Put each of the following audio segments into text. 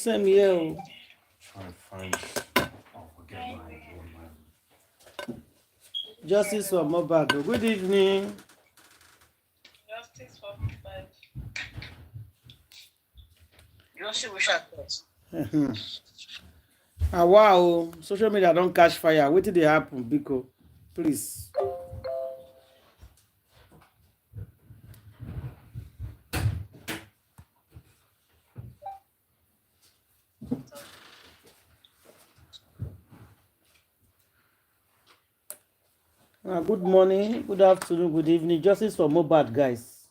Same here. Trying to find. Oh, forget my. Justice for Mohbad. Good evening. Justice for Mohbad. You also wish I could. Wow, social media don't catch fire. What did they happen, Biko? Please. Good morning, good afternoon, good evening. Justice for Mohbad, guys.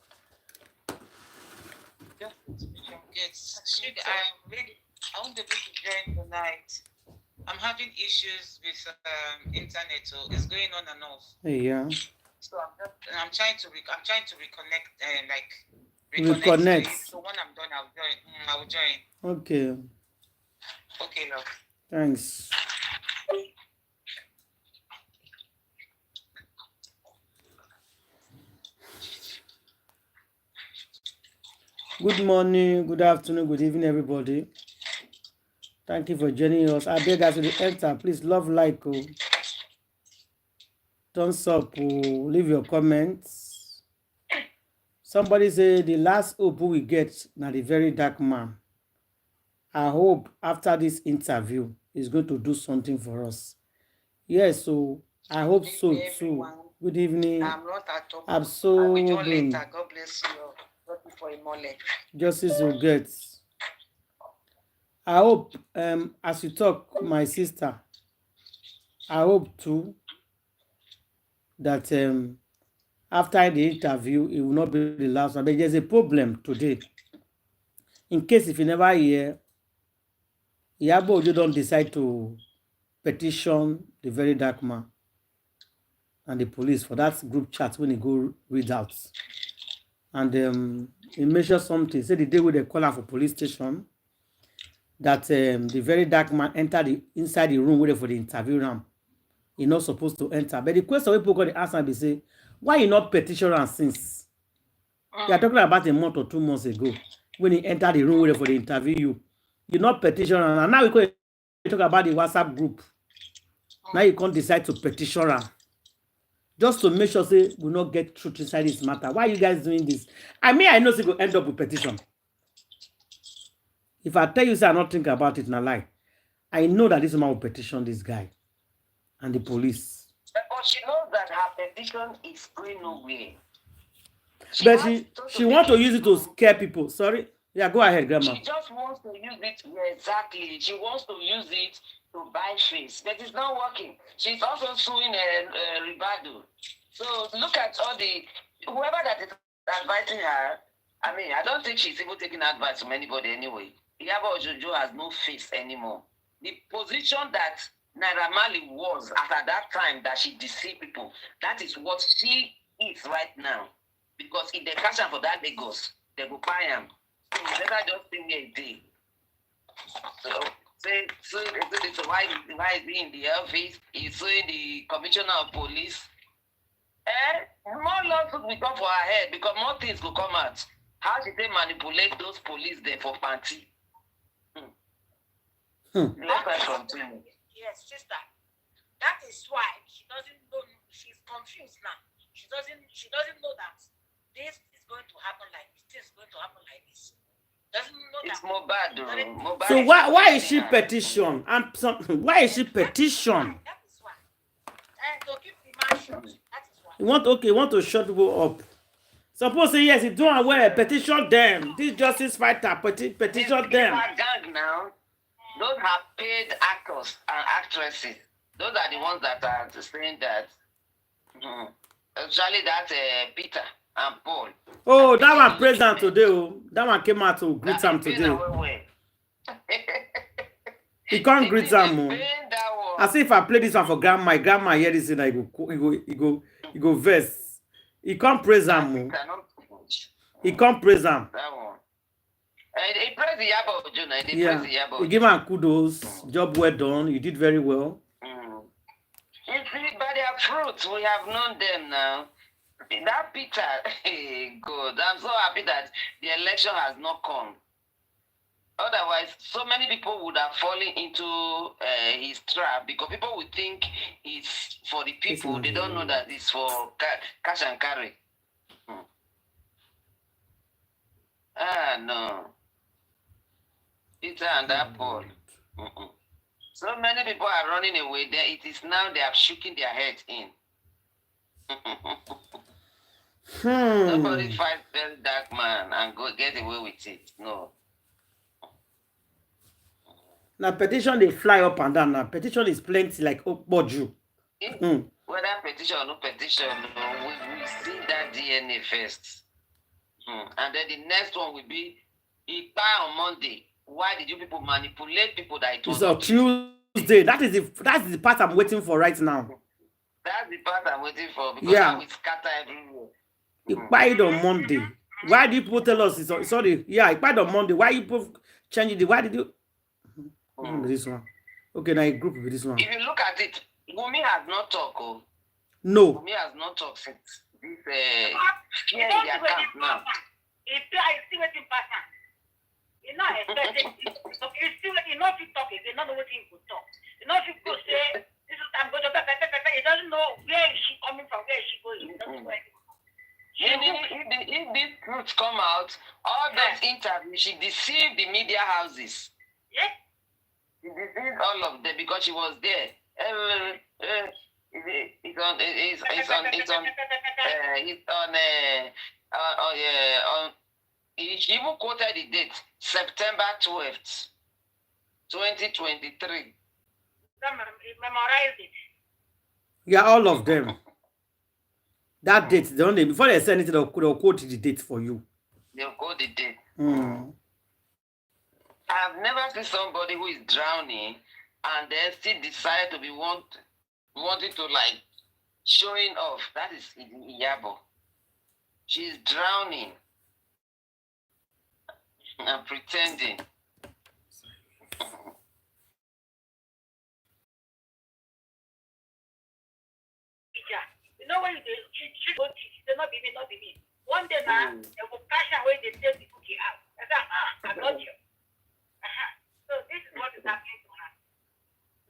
Yes, I won't be able to join tonight. I'm having issues with internet, so it's going on and off. Yeah. So I'm trying to reconnect, Reconnect. So when I'm done, I'll join. Okay. Okay, love. Thanks. Good morning, good afternoon, good evening, everybody. Thank you for joining us. I beg us to enter. Please love, like, thumbs up, leave your comments. Somebody say the last hope we get now the very dark man. I hope after this interview is going to do something for us. Yes, so I hope so too. Good evening. I'm not at all. Absolutely. God bless you. For a moment. Justice will get. I hope as you talk, my sister, I hope too that after the interview it will not be the last one. But there's a problem today. In case if you never hear, Iyabo, you don't decide to petition the very dark man and the police for that group chat when he go read out. And he mentioned something. Say the day when they call out for police station, that the very dark man entered inside the room waiting for the interview room. He's not supposed to enter. But the question people got the answer and be say, why you not petition him since? You are talking about a month or 2 months ago when he entered the room waiting for the interview. You not petition him. And now we can talk about the WhatsApp group. Now you can't decide to petition him. Just to make sure say we not get truth inside this matter. Why are you guys doing this? I mean, I know you go end up with petition. If I tell you say I not think about it, na lie. I know that this man will petition this guy and the police. But she knows that her petition is going nowhere. But she wants to use it to scare people. Sorry. Yeah, go ahead, Grandma. She just wants to use it. Exactly. She wants to use it to buy face, but it's not working. She's also suing Ribado. So look at all the whoever that is advising her. I mean, I don't think she's even taking advice from anybody anyway. Iyabo Jojo has no face anymore. The position that Naira Marley was at that time that she deceived people, that is what she is right now. Because if they catch her for that Lagos, they will buy him. So better just bring me a day. So why is he in the office? He's suing the commissioner of police. More lawsuits will come for her head because more things will come out. How did they manipulate those police there for panty? Let us continue. Yes, sister. That is why she doesn't know. She's confused now. She doesn't know that this is going to happen like this. This is going to happen like this. Doesn't know it's that. Mohbad. So why is she petition? Why is she petition? That is why. And to keep the man short. That is why. You want to shut people up. Suppose say yes, you don't aware, petition them. This justice fighter, petition them. Gang now. Those are paid actors and actresses. Those are the ones that are saying that. Actually, that Peter and Paul. Oh, that one present today. Oh. That one came out to greet him today. He can't greet him. As if I play this one for grandma, my grandma hear this and he go verse. He can't praise him. He can't praise him. He praised Iyabo, yeah. He give him kudos. Job well done. You did very well. You see, by their fruits, we have known them now. That Peter, good. I'm so happy that the election has not come. Otherwise, so many people would have fallen into his trap because people would think it's for the people. They don't know that it's for cash and carry. Ah, no. Peter and that Paul. So many people are running away. There, it is now they are shaking their heads in. Nobody fight very dark man and go get away with it. No. Now petition they fly up and down. Now petition is plenty like Okboju. Whether petition or no petition, we see that DNA first. And then the next one will be Ipa on Monday. Why did you people manipulate people that it was on Tuesday? That's the part I'm waiting for right now. That's the part I'm waiting for because I will scatter everywhere. Ipa on Monday. Why do you people tell us it's sorry? Yeah, Ipa on Monday. Why you people changing the? Why did you? This one. Okay, now a group with this one. If you look at it, Gumi has not talked. Oh. No. Gumi has not talked since this fear in their camp now. If I still waiting pattern, you're not expecting. You still you know if you talk, you don't know what you could talk. You know if you could say this is I'm going to you doesn't know where is she coming from, where is she going. If these truths come out, all those interviews, she deceived the media houses. Yeah. She deceived all of them because she was there. She even quoted the date, September 12th, 2023. Memorize it. Yeah, all of them. That date, the only before they send it, they'll quote the date for you. They'll quote the date. I've never seen somebody who is drowning and then still decide to be wanting to like showing off. That is Iyabo. She's drowning and pretending. You know when she go to not be me. One day now, they will cash away they take the cookie out. I said, I got you. So this is what is happening to her.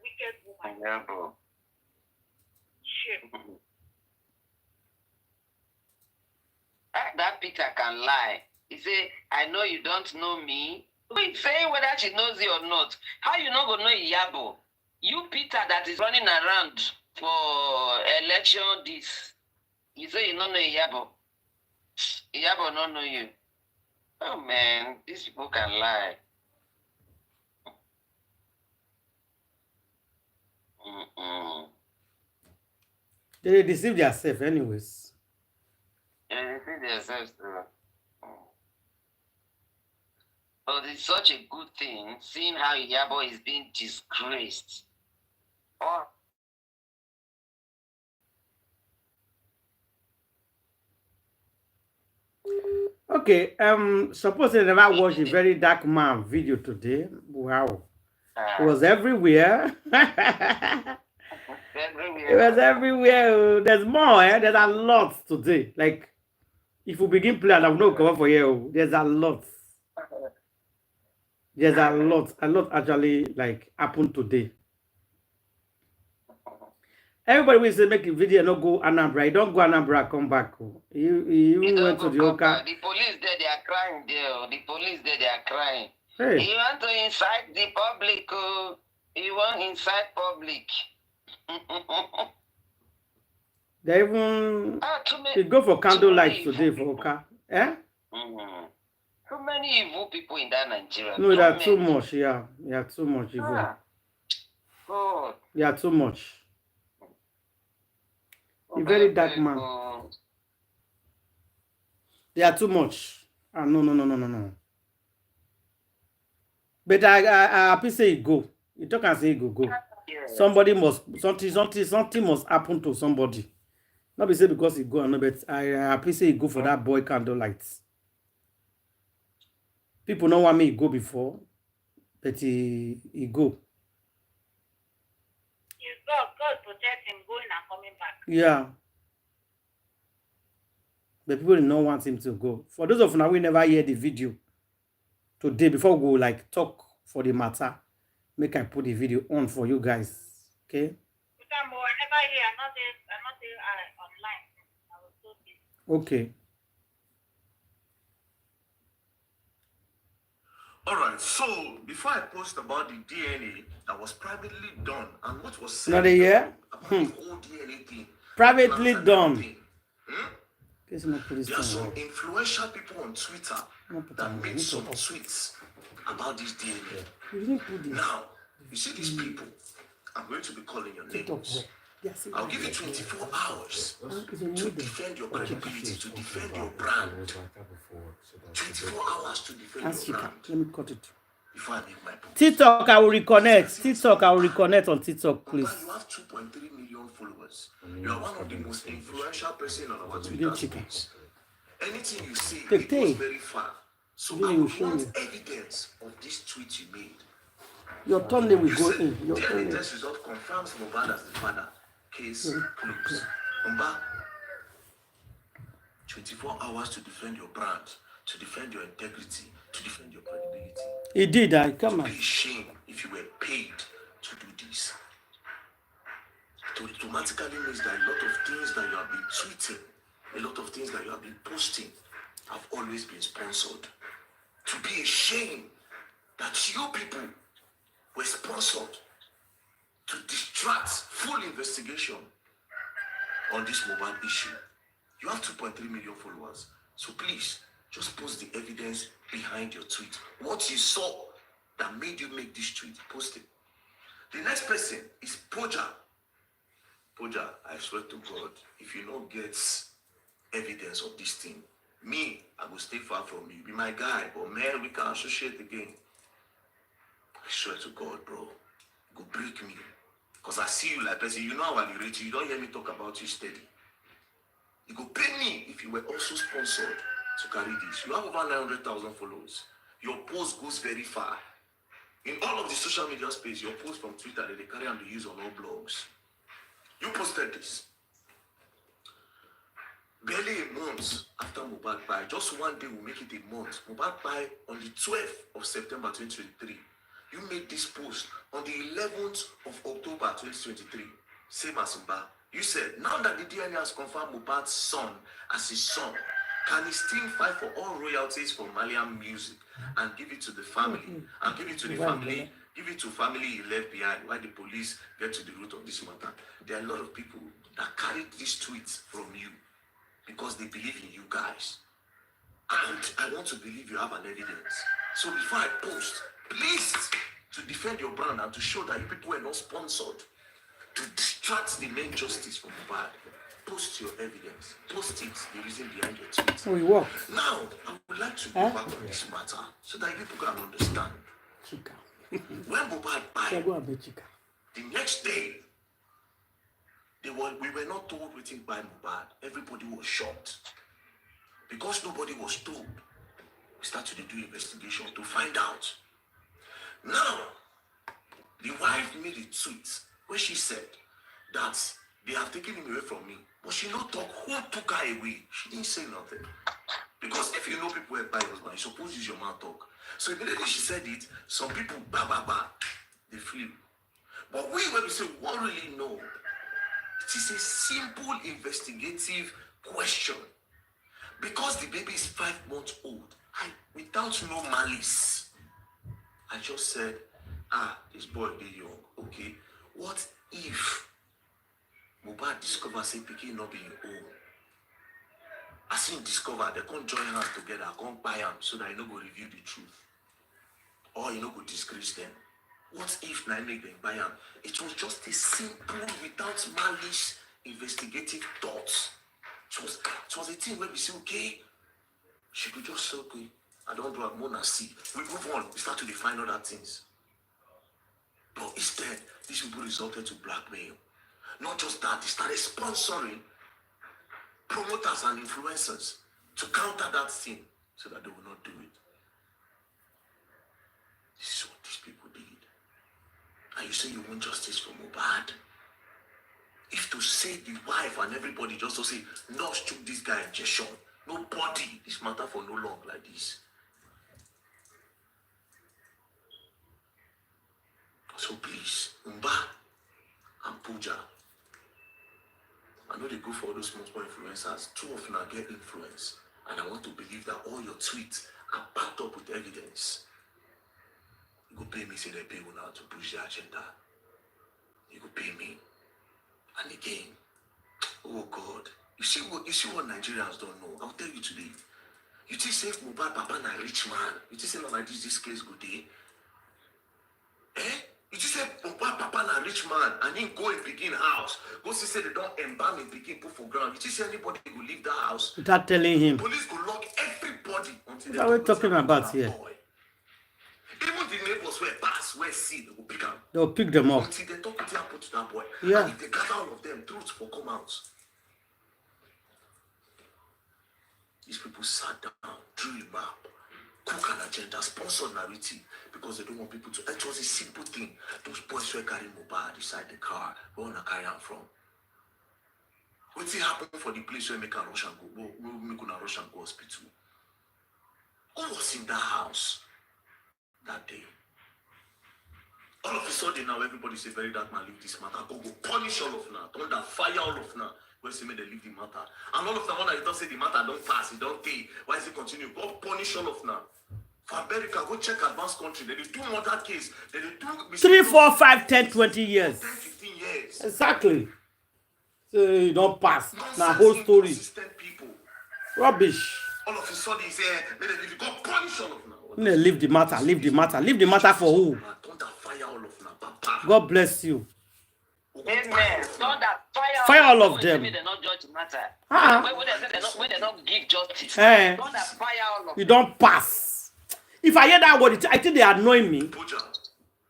Wicked woman. Yeah, bro. Shit. That Peter can lie. He say, I know you don't know me. We say whether she knows you or not. How you not gonna know Iyabo? You Peter that is running around for election this. You say you don't know Iyabo. Iyabo don't know you. Oh man, these people can lie. They deceive themselves anyways. Yeah, they deceive themselves too. But it's such a good thing seeing how Iyabo is being disgraced. Oh. Okay, suppose they never watched a very dark man video today. Wow. It was everywhere. It was everywhere. There's more, There's a lot today. Like, if we begin playing, I will not cover for you. There's a lot. There's a lot actually like happened today. Everybody will say make a video and not go Anambra. You don't go Anambra, come back. You went to the Oka. The police there, they are crying there. The police there, they are crying. Hey. You want to incite the public. You want to incite public. They even they go for candlelight today for Oka. Eh? Too many evil people in that Nigeria. No, there are too much, yeah. There are too much evil. God. There are too much. A very dark man. They are too much. No. But I happy say it go. You talk and say it go. Yes. Somebody must something must happen to somebody. Not be say because it go or no, but I happy say it go for that boy candlelight. People don't want me to go before, but he go. God protect him going and coming back. Yeah. But people did not want him to go. For those of you who never hear the video, today before we go like talk for the matter. Make I put the video on for you guys. Okay. Okay. All right, so before I post about the DNA that was privately done and what was said Not a year. about the whole DNA thing, Privately plans and done. everything, there are some influential people on Twitter that made some tweets about this DNA. Now, you see these people, I'm going to be calling your names. I'll give you 24 hours to defend your credibility, to defend your brand. 24 hours to defend your brand. Let me cut it. Before I make my point. TikTok, I will reconnect. TikTok, I will reconnect on TikTok, please. You have 2.3 million followers. You are one of the most influential person on our Twitter space. Anything you say, it goes very far. So I want evidence of this tweet you made. Your thumbnail will go in. Your the thumbnail. test result confirms Mohbad as the father. Case closed. Umba, 24 hours to defend your brand, to defend your integrity, to defend your credibility. He did. I come on. Be ashamed if you were paid to do this. It automatically means that a lot of things that you have been tweeting, a lot of things that you have been posting, have always been sponsored. To be ashamed that you people were sponsored to distract full investigation on this Mohbad issue. You have 2.3 million followers. So please, just post the evidence behind your tweet. What you saw that made you make this tweet, post it. The next person is Poja. Poja, I swear to God, if you don't get evidence of this thing, me, I will stay far from you. Be my guy, but man, we can't associate again. I swear to God, bro. Go break me. Because I see you like person. You know how I rate you. You don't hear me talk about you steady. You go pay me if you were also sponsored to carry this. You have over 900,000 followers. Your post goes very far. In all of the social media space, your post from Twitter that they carry and they use on all blogs. You posted this. Barely a month after Mohbad died, just one day will make it a month. Mohbad died on the 12th of September 2023. You made this post on the 11th of October 2023. Same as Mba. You said, now that the DNA has confirmed Mohbad's son as his son, can he still fight for all royalties for Malian music and give it to the family? And give it to the family, give it to family he left behind while the police get to the root of this matter. There are a lot of people that carried these tweets from you because they believe in you guys. And I want to believe you have an evidence. So before I post, please, to defend your brand and to show that you people were not sponsored to distract the main justice from Mohbad, post your evidence. Post it, the reason behind your tweet. So it works. Now, I would like to go back on this matter so that people can understand. Chica. When Mohbad died, the next day, we were not told waiting by Mohbad. Everybody was shocked. Because nobody was told, we started to do investigation to find out. Now, the wife made a tweet where she said that they have taken him away from me. But she not talk who took her away. She didn't say nothing. Because if you know people were by husband, you're supposed to use your mouth talk. So immediately she said it, some people, they flew. But when we say we won't really know, it is a simple investigative question. Because the baby is 5 months old, without no malice, I just said, this boy is young. Okay, what if Mohbad discover say Pikin not being old? As him discover, they can't join hands together, can't buy him so that he no go reveal the truth. Or he no go disgrace them. What if I make them buy him? It was just a simple, without malice, investigative thoughts. It was a thing where we say, okay, she could just say, okay, I don't do a mona see. We move on, we start to define other things. But instead, these people resulted to blackmail. Not just that, they started sponsoring promoters and influencers to counter that thing so that they will not do it. This is what these people did. And you say you want justice for Mohbad? If to say the wife and everybody just to say, nurse took this guy injection, nobody, this matter for no long like this. So please, Mba and Puja, I know they go for all those multiple influencers. Two of them get influence. And I want to believe that all your tweets are backed up with evidence. You go pay me, say they pay you now to push the agenda. You go pay me. And again, oh God, you see what Nigerians don't know. I'll tell you today. You think say Mohbad Papa na rich man. You think say no like this case good day. Eh? You just say Mohbad Papa na rich man and he go and begin house. Go see say they don't embalm and begin put for ground. You just say anybody will leave the house. Without telling him. Police go lock everybody until What are we talking about here? Boy. Even the neighbors where pass, where see, they will pick up. They'll pick them up. Until they talk to put to that boy. Yeah. And if they gather all of them, truth will come out. These people sat down, drew a map, cook an agenda, sponsor narrative, because they don't want people to. It was a simple thing. Those boys were carrying Mohbad beside the car. Where wanna carry him from? What's it happen for the place where make a rush and go? Make a rush and go hospital. Who was in that house that day? All of a sudden now everybody say very dark man leave this matter. Go punish all of now. Thunder fire all of now. Where say me they leave the matter. And all of them when I don't say the matter don't pass, it don't pay. Why is it continue? Go punish all of now. For America, go check advanced country. They do two murder case. They do 3, 4, 5, 10, 20 years. 10, 15 years. Exactly. So you don't pass. Nonsense, Now whole story. inconsistent people. Rubbish. All of a sudden he say, they go punish all of now. Leave the matter. Leave the matter. Leave the matter for who? Thunder fire all of now. Papa. God bless you. Amen. Thunder Fire all of them. They not judge the matter. When they not give justice. Eh. Thunder fire all of You them. don't pass. If I hear that word, I think they annoy me. Puja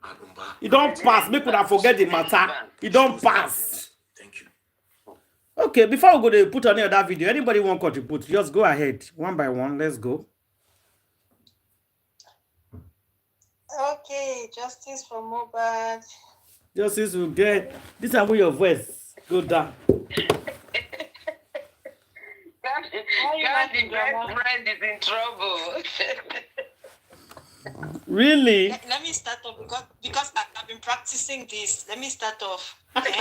and Umba. You don't pass. Make could I forget the matter. You don't pass. Thank you. Okay, before we go to put on the other video, anybody want to contribute? Just go ahead. One by one. Let's go. Okay, justice for Mohbad. Justice will get. This is where your voice go down. Candy friend is in trouble. Really? Let me start off because I've been practicing this. Let me start off. Since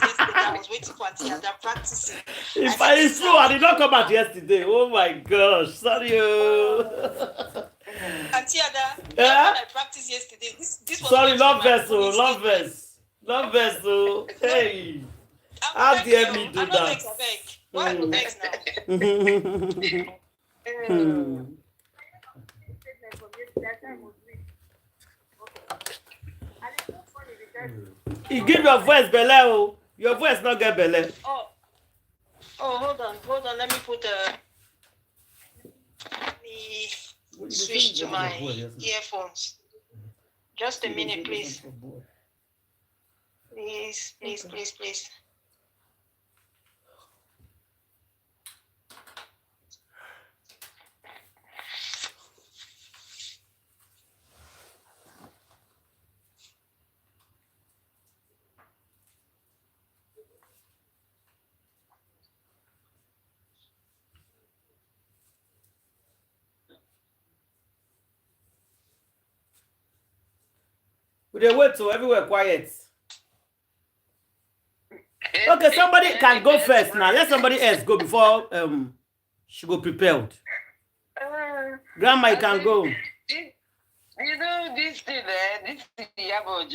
yesterday, I was waiting for Auntie Ada practicing. If it's true, I did not come out yesterday. Oh my gosh. Sorry. Auntie Ada, Yeah? when I practiced yesterday, this was Sorry, going to love be my vessel. police Love statement. vessel. Love vessel. Hey. I'm How dare begging me you. do I'm that? not vex, I beg. Why are you vex now? You give your voice belle. Oh. Your voice not get belle. Oh, hold on. Let me put the switch to my earphones. Just a minute, please. Please. We dey wait till everywhere quiet. Okay, somebody can go first now. Let somebody else go before she go prepared. Grandma, you can go. You know this thing, this Iyabo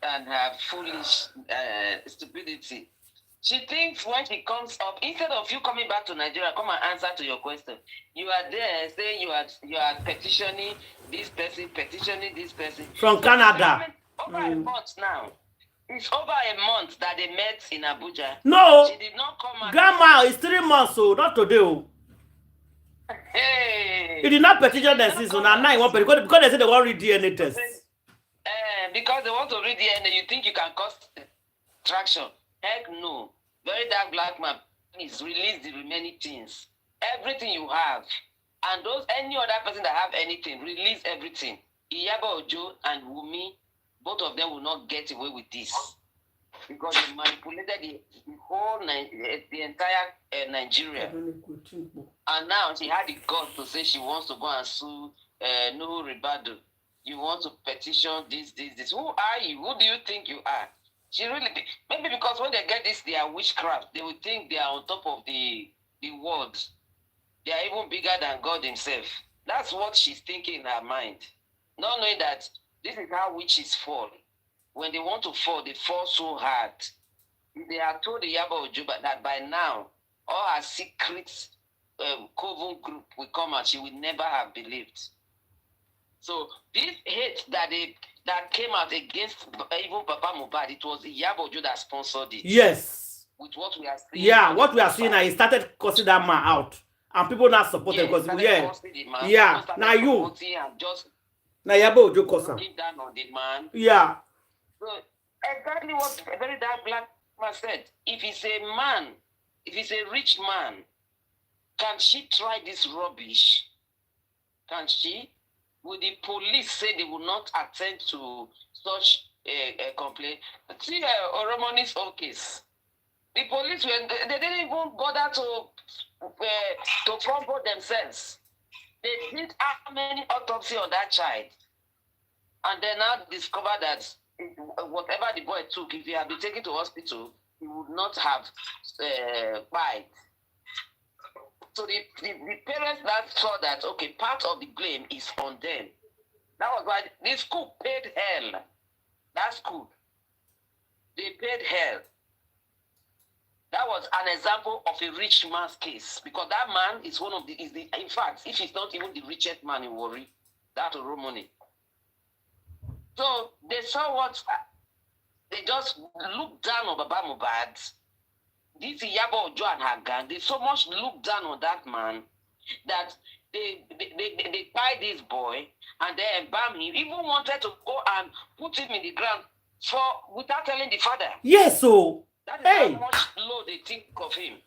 and her foolish stupidity. She thinks when she comes up, instead of you coming back to Nigeria, come and answer to your question. You are there saying you are petitioning this person. From Canada. Over a month now. It's over a month that they met in Abuja. No. She did not come out. Grandma, it's 3 months, so not today. Oh. Hey. You did not petition them since on 9 because they say they won't read DNA test. Because they want to read DNA, you think you can cause traction? Heck no. Very dark black man, please release the remaining things. Everything you have. And any other person that have anything, release everything. Iyabo Ojo and Wumi, both of them will not get away with this. Because they manipulated the entire Nigeria. And now she had the guts to say she wants to go and sue Nuhu Ribadu. you want to petition this. Who are you? Who do you think you are? She really, maybe because when they get this, they are witchcraft. They will think they are on top of the world. They are even bigger than God himself. That's what she's thinking in her mind. Not knowing that this is how witches fall. When they want to fall, they fall so hard. They are told the Iyabo Mohbad that by now, all her secret coven group will come out. She will never have believed. So this hate that came out against even Papa Mohbad, it was Iyabo Mohbad that sponsored it. Yes. With what we are seeing. Yeah, what we are seeing now, he started cursing that man out. And people not support him because now you. Now Iyabo Mohbad curse him. Down on the man. Yeah. So exactly what a very dark black man said. If he's a man, if he's a rich man, can she try this rubbish? Can she? Will the police say they will not attend to such a complaint? See, Oromoni's own case. The police they didn't even bother to comfort themselves. They did how many autopsy on that child, and then now discover that whatever the boy took, if he had been taken to hospital, he would not have died. So the parents that saw that, okay, part of the blame is on them. That was why this school paid hell. That school, they paid hell. That was an example of a rich man's case, because that man is one of in fact, if he's not even the richest man in Warri, that's money. So they saw what, they just looked down on Baba Mohbad. This Iyabo Ojo and her gang, they so much looked down on that man that they buy this boy and they embalm him. Even wanted to go and put him in the ground without telling the father. Yes, so that is how much low they think of him.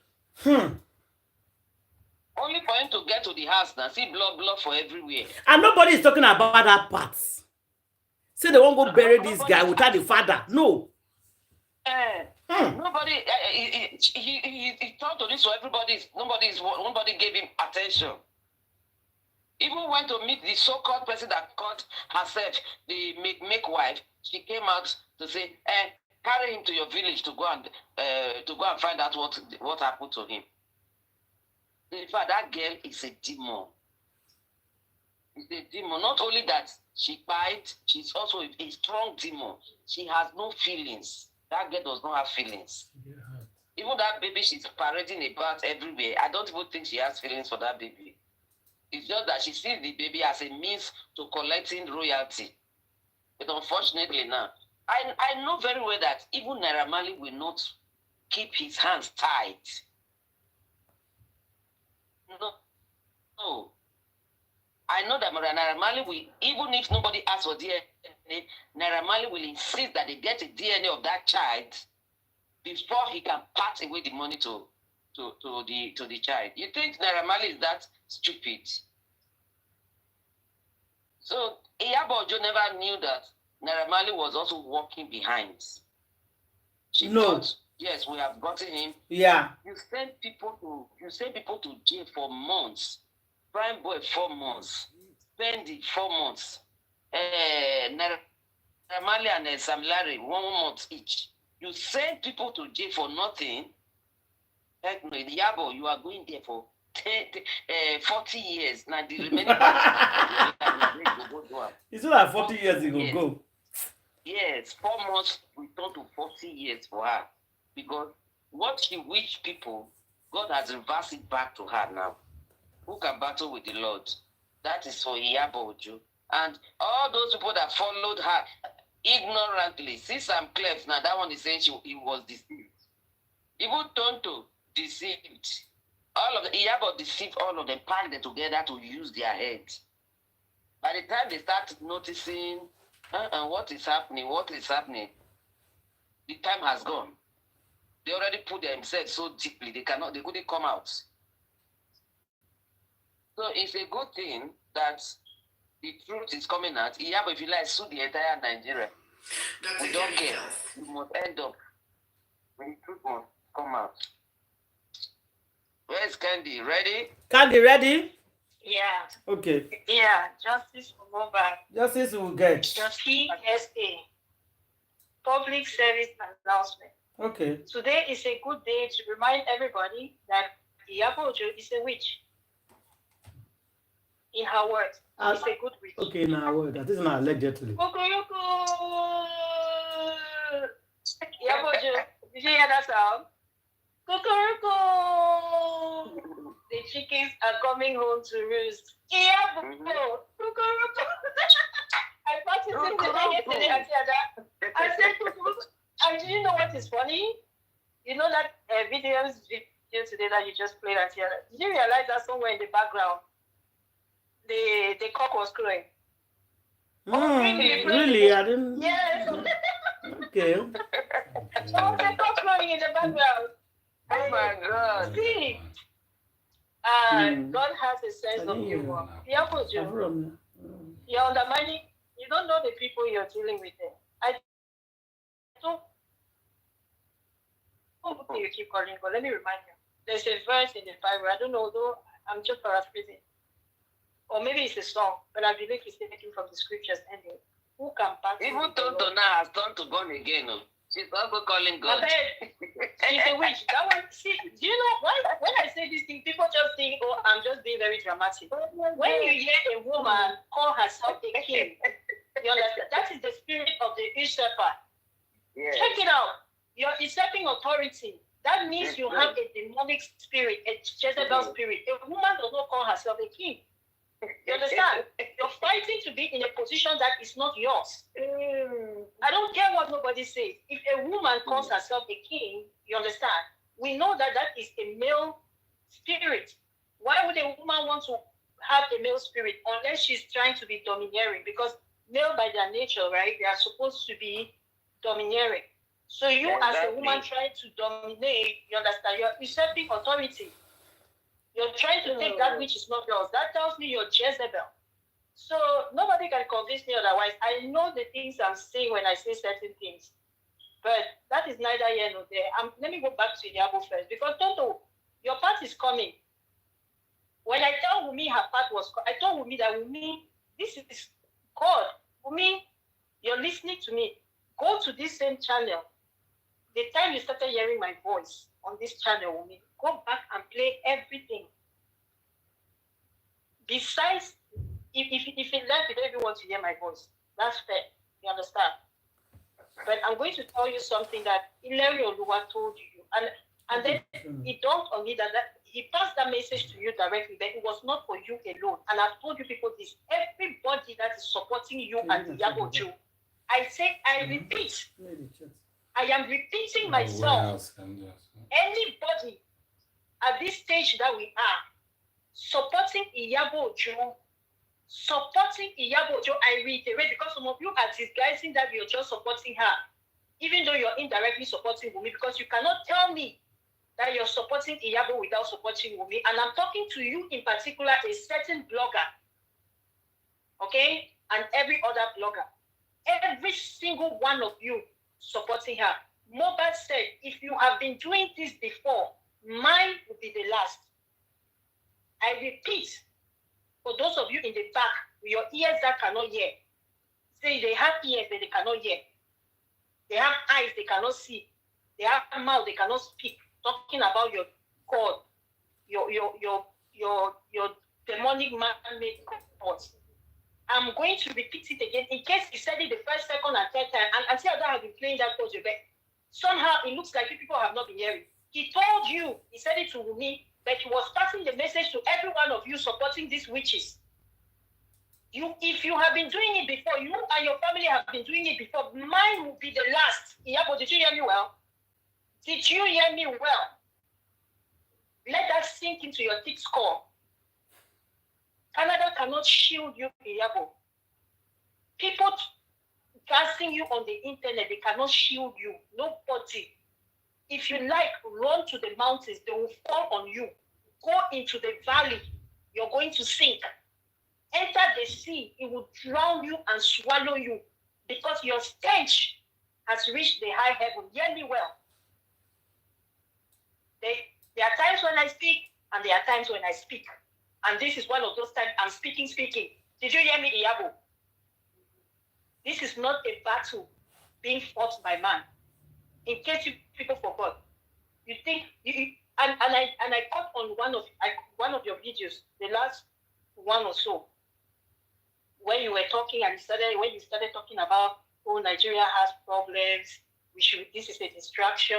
Only for him to get to the house now, see blood for everywhere. And nobody is talking about that part. Say they won't go bury this guy without the father. No. Nobody, he talked to this, so nobody gave him attention. Even went to meet the so-called person that called herself the make wife. She came out to say, carry him to your village to go and find out what happened to him. In fact, that girl is a demon. It's a demon. Not only that she bites, she's also a strong demon. She has no feelings. That girl does not have feelings. Yeah. Even that baby she's parading about everywhere, I don't even think she has feelings for that baby. It's just that she sees the baby as a means to collecting royalty. But unfortunately now, I know very well that even Naira Marley will not keep his hands tight. No. I know that Naira Marley will, even if nobody asks for DNA, Naira Marley will insist that they get a DNA of that child before he can pass away the money to the child. You think Naira Marley is that stupid? So Iyabo Ojo never knew that Naira Marley was also walking behind. She thought, yes, we have gotten him. Yeah. You send people to jail for months. Prime boy 4 months. Fendi 4 months. Naira Marley and Sam Larry 1 month each. You send people to jail for nothing. Heck no, Iyabo, you are going there for 40 years. Now the remaining it's not like 40 years ago. Go. Yes, 4 months return to 40 years for her. Because what she wished people, God has reversed it back to her now. Who can battle with the Lord? That is for Iyabo Ojo. And all those people that followed her ignorantly, see some clips now, that one is saying he was deceived. Even Tonto deceived. All of the Iyabo deceived all of them, packed them together to use their heads. By the time they start noticing what is happening, the time has gone. They already put themselves so deeply, they couldn't come out. So it's a good thing that the truth is coming out. Iyabo, if you like, sue the entire Nigeria. We don't care. You must end up when the truth must come out. Where's Candy? Ready? Candy, ready? Yeah. Okay. Yeah. Justice for Mohbad. Justice will get. PSA. Public service announcement. Okay. Today is a good day to remind everybody that Iyabo is a witch. In her words, it's a good witch. Okay, in her word. That is not allegedly. Iyabo, did you hear that sound? Cuckoo! The chickens are coming home to roost. Iyabo! Cuckoo! I participated yesterday. I said, and do you know what is funny? You know that video today that you just played at here? Did you realize that somewhere in the background, the cock was crowing? Really? I didn't. Yes. Okay. So the cock crowing in the background. Oh my God. See, God has a sense of humor. You're undermining. You don't know the people you're dealing with. I don't. You keep calling, but let me remind you. There's a verse in the Bible. I don't know, though. I'm just paraphrasing. Or maybe it's a song, but I believe it's taken from the scriptures ending. Who can pass? Even Tonto now has turned to born again. She's also calling God. She's a witch. That one, see, do you know why? When I say this thing, people just think, oh, I'm just being very dramatic. When you hear a woman call herself a king, you understand? That is the spirit of the usurper. Yes. Check it out. You're usurping authority. That means you have a demonic spirit, a Jezebel spirit. A woman does not call herself a king. You understand? You're fighting to be in a position that is not yours. I don't care what nobody says. If a woman calls herself a king, you understand? We know that that is a male spirit. Why would a woman want to have a male spirit unless she's trying to be domineering? Because male by their nature, right? They are supposed to be domineering. So you as a woman trying to dominate, you understand? You're usurping authority. You're trying to take that which is not yours. That tells me you're Jezebel. So nobody can convince me otherwise. I know the things I'm saying when I say certain things. But that is neither here nor there. Let me go back to Iyabo first. Because Tonto, your part is coming. When I tell Wumi her part was, I told Wumi that Wumi, this is God. Wumi, you're listening to me. Go to this same channel. The time you started hearing my voice on this channel, Wumi, go back and play everything. Besides, if in life you don't even want to hear my voice, that's fair. You understand? But I'm going to tell you something that Hilary Oluwa told you. And then it dawned on me that he passed that message to you directly, that it was not for you alone. And I've told you people this. Everybody that is supporting you and Yuledochie, I say, I repeat. I am repeating myself. Anybody at this stage that we are supporting Yuledochie, I reiterate, because some of you are disguising that you're just supporting her, even though you're indirectly supporting Wumi, because you cannot tell me that you're supporting Iyabo without supporting Wumi. And I'm talking to you in particular, a certain blogger, okay, and every other blogger. Every single one of you supporting her. Mohbad said, if you have been doing this before, mine will be the last. I repeat, for those of you in the back, with your ears that cannot hear, say they have ears that they cannot hear. They have eyes they cannot see. They have a mouth they cannot speak. Talking about your God, your demonic man-made gods. I'm going to repeat it again in case he said it the first, second, and third time. And until that I've been playing that audio back. Somehow it looks like people have not been hearing. He told you, he said it to me, that he was passing the message to every one of you supporting these witches. If you have been doing it before, you and your family have been doing it before, mine will be the last. Iyabo, did you hear me well? Did you hear me well? Let that sink into your thick skull. Canada cannot shield you, Iyabo. People gassing you on the internet, they cannot shield you. Nobody. If you like, run to the mountains, they will fall on you. Go into the valley, you're going to sink. Enter the sea, it will drown you and swallow you because your stench has reached the high heaven. Hear me well. There are times when I speak and there are times when I speak. And this is one of those times I'm speaking. Did you hear me, Iyabo? This is not a battle being fought by man. In case you people forgot, you think and I caught on one of your videos, the last one or so, when you were talking and when you started talking about Nigeria has problems, this is a distraction,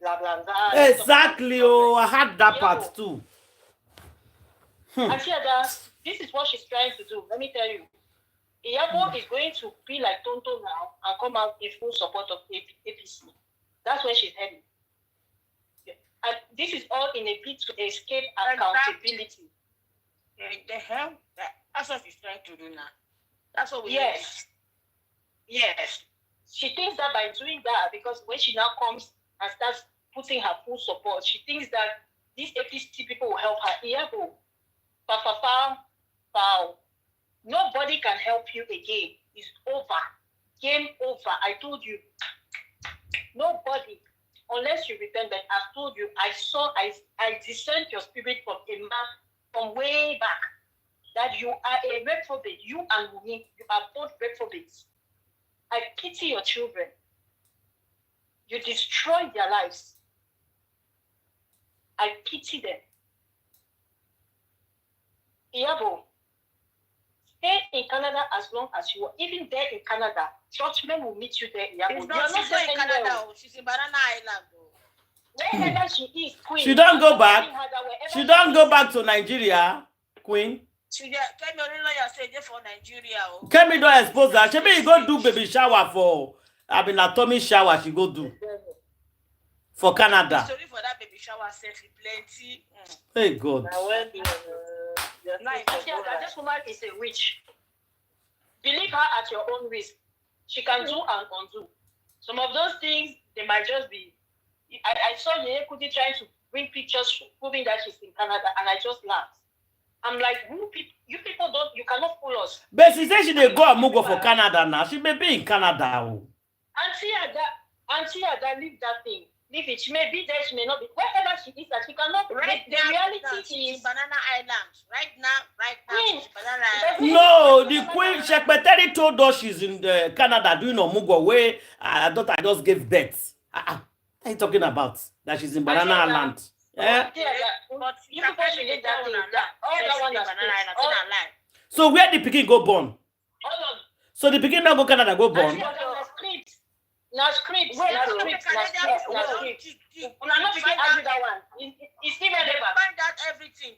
blah blah blah. Exactly. Oh, I had that part too. And this is what she's trying to do. Let me tell you. Iyabo is going to be like Tonto now and come out in full support of APC. That's where she's heading. And this is all in a bid to escape accountability. The hell? That's what she's trying to do now. That's what we Yes. Yes. She thinks that by doing that, because when she now comes and starts putting her full support, she thinks that these APC people will help her. Iyabo, foul. Nobody can help you again. It's over. Game over. I told you. Nobody. Unless you repent, but I've told you, I discerned your spirit from a man from way back. That you are a reprobate. You and me, you are both reprobates. I pity your children. You destroyed their lives. I pity them. Iyabo, stay in Canada as long as you are. Even there in Canada, churchmen will meet you there. She's not in Canada. She's in Banana Island. Wherever she is, Queen. She don't go back. She don't go back to Nigeria, Queen. Kemi don't expose her. She may go do baby shower for. I mean, atomic shower. She go do for Canada. Sorry for that baby shower. Plenty. Hey God. This woman is a witch. Believe her at your own risk. She can do and undo. Some of those things, they might just be. I saw Yuledochie trying to bring pictures proving that she's in Canada, and I just laughed. I'm like, you people don't, you cannot fool us. But she said she didn't go and move for Canada now. She may be in Canada. Auntie Ada, leave that thing. Leave it. She may be there, she may not be. Wherever she is, that she cannot. The reality is Banana Island. Right now. Queen, Banana Island. No, the Queen Secretary told us she's in Canada doing Omugo where I thought I just gave birth. What are you talking about? That she's in Banana Island. But you people should get that one. So where the pikin go born? So the pikin not go Canada go born? No script. We're not speaking that one. It's still find out everything.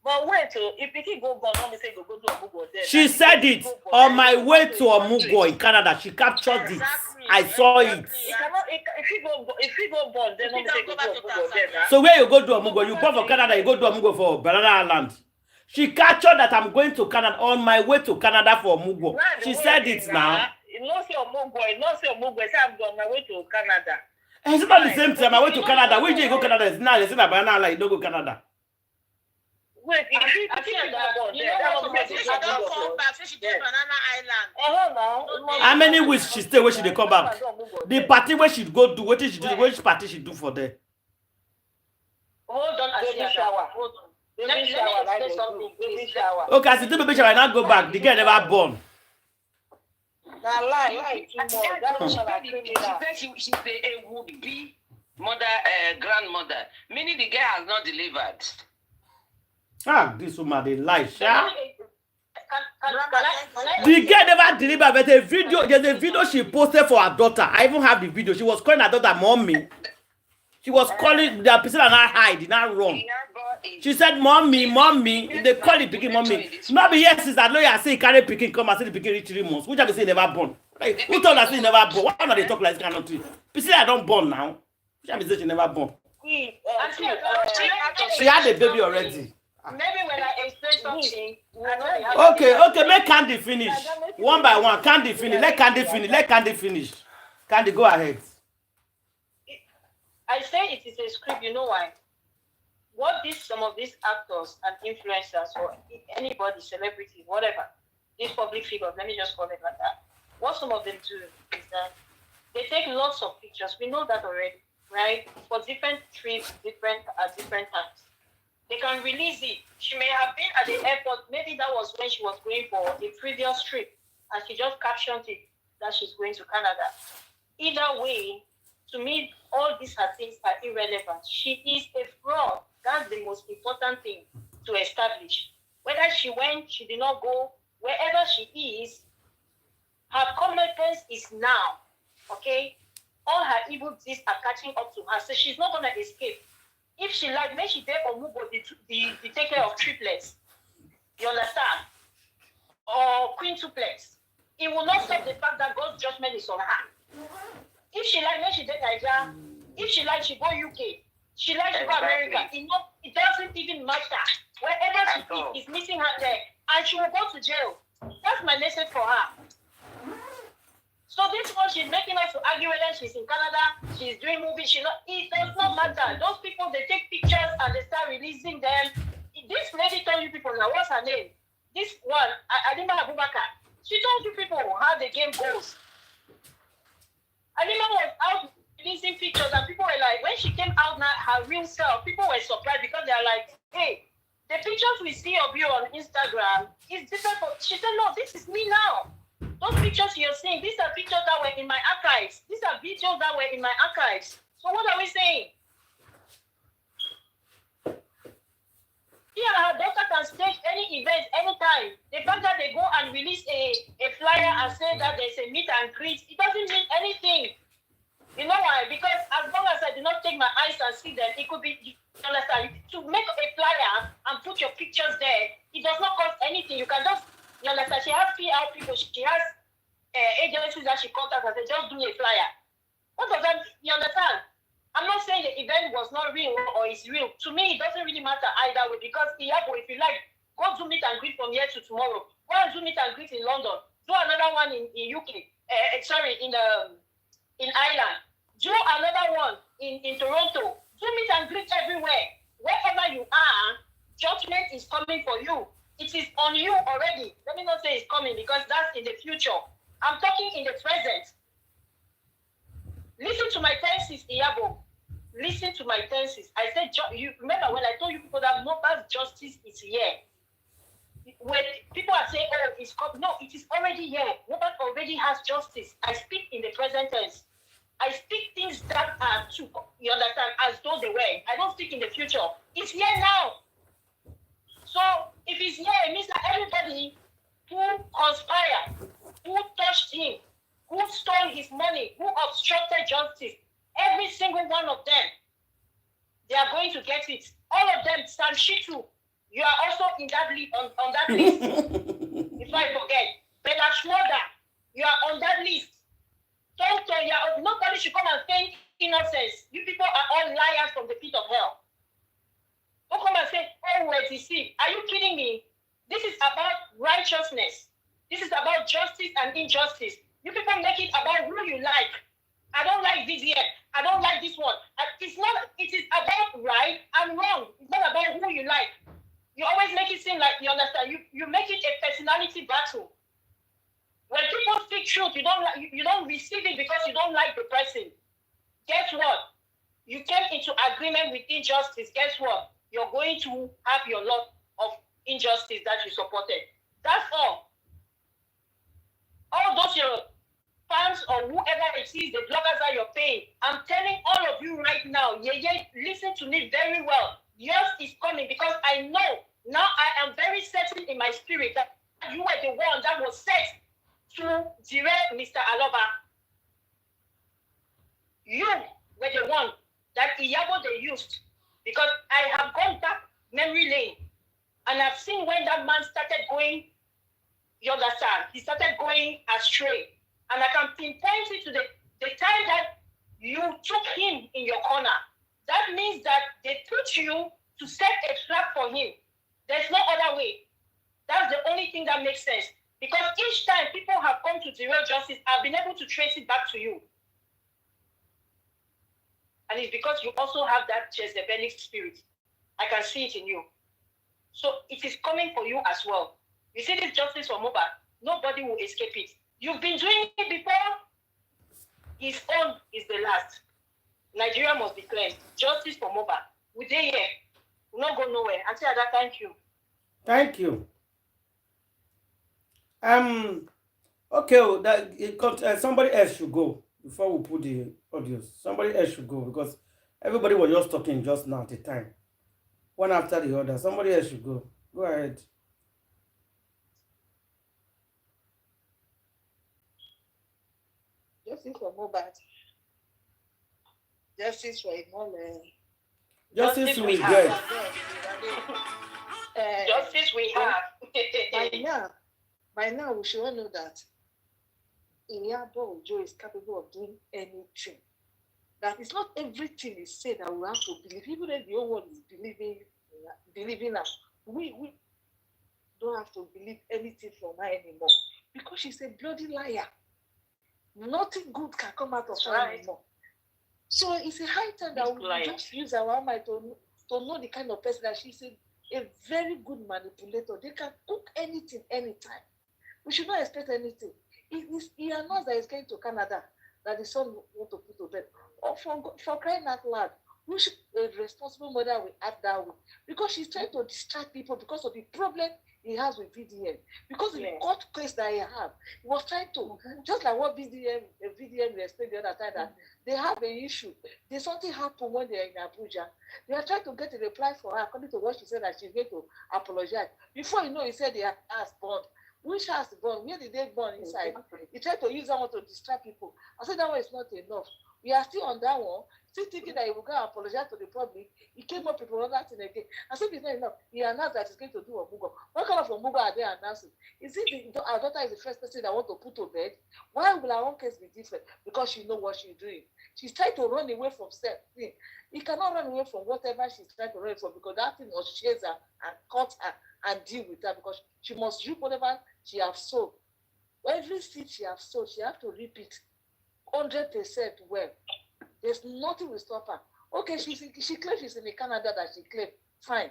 But wait, if you can go born, let me say go to Omugo there. She said it on my way to Omugo in Canada. She captured it. I saw it. If you go born, then let me say go to Omugo there. So where you go to Omugo? You born for Canada, you go to Omugo for Banana Island. She captured that I'm going to Canada on my way to Canada for Omugo. She said it now. Not say Omugo. Say I'm on my way to Canada. It's not the same time. I went to Canada. Where do you go Canada? It's now. It's in a Banana Island. You don't go Canada. Wait, she don't come back. She did Banana Island. How many weeks she stay where she dey come back? The party where she go do, what did she do? Which party she do for there? Hold on, baby shower. Hold on. Let me explain something. Baby shower. Okay, as the baby shower, I not go back. The girl never born. Now lie too much. She's a would-be mother, grandmother. Meaning the girl has not delivered. This woman they lie, sha. The girl never delivered, but there's a video she posted for her daughter. I even have the video. She was calling her daughter mommy. She was calling the person and not hide, not run. She said, mommy. They call the pikin mommy. Not be yes, sister. Lawyer say carry pikin come and say the pikin reach 3 months. Which I say never born. Like, who told her say never born? Why not they talk like this kind of thing? People I don't born now. Which I say she never born. She had a baby already. Maybe when I explain something. Okay, make Candy finish. One by one, Candy finish. Let Candy finish. Candy, go ahead. I say it is a script, you know why? What some of these actors and influencers or anybody, celebrity, whatever, these public figures, let me just call it like that. What some of them do is that they take lots of pictures. We know that already, right? For different trips, different times. they can release it. She may have been at the airport. Maybe that was when she was going for a previous trip, and she just captioned it that she's going to Canada. Either way, to me, all these her things are irrelevant. She is a fraud. That's the most important thing to establish. Whether she went, she did not go, wherever she is, her competence is now. Okay? All her evil deeds are catching up to her, so she's not going to escape. If she like, may she take or move the take care of triplets. You understand? Or quintuplex. It will not stop the fact that God's judgment is on her. If she like, may she take Nigeria. If she like, she go UK. She likes to go America. It doesn't even matter. Wherever she is missing her there. And she will go to jail. That's my message for her. So this one, she's making us to argue whether she's in Canada, she's doing movies, it does not matter. Those people, they take pictures and they start releasing them. This lady told you people, now what's her name? This one, Adima Abubakar. She told you people how the game goes. Adima was out releasing pictures and people were like, when she came out now, her real self, people were surprised because they're like, hey, the pictures we see of you on Instagram is different. She said, no, this is me now. Those pictures you're seeing, these are pictures that were in my archives. These are videos that were in my archives. So what are we saying? Yeah, her daughter can stage any event, anytime. The fact that they go and release a flyer and say that there's a meet and greet, it doesn't mean anything. You know why? Because as long as I do not take my eyes and see them, it could be, you understand, to make a flyer and put your pictures there, it does not cost anything. You can just, you understand, she has PR people, she has agencies that she contacts and say, just do me a flyer. What does that, you understand? I'm not saying the event was not real or it's real. To me, it doesn't really matter either way because Iyabo, if you like, go do meet and greet from here to tomorrow. Go and do meet and greet in London. Do another one in UK. In Ireland. Do another one in Toronto. Do meet and greet everywhere. Wherever you are, judgment is coming for you. It is on you already. Let me not say it's coming because that's in the future. I'm talking in the present. Listen to my tenses, Iyabo. Listen to my tenses. I said, you remember when I told you people that Mohbad's justice is here. When people are saying, oh, it's come, no, it is already here. Mohbad already has justice. I speak in the present tense. I speak things that are true, you understand, as though they were. I don't speak in the future. It's here now. So if it's here, it means that everybody who conspired, who touched him, who stole his money, who obstructed justice, every single one of them, they are going to get it. All of them, Sanshitu, you are also in that on that list. If I forget, Bella Schmoder, you are on that list. Tonto, nobody should come and feign innocence. You people are all liars from the pit of hell. Don't come and say, oh, we're deceived. Are you kidding me? This is about righteousness. This is about justice and injustice. You people make it about who you like. I don't like VDM. I don't like this one. It's not, it is about right and wrong. It's not about who you like. You always make it seem like, you understand, you make it a personality battle. When people speak truth, you don't receive it because you don't like the person. Guess what? You came into agreement with injustice. Guess what? You're going to have your lot of injustice that you supported. That's all. All those your fans or whoever it is, the bloggers that you're paying, I'm telling all of you right now, listen to me very well. Yours is coming because I know, now I am very certain in my spirit that you were the one that was set to derail Mr. Aloba. You were the one that Iyabo they used because I have gone back memory lane and I've seen when that man started going, you understand, he started going astray. And I can pinpoint it to the time that you took him in your corner. That means that they put you to set a trap for him. There's no other way. That's the only thing that makes sense. Because each time people have come to derail justice, I've been able to trace it back to you. And it's because you also have that Jezebelic spirit. I can see it in you. So it is coming for you as well. You see this justice for Mohbad, nobody will escape it. You've been doing it before. His own is the last. Nigeria must be cleansed. Justice for Mohbad. Would they hear? We'll not go nowhere. Auntie Ada, thank you. Thank you. Okay, somebody else should go before we put the audios. Somebody else should go because everybody was just talking just now at the time. One after the other. Somebody else should go. Go ahead. Justice for Mohbad. Justice for Imole. Justice we have. get. Justice we have. By now, we should all know that Iyabo Ojo is capable of doing anything. That it's not everything is said that we have to believe. Even if the whole world is believing us, we don't have to believe anything from her anymore because she's a bloody liar. Nothing good can come out of her anymore. So it's a high time that we just use our mind to know the kind of person that she's a very good manipulator. They can cook anything, anytime. We should not expect anything. He announced that he's going to Canada, that the son want to put to bed. Or for crying out loud, we should, a responsible mother will act that way. Because she's trying to distract people because of the problem he has with VDM. Because of the court case that he have, he was trying to, just like what VDM explained the other time, that they have an issue. There's something happened when they're in Abuja. They are trying to get a reply for her, according to what she said, that she's going to apologize. Before you know, he said they have asked bond. Which has born? Where did they born inside? He tried to use that one to distract people. I said that one is not enough. We are still on that one, still thinking that he will go and apologize to the public. He came up with another thing again. I said it's not enough. He announced that he's going to do a Omugo. What kind of Omugo are they announcing? Is it our daughter is the first person that want to put to bed? Why will our own case be different? Because she knows what she's doing. She's trying to run away from something. He cannot run away from whatever she's trying to run from because that thing must chase her and cut her and deal with her because she must reap whatever she has sown. Every seed she has sown, she has to reap it 100% well. There's nothing will stop her. Okay, she claims she's in Canada that she claimed. Fine.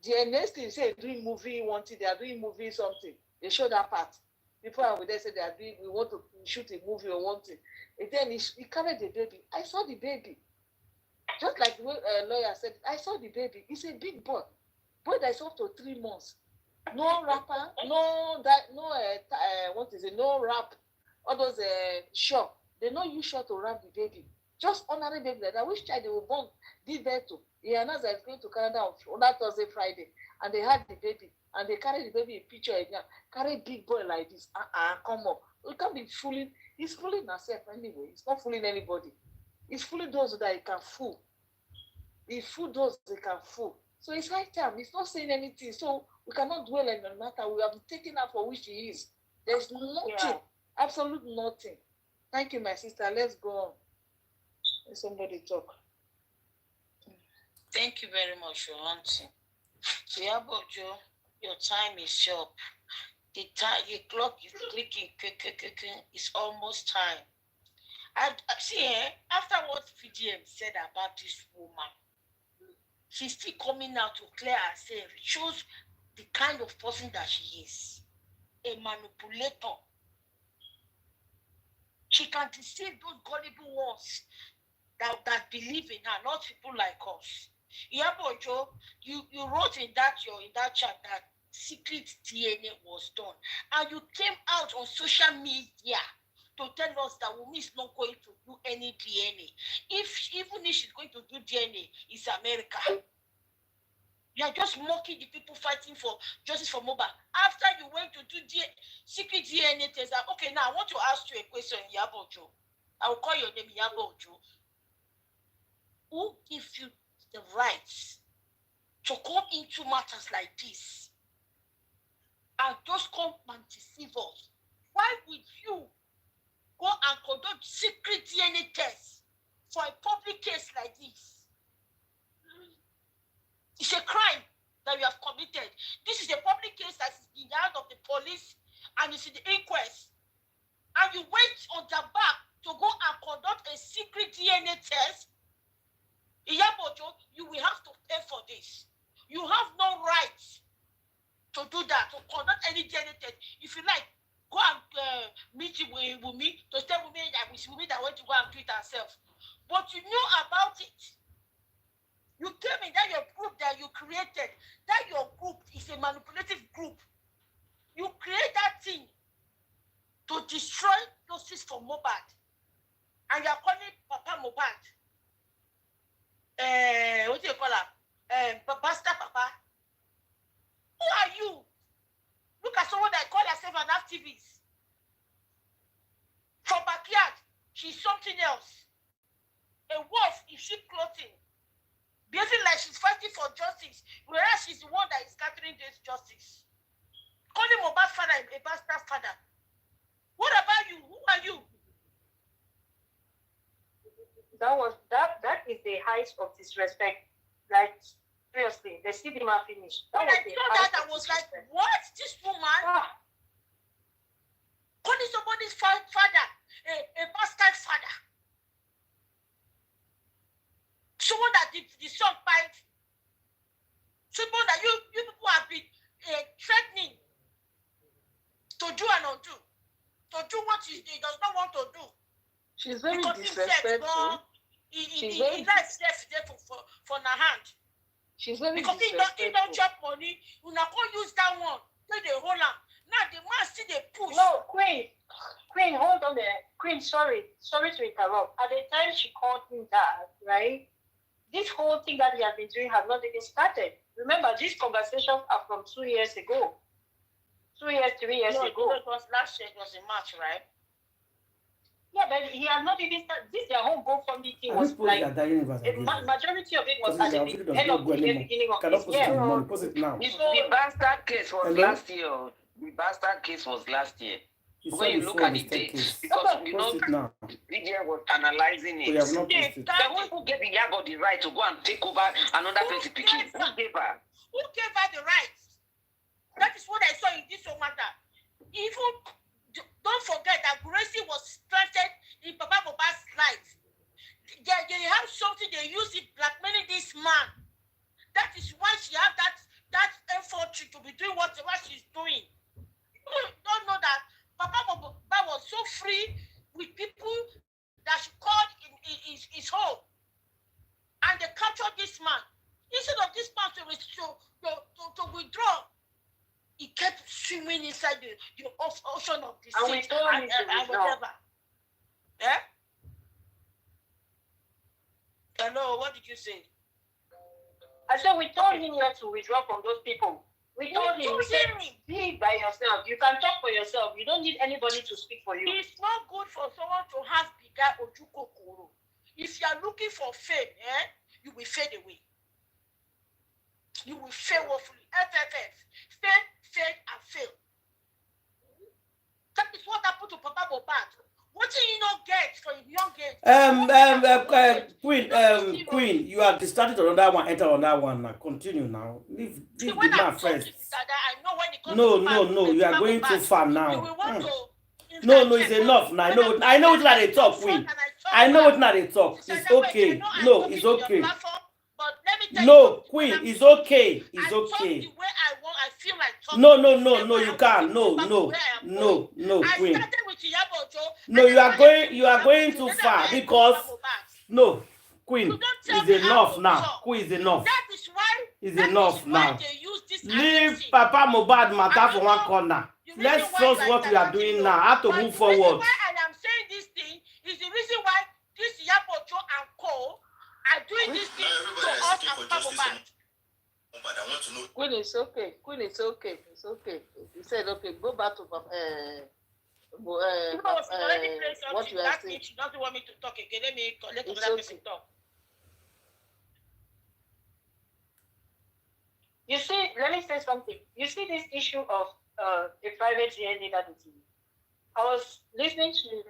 The next thing say doing movie, they are doing movie something. They show that part. People are with them say they are doing, we want to shoot a movie or one thing. And then he carried the baby. I saw the baby. Just like the way a lawyer said, I saw the baby. It's a big boy. Boy that is up to 3 months. No wrapper, no wrap. All those shop. They don't use short to wrap the baby. Just ordinary baby like that. Which child they will born give birth to? He announced that he's going to Canada on that Thursday, Friday, and they had the baby, and they carry the baby in picture again. Carry big boy like this. Come up. We can't be fooling. He's fooling himself anyway. He's not fooling anybody. He's fooling those that he can fool. He fool those he can fool. So it's high time. He's not saying anything. So we cannot dwell on the matter. We have taken her for which he is. There's nothing, absolute nothing. Thank you, my sister. Let's go on. Let somebody talk. Thank you very much, your auntie. Iyabo Ojo, your time is up. The clock is clicking. It's almost time. I see, after what VDM said about this woman, she's still coming out to clear herself. It shows the kind of person that she is. A manipulator. She can deceive those gullible ones that believe in her, not people like us. Iyabo Ojo, you wrote in that chat that secret DNA was done. And you came out on social media to tell us that Wunmi is not going to do any DNA. Even if she's going to do DNA, it's America. You are just mocking the people fighting for justice for Mohbad. After you went to do secret DNA test, okay, now I want to ask you a question, Iyabo Ojo. I will call your name Iyabo Ojo. Who gives you the rights to come into matters like this and just come and deceive us? Why would you go and conduct secret DNA tests for a public case like this? It's a crime that you have committed. This is a public case that is in the hand of the police and it's in the inquest. And you went on the back to go and conduct a secret DNA test. Iyabo Ojo, you will have to pay for this. You have no right to do that, to conduct any DNA test. If you like, go and meet with me, to tell me that it's Wunmi that went to go and do it herself. But you knew about it. You came in that your group that you created, that your group is a manipulative group. You create that thing to destroy justice for Mohbad. And you're calling Papa Mohbad. What do you call her? Basta Papa. Who are you? Look at someone that call herself an activist. From backyard, she's something else. A wolf in sheep clothing. Behaving like she's fighting for justice, whereas she's the one that is scattering this justice. Calling Mohbad's father a bastard father. What about you? Who are you? That is the height of disrespect. Like seriously, the cinema finished. When I saw that, I was like, what? This woman calling somebody's father a bastard father. Someone that the son fight. Someone that you people have been threatening to do and undo. To do what he does not want to do. She's very because disrespectful. He likes death for her hand. She's very because disrespectful. he don't chop money. You not go use that one. Take the whole hand. Now the man still they push. No, Queen, hold on there. Queen, sorry to interrupt. At the time she called him that, right? This whole thing that he has been doing has not even started. Remember, these conversations are from 2 years ago. 3 years ago. It was last year. It was in March, right? Yeah, but he has not even started. This their whole GoFundMe thing was like majority of it was at the end of the beginning of this year. The bastard case was last year. The bastard case was last year. When you look at the dates, because you know, VDM was analyzing it. The one who gave Iyabo the right to go and take over another person picking, who gave her? Who gave her the right? That is what I saw in this matter. Even don't forget that Gracie was planted in Papa Mohbad's life. They have something they use it blackmailing this man. That is why she have that effort to be doing whatever she's doing. People don't know that Papa Mohbad was so free with people that she called in his home. And they captured this man. Instead of this man to withdraw, he kept swimming inside the ocean of the sea and whatever. Yeah? Hello, what did you say? I said we told him not to withdraw from those people. We told him, we said, be by yourself. You can talk for yourself. You don't need anybody to speak for you. It's not good for someone to have bigger ojuko koro. If you are looking for fame, you will fade away. You will fail woefully. FFF. Fail, and fail. That is what happened to Papa Mohbad. What do you not get for young girls? Queen, you are distracted on that one. Enter on that one now. Continue now. Leave the man first. No. You are going too far now. No, it's enough now. I know it's not a talk, Queen. I know it's not a talk. It's okay. No, it's okay. No, Queen, it's okay. It's okay. No, you can't. No, Queen. No, you are going too far because no, Queen, is enough now. Queen is enough. Is enough now. Leave Papa Mohbad matter for one corner. Let's focus what we are doing now. How to move forward. Why I am saying this thing is the reason why this Iyabo and co are doing this thing to us and Papa Mohbad. But I want to know. Queen, it's okay. It's okay. He said, okay, go back to what you are saying. She doesn't want me to talk again. Let another person talk. You see, let me say something. You see this issue of a private DNA that is. I was listening to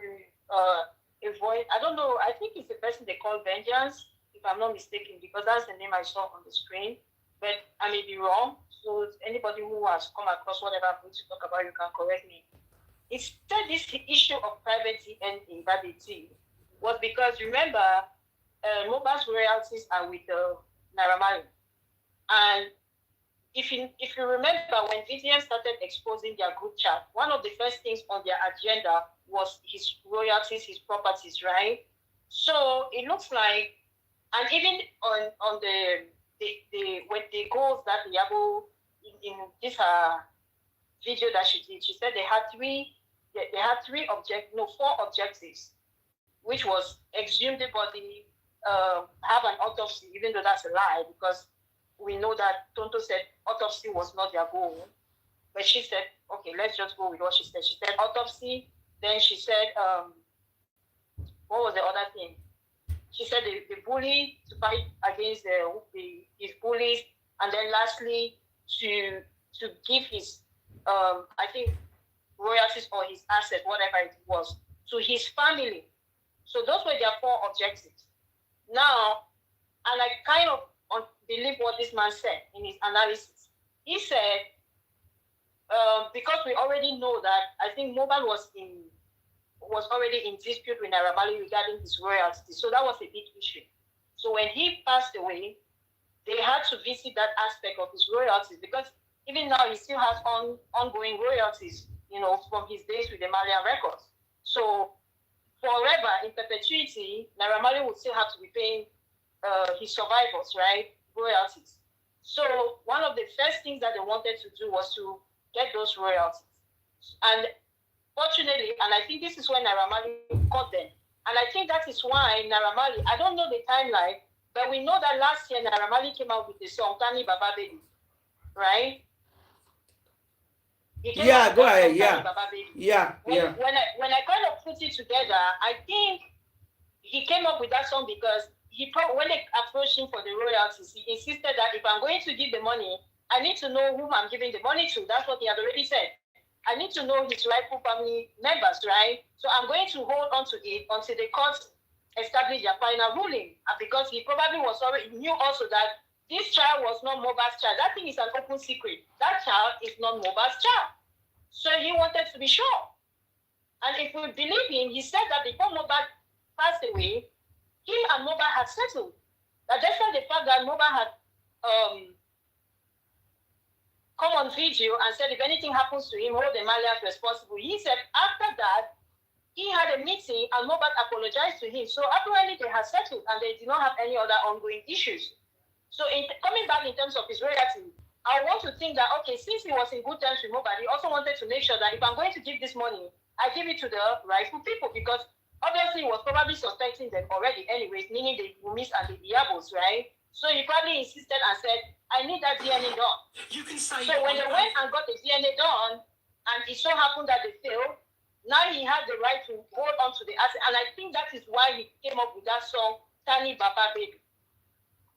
a voice. I don't know. I think it's the person they call Vengeance, if I'm not mistaken, because that's the name I saw on the screen. But I may be wrong. So anybody who has come across whatever I'm going to talk about, you can correct me. It's this issue of private DNA that they see was because remember, Mohbad's royalties are with Naira Marley. And if you remember, when VDM started exposing their group chat, one of the first things on their agenda was his royalties, his properties, right? So it looks like, and even on the when the goals that Iyabo in this video that she did, she said they had four objectives, which was exhume the body, have an autopsy, even though that's a lie, because we know that Tonto said autopsy was not their goal. But she said, okay, let's just go with what she said. She said autopsy. Then she said, what was the other thing? She said the bully, to fight against his bullies, and then lastly to give his I think royalties or his asset, whatever it was, to his family. So those were their four objectives. Now, and I kind of believe what this man said in his analysis. He said, because we already know that I think Mohbad was already in dispute with Naira Marley regarding his royalties. So that was a big issue. So when he passed away, they had to visit that aspect of his royalties, because even now he still has ongoing royalties, from his days with the Malian records. So forever, in perpetuity, Naira Marley would still have to be paying his survivors, right, royalties. So one of the first things that they wanted to do was to get those royalties. And fortunately, and I think this is when Naira Marley got them. And I think that is why Naira Marley, I don't know the timeline, but we know that last year Naira Marley came out with the song Tani Baba Baby, right? Yeah, go ahead. Yeah. When I kind of put it together, I think he came up with that song because when they approached him for the royalties, he insisted that if I'm going to give the money, I need to know whom I'm giving the money to. That's what he had already said. I need to know his rightful family members, right? So I'm going to hold on to it until the courts establish their final ruling. And because he probably knew also that this child was not Mohbad's child. That thing is an open secret. That child is not Mohbad's child. So he wanted to be sure. And if we believe him, he said that before Mohbad passed away, him and Mohbad had settled. That despite the fact that Mohbad had come on video and said if anything happens to him, hold the Malians responsible. He said after that, he had a meeting and Mohbad apologized to him. So apparently they had settled and they did not have any other ongoing issues. So coming back in terms of his royalty, I want to think that, okay, since he was in good terms with Mohbad, he also wanted to make sure that if I'm going to give this money, I give it to the rightful people, because obviously he was probably suspecting them already anyways, meaning the Bumis and the Iyabos, right? So he probably insisted and said, I need that DNA done. You can say so when they went and got the DNA done, and it so happened that they failed, now he had the right to hold on to the asset. And I think that is why he came up with that song, Tani Baba Baby.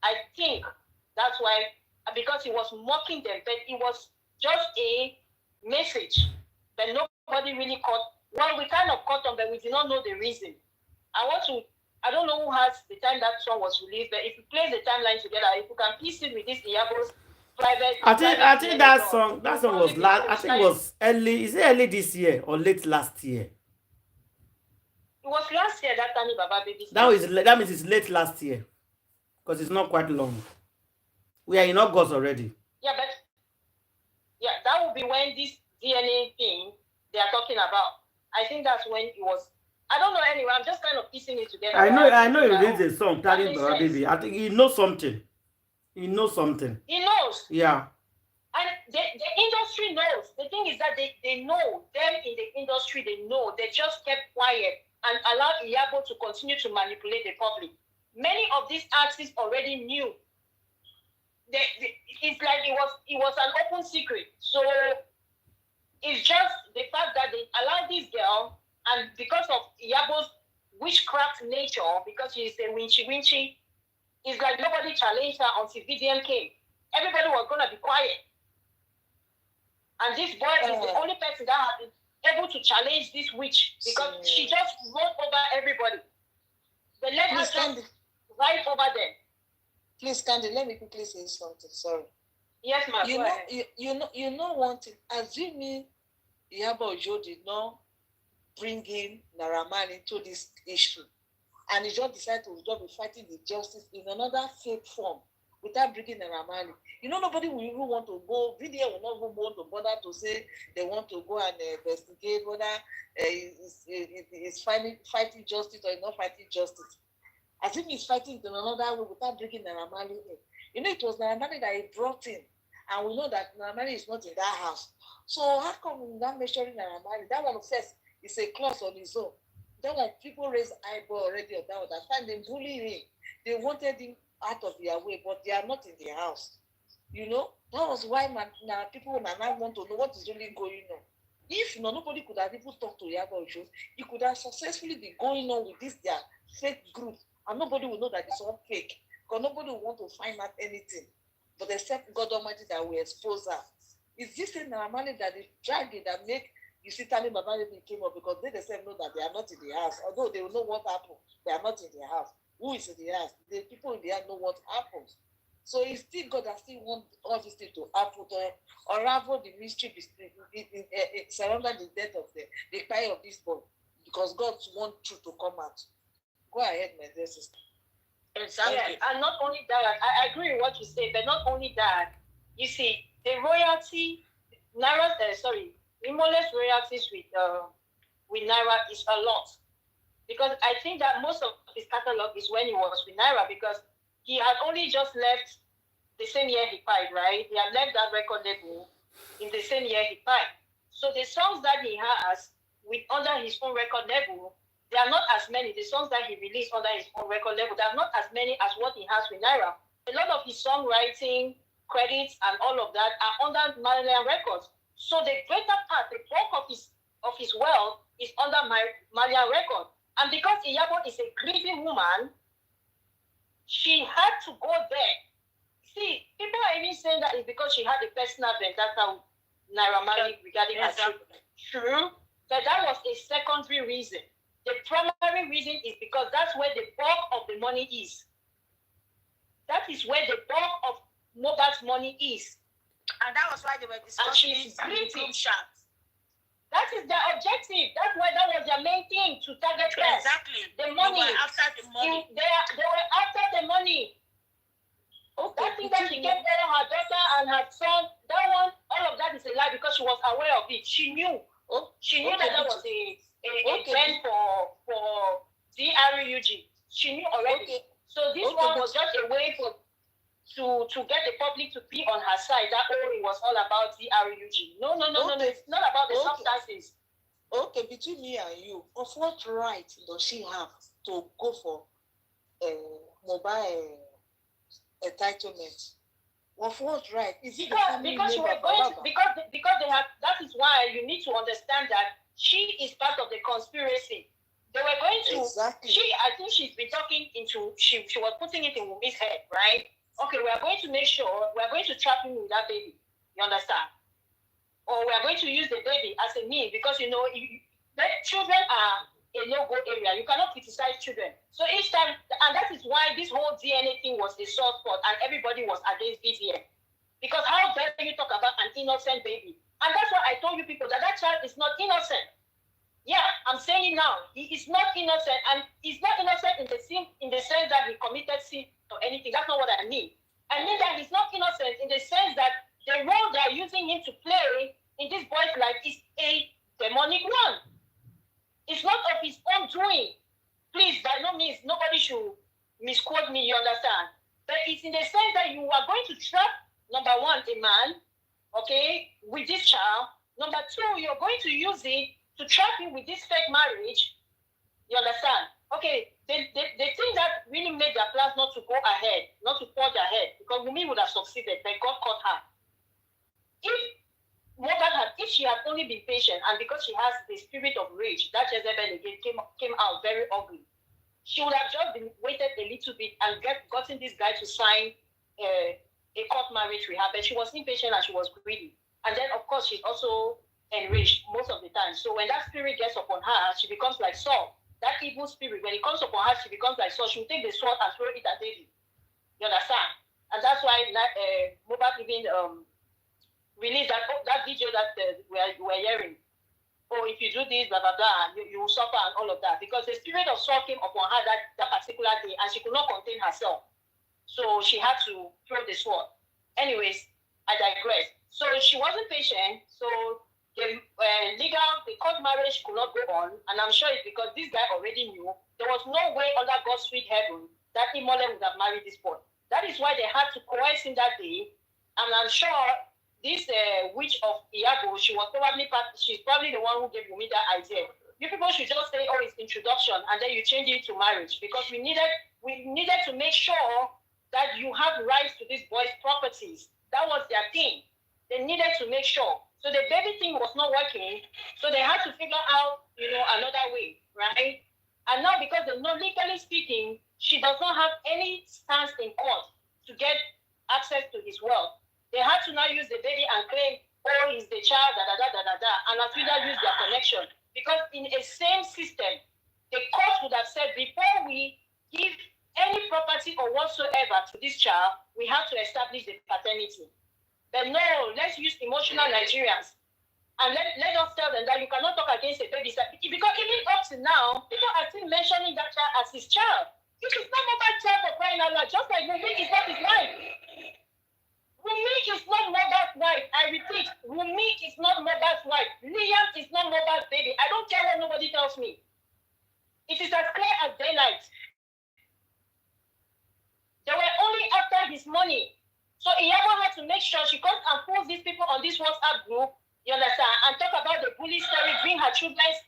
I think that's why, because he was mocking them, but it was just a message. But nobody really caught. Well, we kind of caught on, but we did not know the reason. I don't know who has the time that song was released, but if you play the timeline together, if you can piece it with this Iyabo's private. I think that song was last. I think it was early. Is it early this year or late last year? It was last year that Tani Baba Baby. That means it's late last year, because it's not quite long. We are in August already. Yeah, but that would be when this DNA thing they are talking about. I think that's when it was. I don't know anyway. I'm just kind of piecing it together. I know he released a song, Tani Baba Baby. I think he knows something. He knows something. He knows. Yeah. And the industry knows. The thing is that they know. Them in the industry, they know. They just kept quiet and allowed Iyabo to continue to manipulate the public. Many of these artists already knew. It's like it was an open secret. So it's just the fact that they allowed this girl, and because of Iyabo's witchcraft nature, because she's a winchy, it's like nobody challenged her until VDM came. Everybody was going to be quiet. And this boy is the only person that has been able to challenge this witch, because she just rolled over everybody. They let her just right over them. Please, Candy, let me quickly say something. Sorry. Yes, ma'am. You know one thing. Assuming Iyabo Ojo did not bring in Naira Marley into this issue, and he just decided to be fighting the justice in another fake form without bringing Naira Marley. Nobody will even want to go. VDM will not even want to bother to say they want to go and investigate whether he's fighting justice or not fighting justice. As if he's fighting in another way without bringing Naira Marley in. You know, it was Naramani that he brought in. And we know that Naramani is not in that house. So how come we're not measuring Naramani? That one first is a clause on his own. Then when people raise eyebrow already on that one, that time they bullied him. They wanted him out of their way, but they are not in the house. You know, that was why people now want to know what is really going on. If nobody could have even talked to Iyabo Ojo, he could have successfully been going on with this their fake group, and nobody will know that it's all fake, because nobody will want to find out anything, but except God Almighty that will expose her. Is this a Naramani that is dragging that make you see Tani Baba came up, because they themselves know that they are not in the house, although they will know what happened, they are not in the house. Who is in the house? The people in the house know what happens. So it's still God that still want all this thing to happen, to unravel the mystery surrounding the death of the cry of this boy, because God wants truth to come out. Go ahead, my dear sister. Exactly. Yeah, and not only that, I agree with what you say, but not only that, you see, the royalty, Imole's royalties with Naira is a lot. Because I think that most of his catalog is when he was with Naira, because he had only just left the same year he died, right? He had left that record label in the same year he died. So the songs that he has under his own record label, they are not as many. The songs that he released under his own record label, they are not as many as what he has with Naira. A lot of his songwriting credits and all of that are under Malian records. So the greater part, the bulk of his wealth is under Malian record. And because Iyabo is a greedy woman, she had to go there. See, people are even saying that it's because she had a personal vendetta with Naira Marley regarding her treatment. True, but that was a secondary reason. The primary reason is because that's where the bulk of the money is. That is where the bulk of Mohbad's money is. And that was why they were discussing it in the group chat. That is their objective. That was their main thing, to target us. Exactly. The money. They were after the money. They were after the money. Okay, that thing that she kept telling her daughter and her son, that one, all of that is a lie, because she was aware of it. She knew. She knew that was a trend for DRUG. She knew already. So this one was just a way to get the public to be on her side. That it was all about DRUG. No. It's not about the substances. Okay, between me and you, of what right does she have to go for mobile entitlement? Of what right? Is it because you were going to, because they have, that is why you need to understand that she is part of the conspiracy. They were going to exactly. I think she's been talking into, she was putting it in Wumi's head, right? Okay, we are going to make sure, we are going to trap him with that baby. You understand? Or we are going to use the baby as a mean, because children are a no-go area. You cannot criticize children. So each time, and that is why this whole DNA thing was the sore spot, and everybody was against VDM. Because how dare you talk about an innocent baby? And that's why I told you people that child is not innocent. Yeah, I'm saying it now. He is not innocent, and he's not innocent in the sense that he committed sin or anything. That's not what I mean. I mean that he's not innocent in the sense that the role they are using him to play in this boy's life is a demonic one. It's not of his own doing. Please, by no means, nobody should misquote me, you understand? But it's in the sense that you are going to trap, number one, a man, okay, with this child. Number two, you're going to use it to trap him with this fake marriage. You understand? Okay, the thing that really made their plans not to go ahead, not to forge ahead, because Wunmi would have succeeded, but God caught her. If she had only been patient, and because she has the spirit of rage, that Jezebel again came out very ugly, she would have just waited a little bit and gotten this guy to sign a court marriage with her, but she was impatient and she was greedy. And then, of course, she's also enraged most of the time. So when that spirit gets upon her, she becomes like Saul. That evil spirit, when it comes upon her, she becomes like Saul. She will take the sword and throw it at David. You understand? And that's why Mohbad even released that video that we're hearing. Oh, if you do this, blah, blah, blah, you will suffer and all of that. Because the spirit of Saul came upon her that particular day, and she could not contain herself. So she had to throw the sword. Anyways, I digress. So she wasn't patient. So the court marriage could not go on. And I'm sure it's because this guy already knew there was no way under God's sweet heaven that Imole would have married this boy. That is why they had to coerce him that day. And I'm sure this witch of Iyabo, she's probably the one who gave me that idea. You people should just say, oh, it's introduction, and then you change it to marriage, because we needed to make sure that you have rights to this boy's properties. That was their thing. They needed to make sure. So the baby thing was not working, so they had to figure out, another way, right? And now, because they're not legally speaking, she does not have any stance in court to get access to his wealth. They had to now use the baby and claim, oh, he's the child, and as that use their connection. Because in a same system, the court would have said, before we give any property or whatsoever to this child, we have to establish the paternity. But no, let's use emotional Nigerians. And let us tell them that you cannot talk against a baby. Because even up to now, people are still mentioning that child as his child. It is not Mohbad's child for crying out loud, just like Wumi is not his wife. Wumi is not Mohbad's wife. I repeat, Wumi is not Mohbad's wife. Liam is not Mohbad's baby. I don't care what nobody tells me. It is as clear as daylight. They were only after his money. So Iyabo had to make sure she comes and pulls these people on this WhatsApp group, you understand, and talk about the bully story, bring her children's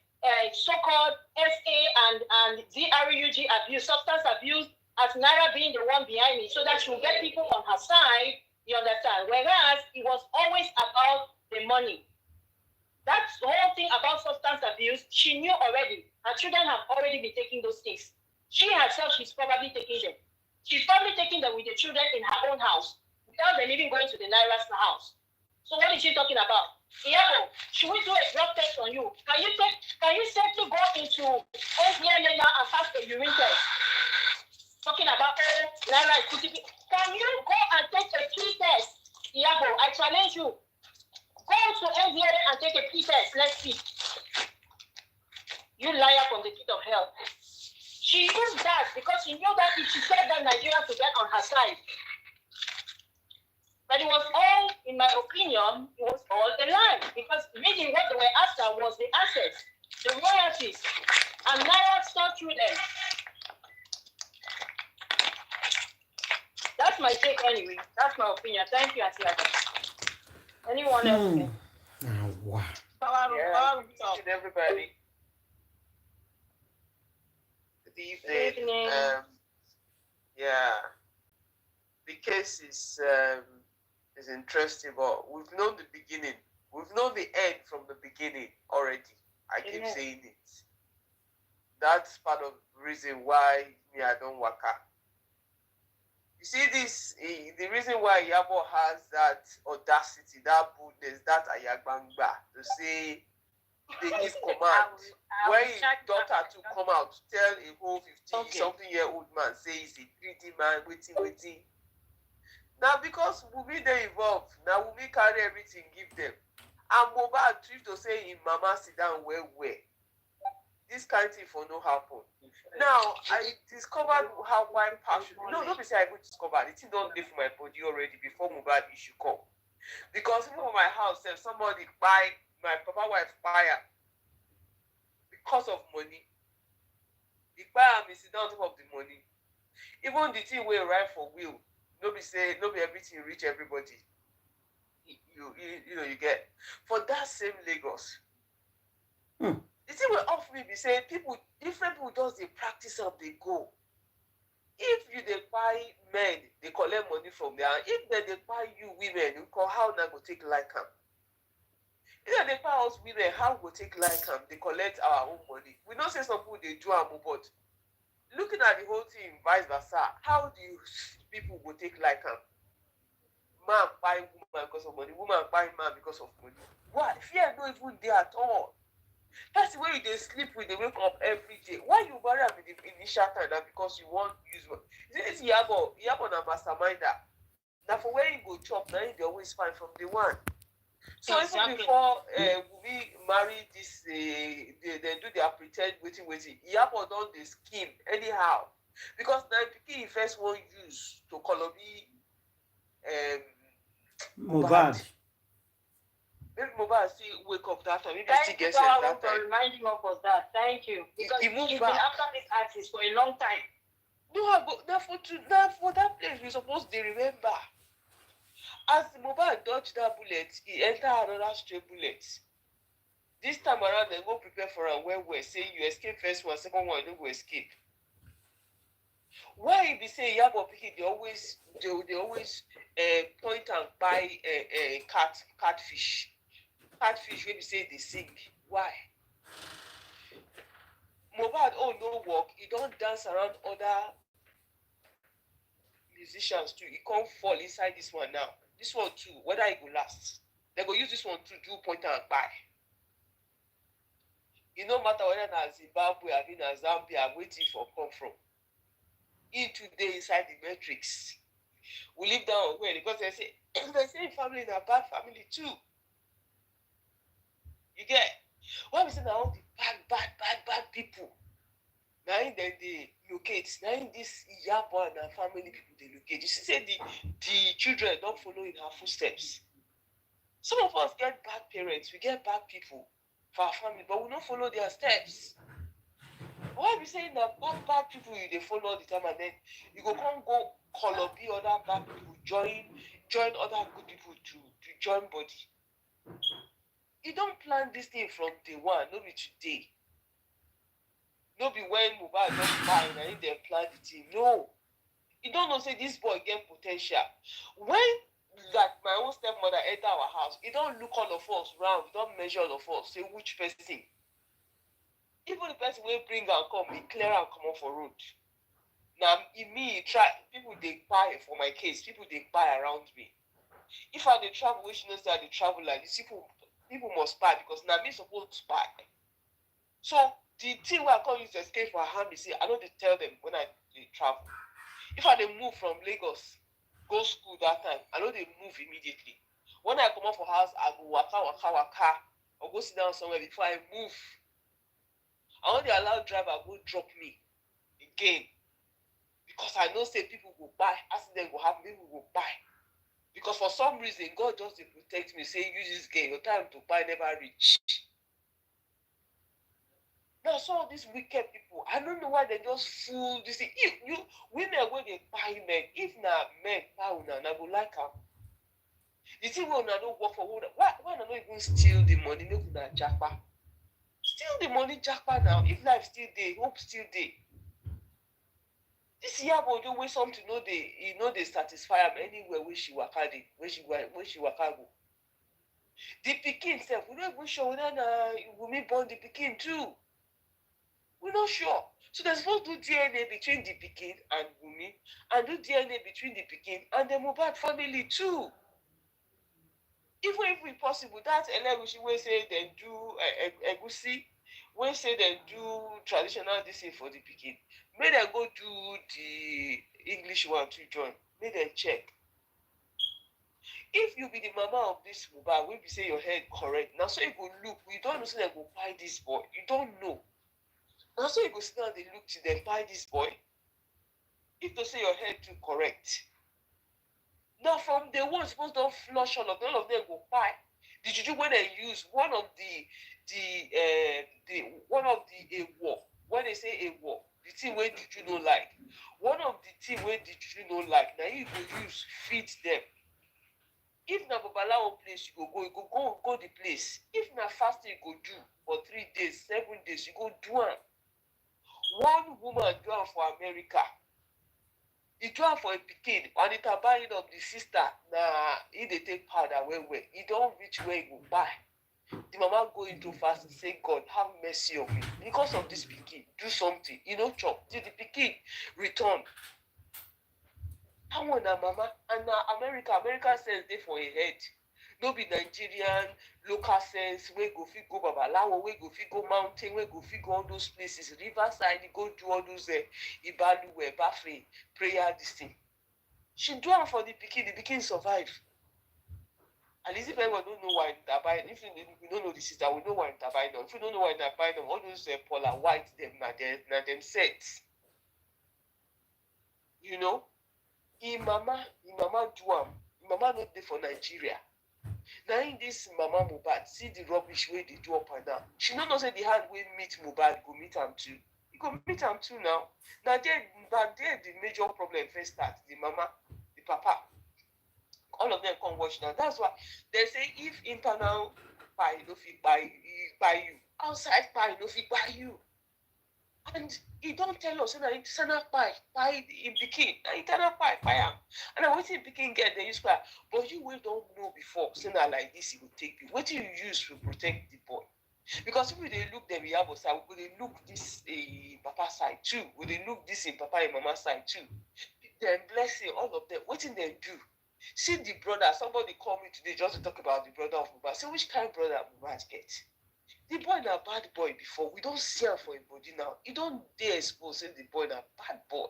so-called SA and DRUG abuse, substance abuse, as Naira being the one behind it, so that she will get people on her side, you understand. Whereas it was always about the money. That's the whole thing about substance abuse. She knew already. Her children have already been taking those things. She herself, she's probably taking them. She's probably taking them with the children in her own house, without them even going to the Naira's house. So what is she talking about? Iyabo, should we do a drug test on you? Can you safely go into NEAR and pass the urine test? Talking about Naira is putting. Can you go and take a pee test? Iyabo, I challenge you. Go to NEAR and take a pee test. Let's see. You liar from the pit of hell. She used that because she knew that if she said that, Nigeria to get on her side. But it was all, in my opinion, it was all a lie. Because really what they were after was the assets, the royalties, and Naira saw through them. That's my take anyway. That's my opinion. Thank you, Auntie. Anyone else? Wow. Good everybody. Good evening. Good evening. Yeah, the case is interesting, but we've known the beginning. We've known the end from the beginning already. I keep saying it. That's part of the reason why I don't work out. You see this, the reason why Iyabo has that audacity, that boldness, that ayagbangba to say, they give command. When his daughter to come out to tell a whole 50-something-year-old man, say he's a greedy man, waiting. Now, because Wumi they involved, now Wumi carry everything, give them. And Mohbad tried to say in Mama sit down where. This kind of thing for no happen. Now, I discovered how why passion. No, don't be say I even discovered. It don't live for my body already before Mohbad issue come. Because even for my house, if somebody buy my papa wife fire because of money, the buyer may sit down on top of the money. Even the thing we write for will. Nobody say everything reach everybody. You get for that same Lagos. The thing will off me be saying different people just they practice up, they go. If you they buy men, they collect money from there. If they buy you women, you call how now go take like them. If they buy us women, how go take like them? They collect our own money. We don't say some people they do and but looking at the whole thing, vice versa, how do you people go take like them? Man buy woman because of money, woman buy man because of money. What? Fear not even there at all. That's the way they sleep with, they wake up every day. Why you marry at the initial time? That because you want use one. This Iyabo na masterminder. Now for where you go chop, now they always find from the one. So even before we marry this, they do their pretend waiting. Iyabo don the scheme anyhow. Because now picking first one use to call me Mohbad. Maybe Mohbad still wake up that time. Maybe Thank still you get sense that for time. reminding us of that. Thank you. Because He moved he's back. been after this artist for a long time. No, I go now for that place we supposed to remember. As the Mohbad dodged that bullet, he entered another stray bullet. This time around, they go prepare for am well well. Say you escape first one, second one, you no go escape. Why e be say Iyabo pikin they always point and buy catfish wey be say dey sing? Why? Mohbad no work, e don dance around other musicians too. E come fall inside this one now. This one too, whether e go last, they go use this one to do point and buy. E no matter whether na Zimbabwe abi na Zambia wetin for come from. E today inside the matrix. We live down well because they say family na bad family too. You get? Why we say na all the bad people? Now in dem dey locate. Now in this Iyabo and her family people dey locate. You see, say the children don't follow in her footsteps. Some of us get bad parents, we get bad people for our family, but we don't follow their steps. Why we saying that bad people you dey follow all the time, and then you go color be other bad people, join other good people to join body? You don't plan this thing from day one, no be today. No be when Mohbad just buy and if they plan the thing. No. You don't know say this boy get potential. When that my own stepmother enter our house, you don't look all of us round, you don't measure all of us, say which person. Even the person will bring and come, be clear and come off for road. Now, in me, people they buy for my case, people they buy around me. If I dey travel, which knows that I dey travel like this, people must buy because now me supposed to buy. So the thing where I call use to escape for hand, you see, I know they tell them when I travel. If I dey move from Lagos, go school that time, I know they move immediately. When I come out for house, I go waka, or go sit down somewhere before I move. I want the allow driver go drop me again. Because I know say people will buy, accident will happen, people will buy. Because for some reason, God just protect me, say use this game, your time to buy never reach. Now, so all these wicked people, I don't know why they just fool this thing. If you women when they buy men, if na men buy una, I go like them. The thing when una don't work for una, why not even steal the money, make una japa? Steal the money japa now. If life still there, hope still there. This Iyabo do way something they satisfy am anywhere where she waka where she waka go. The pikin self, we don't even sure whether Wunmi born the pikin too. We're not sure. So there's supposed to do DNA between the pikin and Wunmi, and do DNA between the pikin and the Mohbad family too. Even if it's possible, that Elegushi will say they do egusi, will say they do traditional this thing for the pikin. May they go do the English one to join. May they check. If you be the mama of this Mohbad, will be say your head correct. Now so you go look, you don't know say they go buy this boy. You don't know. Now so you go sit down and look till they buy this boy. If to say your head too correct. Now from the ones supposed to flush all of them go buy. The juju when they use one of the war. When they say a war, the thing where juju no like. One of the thing where the juju no like, now you go use feed them. If na babalawo place you go the place. If na fasting you go do for 3 days, 7 days, you go do am. One woman do am for America. He do am for a pikin, and it buying of the sister. He dey take powder well. He don't reach where he go buy. The mama go into fast and say, God, have mercy on me. Because of this pikin, do something. You know, chop. Till the pikin return. That one na mama. And now America sense dey for a head. No be Nigerian local sense where go fit go babalawo, where go fit go mountain, where go fit go all those places, riverside, go do all those ibaluwe, bafe, prayer, this thing. She do am for the pikin survive. At least if anyone don't know why in Tabine, if we don't know the sister, we know why in Tabine. If we don't know why in Tabine, all those polar white, them them sets. You know, in mama do am. Mama not there for Nigeria. Now in this mama Mohbad, see the rubbish way they do up and down. She don't know say the hand will meet Mohbad, go meet him too. You go meet am too now. Now there the major problem first start. The mama, the papa, all of them come watch now. That's why they say if internal buy no fit buy you, outside buy no fit buy you. And he don't tell us that internal buy in pikin, internal buy am. And then wetin pikin get they use cry. But you will don't know before, say na like this it will take you. What you use to protect the boy? Because if we dey look them Iyabo side, we dey look this papa side too. We dey look this in papa and mama side too. Then blessing all of them. What did they do? See the brother. Somebody called me today just to talk about the brother of Mohbad. See which kind of brother Mohbad get. The boy na bad boy before. We don't see him for a body now. He don't dare expose say the boy na bad boy.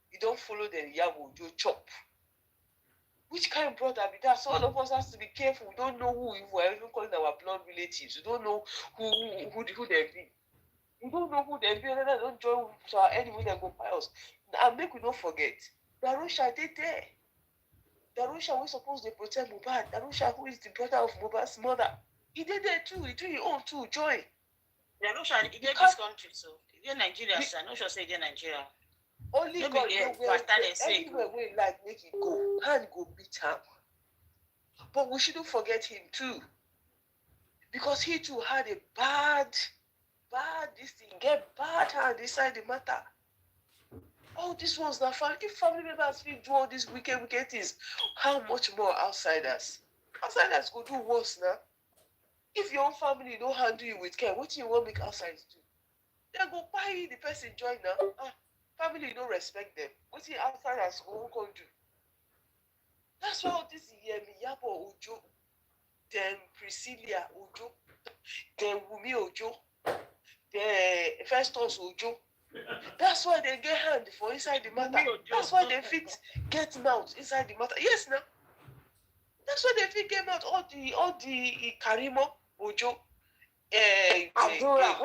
He don't follow the Iyabo chop. Which kind of brother be that? So all of us has to be careful. We don't know who we are even calling our blood relatives. We don't know who they be. We don't know who they be. And they don't join to our enemy that go by us. And make we don't forget. Darusha did there. Darusha was supposed to protect Mohbad. Darusha, who is the brother of Mohbad's mother. He did there too. He did his own too. Join. Darusha, he did this country, so he did Nigeria. I'm not sure say he did Nigeria. Only God know where anywhere we like make it go. Hand go beat him. But we shouldn't forget him too. Because he too had a bad this thing. Get bad hand inside the matter. All these ones that family. If family members feel do all these wicked things, how much more outsiders? Outsiders go do worse now. If your own family don't handle you with care, what do you want make outsiders do? They go buy the person join now. Family don't respect them. What the outsiders go do? That's why all this Iyabo Ojo, then Priscilla Ojo, then Wumi Ojo, then Festus Ojo. That's why they get hand for inside the matter. That's why they fit get mouth inside the matter. Yes, now. That's why they fit get mouth. All the Karimo Ojo. Adura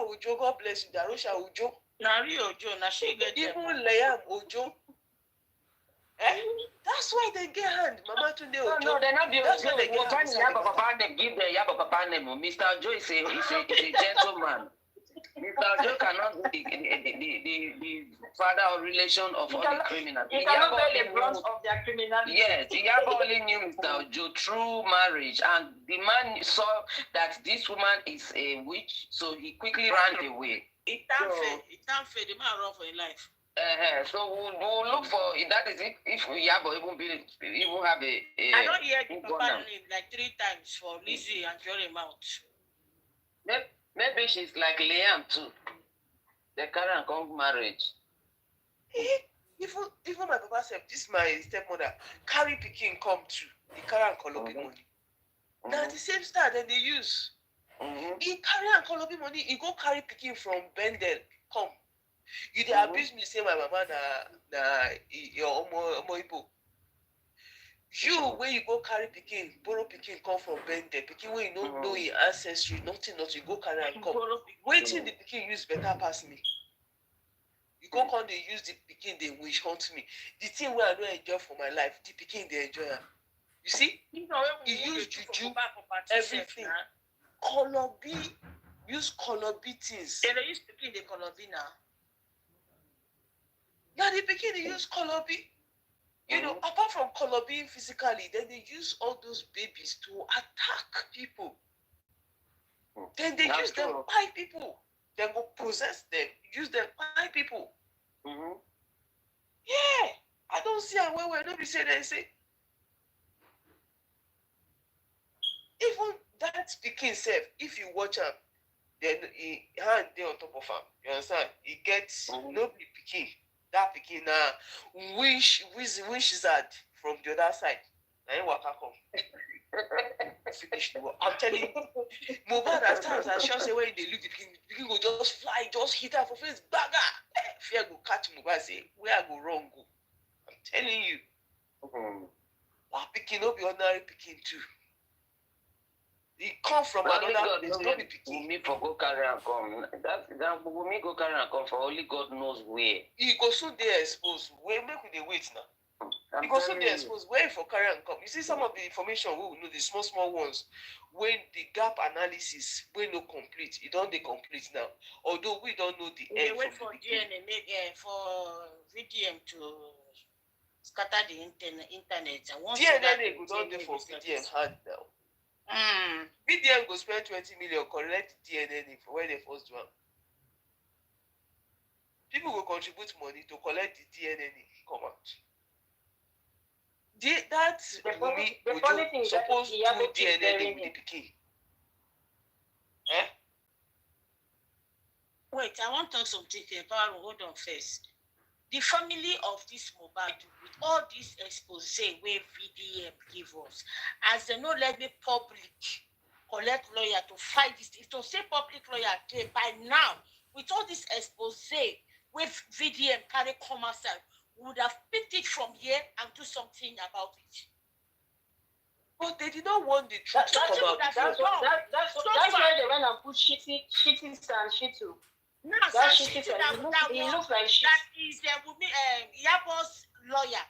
Ojo, God bless you. Darusha Ojo. Nari Ojo, na she get even Liam Ojo. That's why they get hand. Mama Tunde Ojo. No, they're not the That's why they Ojo. get hand. Iyabo Papa, they give the Iyabo Papa name. Mr. Ojo is a gentleman. Mr. Ojo cannot be the father or relation of all the criminals. Yes, Iyabo only knew Mr. Ojo through marriage, and the man saw that this woman is a witch, so he quickly ran away. It can't fail. The man run for his life. So we'll look for that is if Iyabo even have a I don't hear the papa name like 3 times for Lizzie and Jory Mount. Maybe she's like Liam too. They carry and come marriage. Even my papa said, this my stepmother, carry pikin come too. He carry and kolobi money. Now the same style that they use. He carry and kolobi money, he go carry pikin from Bendel, come. You dey abuse me, say my mama na your omo Igbo. You when you go carry pikin, borrow pikin come from Bendel, pikin when you don't know your ancestry, nothing, you go carry and come. Waiting the pikin use better pass me. You go come they use the pikin they wish hunt me. The thing where I don't enjoy for my life, the pikin they enjoy. You see? You use juju, everything. Color B, use color B things. They use pikin, they color B now. Now the pikin they use color B. You know, apart from color being physically, then they use all those babies to attack people. Then they use them by people. They go possess them, use them by people. Yeah, I don't see a way where nobody say they say. Even that speaking self, if you watch him, then he hand there on top of him. You understand? He gets nobody picking. That picking wish that from the other side. Now waka come. Finish the work. I'm telling you, Mohbad at times and sure say when they look the picking go just fly, just hit her for face, bagger. Fear go catch Mohbad say where I go wrong go. I'm telling you. That picking no be ordinary picking too. He come from another place, no be picking. Me for go carry and come. That me go carry and come for only God knows where. He go soon there exposed. Wait, make we dey wait now. Because if they're exposed, where for carry and come. You see some of the information we will know, the small ones, when the gap analysis we no complete, it don't they complete now. Although we don't know the They end. wait for DNA, for VDM to scatter the internet. And once DNA go down there for VDM hand now. VDM go spend 20 million collect DNA for where they first do. People will contribute money to collect the DNA come out. The funny thing supposed to do DNA with the pikin. Eh? Wait, I want to talk something about. Hold on first. The family of this Mohbad, with all this expose where VDM give us, as they no let me public collect lawyer to fight this. If to say public lawyer by now, with all this expose with VDM carry come outside, would have picked it from here and do something about it. But they did not want the truth to come out. That's why they went and put shitty and shitu. No, that shitty he looks like shit. That is Iyabo's lawyer.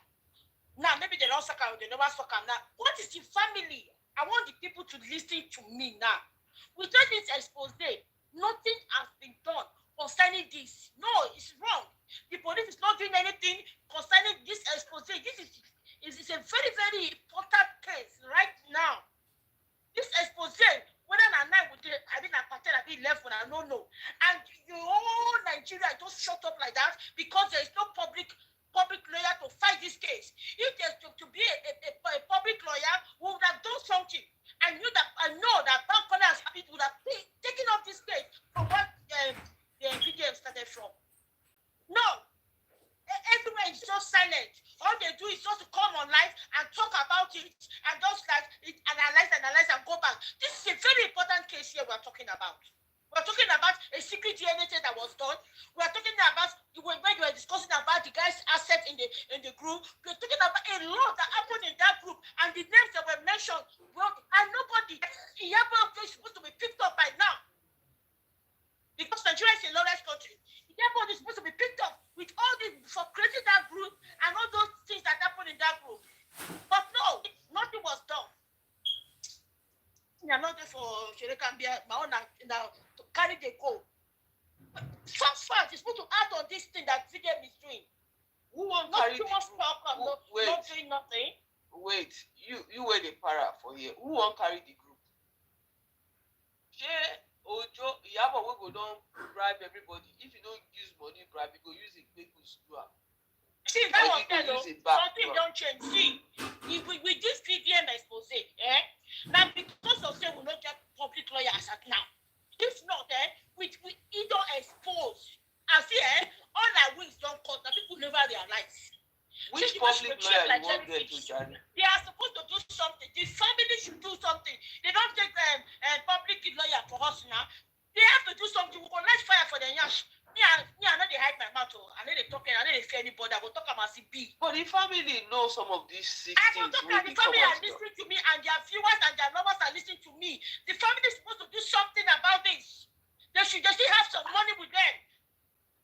Now maybe they don't suck out, they never suck out. Now, what is the family? I want the people to listen to me now. Without this expose, nothing has been done concerning this. No, it's wrong. The police is not doing anything concerning this expose. This is a very, very important case right now. This expose, whether or not I mean, I be left when I don't know. And the whole Nigeria just shut up like that because there is no public lawyer to fight this case. If there's to be a public lawyer who would have done something, I know that Bank Corners would have taken up this case from what the VDM started from. No. Everywhere is just silent. All they do is just to come online and talk about it and just like it, analyze and go back. This is a very important case here we're talking about. We're talking about a secret DNA test that was done. We're talking about when you were discussing about the guy's asset in the group. We're talking about a lot that happened in that group and the names that were mentioned. Well, and nobody, Iyabo is supposed to be picked up by now. Because Nigeria is a lawless country. Iyabo is supposed to be picked up with all this for creating that group and all those things that happened in that group. But no, nothing was done. I'm not there for Sherekambia, my own now to carry the goal. Fast, it's supposed to add on this thing that VDM is doing. Who won't Not carry too the much group? talk, not doing nothing. Wait, you were the para for here. Who won't carry the group? Ojo, Iyabo we go down bribe everybody. If you don't use money bribe, you go use it make you screw up. See, that was there though. Something don't change. See, with this VDM expose, now because of say we not get public lawyers at now. If not, we don't expose. And see, all our wings don't cut. Now people never realize. Which public lawyer you want there to Johnny? They are supposed to do something. The family should do something. They don't take public lawyer for us now. They have to do something. We will light fire for the yash. Me, I know they hide my mouth. I know they talking. I know they fear anybody. I will talk about CB. But the family know some of these things. I will talk about the family are listening to me, and their viewers and their lovers are listening to me. The family is supposed to do something about this. They should have some money with them.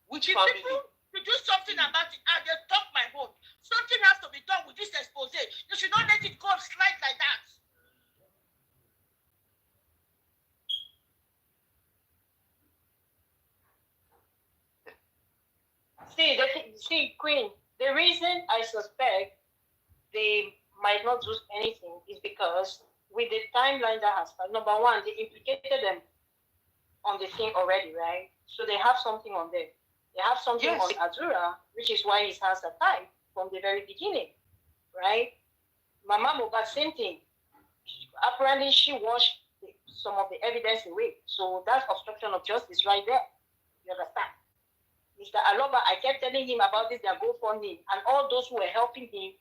Which family? To do something about it, and they talk my vote. Something has to be done with this expose. You should not let it go slide like that. See, Queen, the reason I suspect they might not do anything is because with the timeline that has passed, number one, they implicated them on the thing already, right? So they have something on them. They have something on Azura, which is why his hands are tied from the very beginning, right? Mama Mohbad, same thing. Apparently, she washed some of the evidence away. So that's obstruction of justice right there. You understand? Mr. Aloba, I kept telling him about this, their GoFundMe, and all those who were helping him.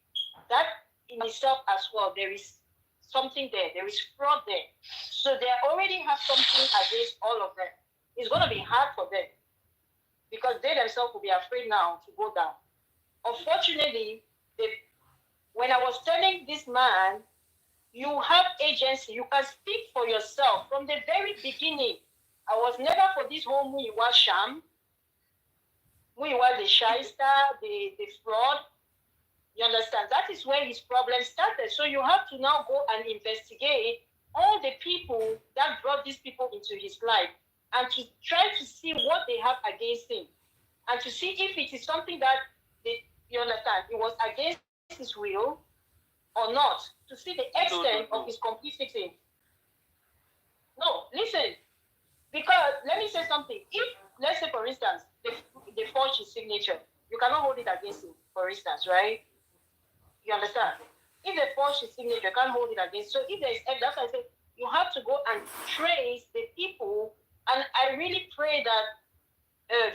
That in itself as well, there is something there. There is fraud there. So they already have something against all of them. It's going to be hard for them because they themselves will be afraid now to go down. Unfortunately, when I was telling this man, you have agency, you can speak for yourself from the very beginning. I was never for this whole Muyiwa sham. Muyiwa the shyster, the fraud. You understand? That is where his problem started. So you have to now go and investigate all the people that brought these people into his life and to try to see what they have against him and to see if it is something that you understand, it was against his will or not, to see the extent of his complicity. No, listen, because let me say something. If, let's say, for instance, they forged his signature, you cannot hold it against him, for instance, right? You understand? If they forge his signature, you can't hold it against. So if there is, that's why I say you have to go and trace the people. And I really pray that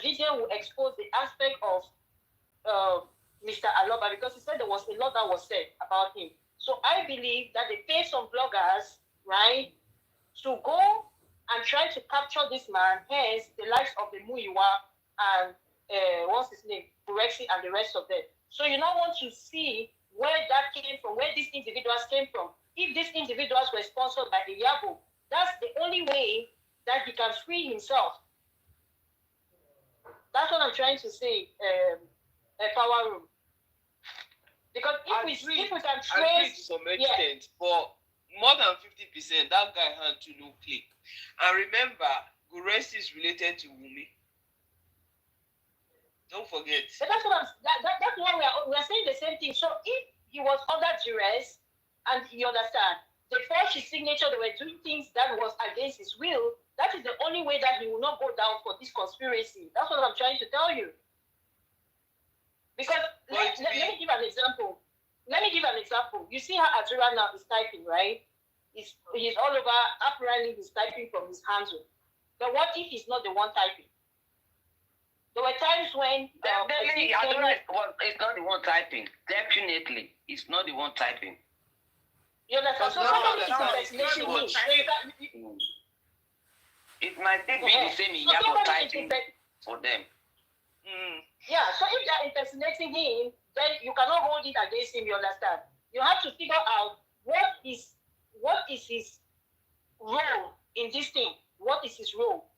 VDM will expose the aspect of Mr. Aloba, because he said there was a lot that was said about him. So I believe that they pay some bloggers, right, to go and try to capture this man, hence the likes of the Muiwa and what's his name, Burexi and the rest of them. So you now want to see where that came from, where these individuals came from. If these individuals were sponsored by Iyabo, that's the only way that he can free himself. That's what I'm trying to say, Power Room. Because if we can trace to some extent, but more than 50%, that guy had to no click. And remember, Guresi is related to Wumi. Don't forget. But that's what that's why we are saying the same thing. So if he was under duress, and you understand, they forged his signature, they were doing things that was against his will, that is the only way that he will not go down for this conspiracy. That's what I'm trying to tell you. Because let me give an example. Let me give an example. You see how Azura now is typing, right? He's all over. Apparently, he's typing from his handle. But what if he's not the one typing? There were times when definitely Azura is not the one typing. Definitely, it's not the one typing. You understand? So somebody is impersonating him. It might be the same Iyabo typing for them. Yeah, so if they're impersonating him, then you cannot hold it against him, you understand? You have to figure out what is his role in this thing. What is his role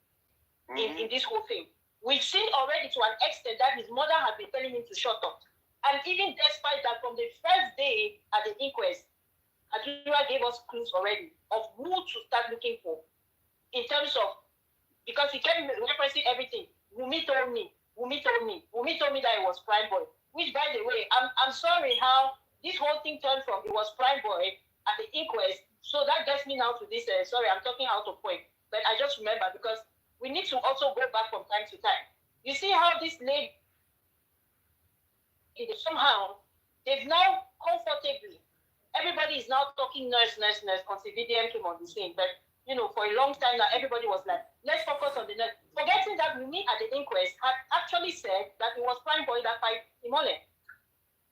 in this whole thing? We've seen already to an extent that his mother has been telling him to shut up. And even despite that, from the first day at the inquest, Adura gave us clues already of who to start looking for in terms of, because he kept referencing everything. Wumi told me that it was Prime Boy. Which, by the way, I'm sorry how this whole thing turned from it was Prime Boy at the inquest. So that gets me now to this. Sorry, I'm talking out of point, but I just remember because we need to also go back from time to time. You see how this lady somehow they've now comfortably. Everybody is now talking nurse until VDM came on the scene, but. You know, for a long time now, everybody was like, let's focus on the nurse. Forgetting that we at the inquest had actually said that it was Prime Boy that fight Imole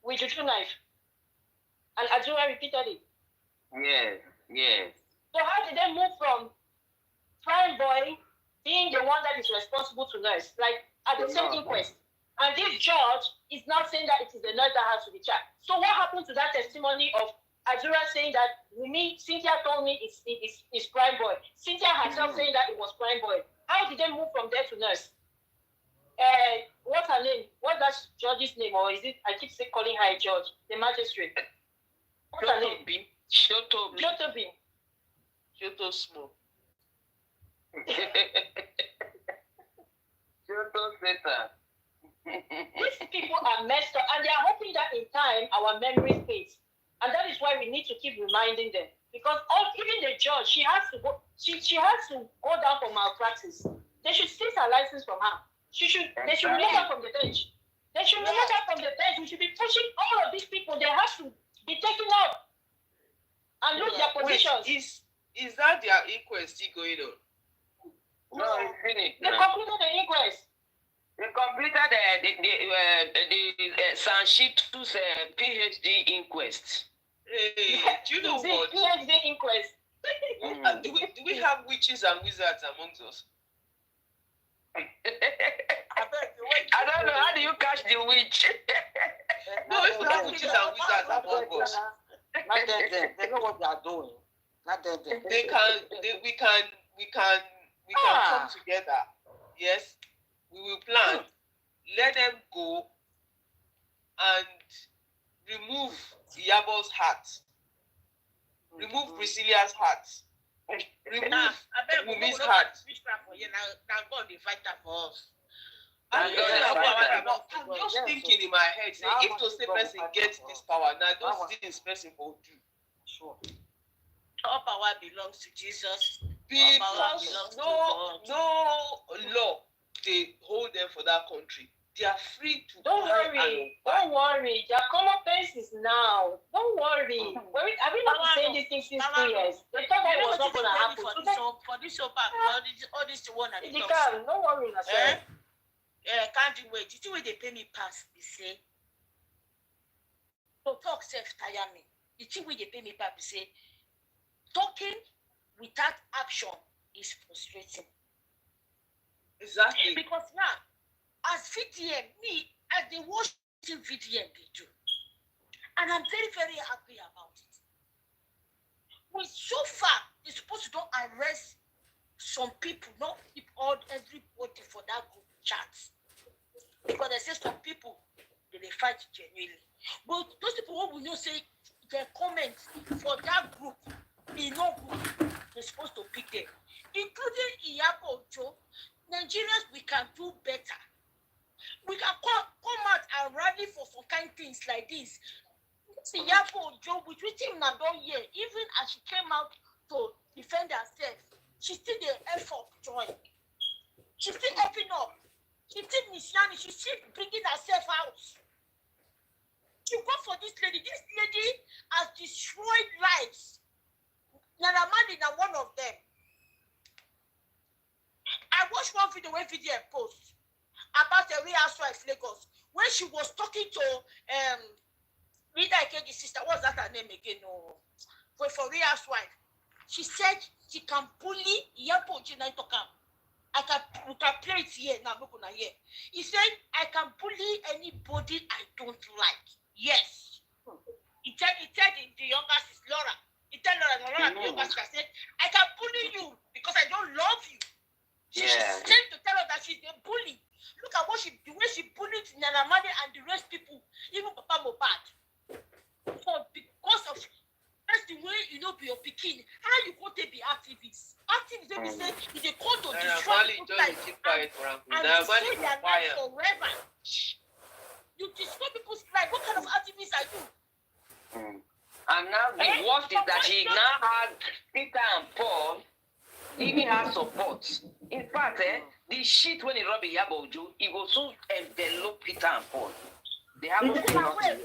with juju knife. And Adura repeated it. Yes. So how did they move from Prime Boy being the one that is responsible to nurse, like at the same inquest? And this judge is now saying that it is the nurse that has to be charged. So what happened to that testimony of Azura saying that Cynthia told me it's Prime Boy. Cynthia herself saying that it was Prime Boy. How did they move from there to nurse? What's her name? What's that judge's name? Or is it, I keep calling her a judge, the magistrate. What's her name? Shotobi. Shoto small. These people are messed up and they are hoping that in time our memory fades. And that is why we need to keep reminding them. Because even the judge, she has to go down for malpractice. They should seize her license from her. They should remove her from the bench. They should remove her from the bench. We should be pushing all of these people. They have to be taken out and lose their positions. Is that their inquest still going on? No, it's finished. They concluded the inquest. They completed the Sanshitu's PhD inquest. Do you know what? PhD inquest. Do we have witches and wizards amongst us? I don't know. How do you catch the witch? No, it's not witches and wizards among us. They know what they are doing. We can come together. Yes, we will plan. Let them go and remove Iyabo's heart, remove Priscilla's heart, remove Wumi's heart. Witchcraft for you now. God the fighter for us. I'm just thinking in my head, say, if to say person gets this power, now don't see this person for do. Sure. All power belongs to Jesus. Because no law they hold them for that country. They are free to Don't worry. There are common faces now. Don't worry. Have you not been saying these things since 2 years? They thought that was not going to happen. For this all this one and They can. Don't worry, yourself. Can't you wait? Did you wait they pay me pass? They say. So talk self tire me. Did you wait they pay me pass? They say. Talking without action is frustrating. Exactly. Because now, as VDM, as they watching VDM, they do. And I'm very, very happy about it. But so far, they're supposed to don't arrest some people, not keep all everybody for that group chat. Because they say some people, they fight genuinely. But those people who will not say their comments for that group, they're supposed to pick them. Including Iyabo Ojo, Nigerians, we can do better. We can come out and rally for some kind of things like this. Iyabo Ojo, which we think now don't hear, even as she came out to defend herself, she still the effort join. She's still helping up. She's still Nishani, she's still bringing herself out. You go for this lady. This lady has destroyed lives. Nana Madi is one of them. I watched one video where VDM post about the real housewife Lagos when she was talking to Rita Ikeji's sister. What's that her name again? No, for real housewife. She said she can bully Iyabo Ojina into camp. We can play it here now. Look on here. He said I can bully anybody I don't like. Yes. He said in the younger sister Laura. He told Laura the younger sister said I can bully you because I don't love you. She's trying to tell her that she's a bully. Look at the way she bullied Nana Made and the rest people, even Papa Mohbad. Because of that's the way be your picking. How you go to be activists? Activists they be say if they call to destroy people's lives and destroy their lives forever. You destroy people's lives. What kind of activists are you? And now the worst is that she now has Peter and Paul giving her support. In fact, the shit when he robbed Iyabo Ojo, he will soon envelop Peter and Paul. They have no nothing.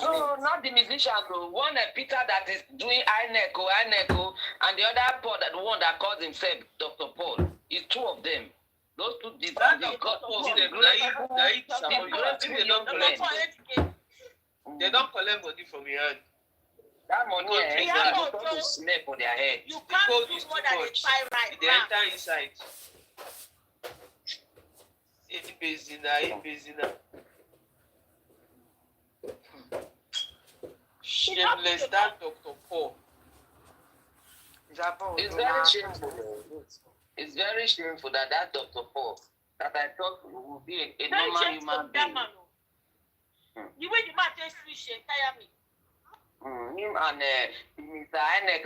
So not the musician, one Peter that is doing Ineko, and the other Paul, that one that calls himself Dr. Paul. It's two of them. Those two they don't collect money from your hand. That money they go to snap on their head. You can't do more than a pie right they enter inside. Shameless, that Dr. Paul. It's very shameful. It's very shameful that Dr. Paul, that I thought would be a normal human being. The way the man takes fish tire me. Him and Mr. Inek,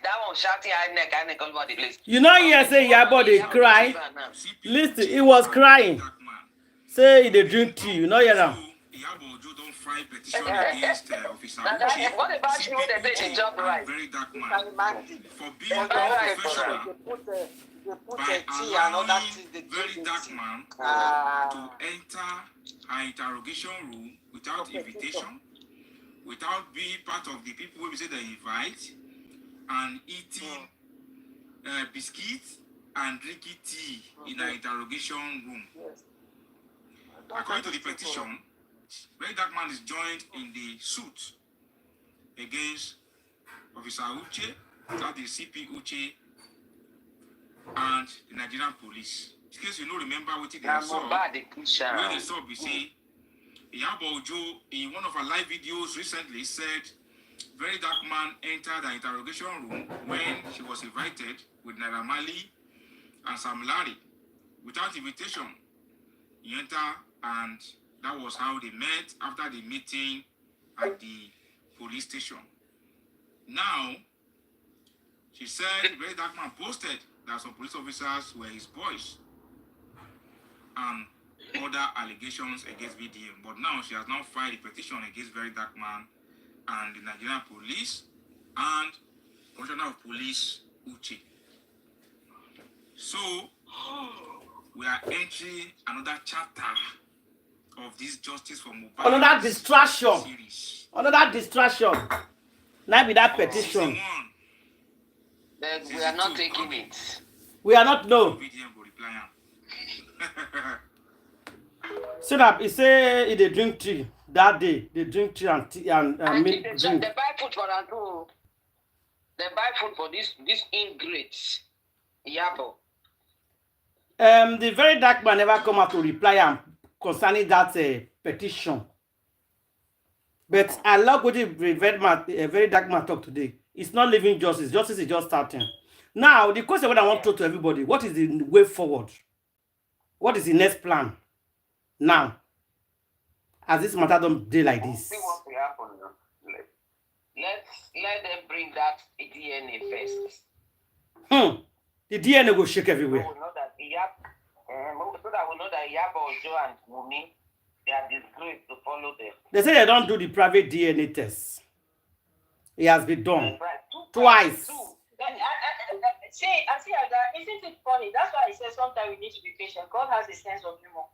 that one shouting Inek all over the place. You know, here say Iyabo dey cry. Listen, he was crying. Say they drink tea. You know, yeah now. Iyabo Ojo don't file petition against Officer Uche. What about you when they say the job right? Very dark man for being unprofessional by allowing very dark man to enter an interrogation room without invitation, without being part of the people who say they invite, and eating biscuits and drinking tea in an interrogation room. According to the petition, very dark man is joined in the suit against Officer Uche, that is CP Uche, and the Nigerian police. In case you don't remember what they saw, when they saw, we say, Iyabo Ojo, in one of our live videos recently, said very dark man entered the interrogation room when she was invited with Naira Marley and Sam Larry without invitation. He entered, and that was how they met after the meeting at the police station. Now, she said the very dark man posted that some police officers were his boys and other allegations against VDM. But now she has now filed a petition against very dark man and the Nigerian police and Commissioner of Police Uche. So we are entering another chapter of this justice for Mohbad. Another distraction. Series. Another distraction. Now with that petition. But we are not taking it. We are not no. So that he say they drink tea that day. They drink tea and milk drink. They buy food for us too. They buy food for this ingrate. Iyabo. The very dark man never come out to reply concerning that petition. But I love what the very dark man talk today. It's not living justice. Justice is just starting. Now, the question what I want to talk to everybody, what is the way forward? What is the next plan? Now, as this matter don't do like this. See what will happen now. Let them bring that DNA first. The DNA will shake everywhere. So we know that Iyabo, Joe, and Wunmi, they are disgraced to follow them. They say they don't do the private DNA test. It has been done twice. See, isn't it funny? That's why I say sometimes we need to be patient. God has a sense of humor.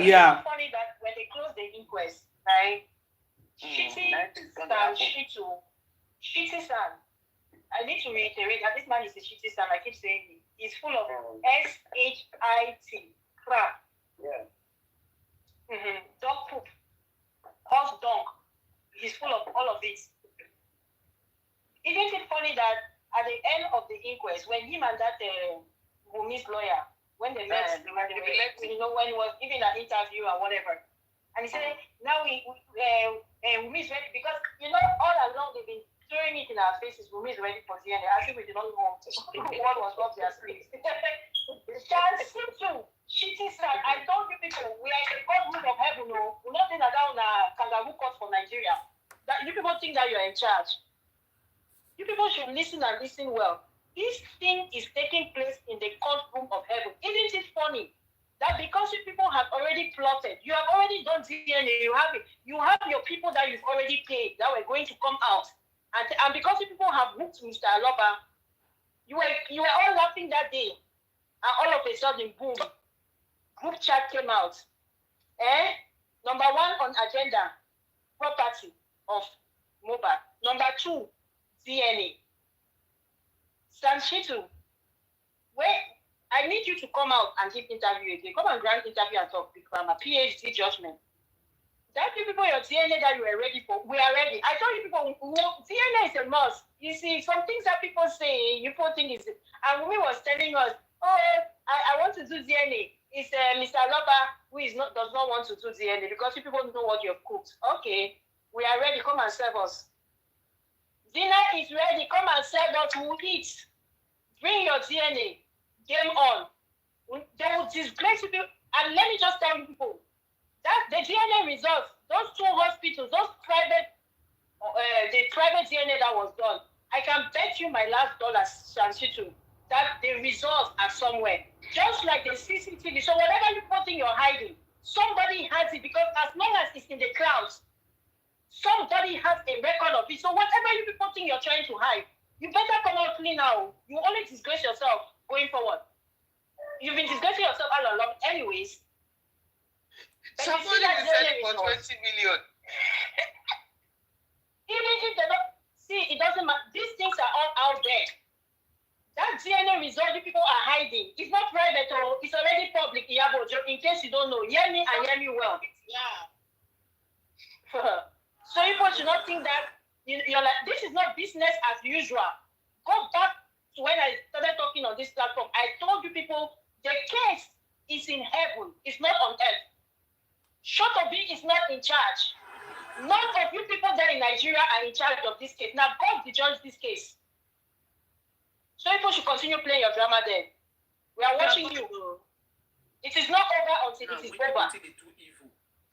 Yeah. It's funny that when they close the inquest, right? Shitty son. I need to reiterate that this man is a shitty son. I keep saying it. He's full of shit, crap. Yeah. Dog poop, horse dung. He's full of all of it. Isn't it funny that at the end of the inquest, when him and that Wunmi's lawyer, when they met, when he was giving an interview and whatever, and he said, now Wunmi is ready, because all along they've been throwing it in our faces. Wunmi is ready for DNA. Actually, we do not know what was up their sleeves. Shitty son. I told you people, we are in the courtroom of heaven. No, we're not in a down kangaroo court for Nigeria. That you people think that you are in charge. You people should listen and listen well. This thing is taking place in the courtroom of heaven. Isn't it funny that because you people have already plotted, you have already done DNA, you have it, you have your people that you've already paid that were going to come out, and because you people have booked Mr. Aloba, you were all laughing that day, and all of a sudden, boom, group chat came out. Number one on agenda, property of Mohbad. Number two, DNA. Sanshitu, wait, I need you to come out and give interview again. Come and grant interview and talk because I'm a PhD judgment. That you people, your DNA that you were ready for, we are ready. I told you people, DNA is a must. You see, some things that people say, you people think is, and Wunmi was telling us, I want to do DNA. It's Mr. Aloba who does not want to do DNA because you people know what you've cooked. Okay, we are ready. Come and serve us. Dinner is ready. Come and serve us. We'll eat. Bring your DNA. Game on. They will disgrace you. And let me just tell you people, that the DNA results, those two hospitals, those private, the private DNA that was done, I can bet you my last dollar, Shansitu, that the results are somewhere. Just like the CCTV. So whatever you think you're hiding, somebody has it, because as long as it's in the clouds, somebody has a record of it. So whatever you people think you're trying to hide, you better come out clean now. You only disgrace yourself going forward. You've been disgracing yourself all along anyways. Somebody is selling for 20 million. Even if they don't see, it doesn't matter. These things are all out there. That DNA result you people are hiding. It's not private, or it's already public, Iyabo. In case you don't know, hear me and hear me well. Yeah. So you should not think that you're like, this is not business as usual. Go back to when I started talking on this platform. I told you people, the case is in heaven. It's not on earth. Short of it is not in charge. None of you people there in Nigeria are in charge of this case. Now God will judge this case. So people should continue playing your drama there. We are watching you. It is not over until it is over.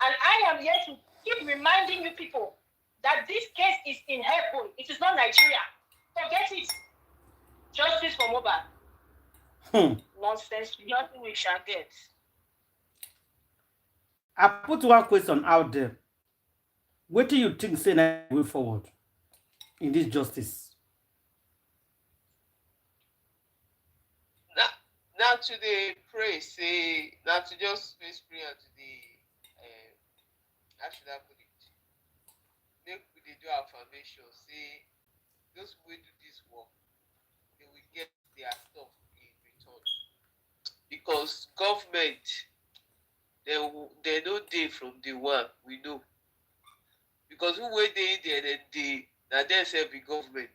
And I am here to keep reminding you people that this case is in heaven. It is not Nigeria. Forget it. Justice for Mohbad. Nonsense. Nothing we shall get. I put one question out there. What do you think say na way forward in this justice? Now to the pray, say, now to just face prayer to the, how should I put it? Make we dey do affirmation, say, those who do this work, they will get their stuff in return. Because government, they know day from day one, we know. Because who wait day there, they now they serve the government,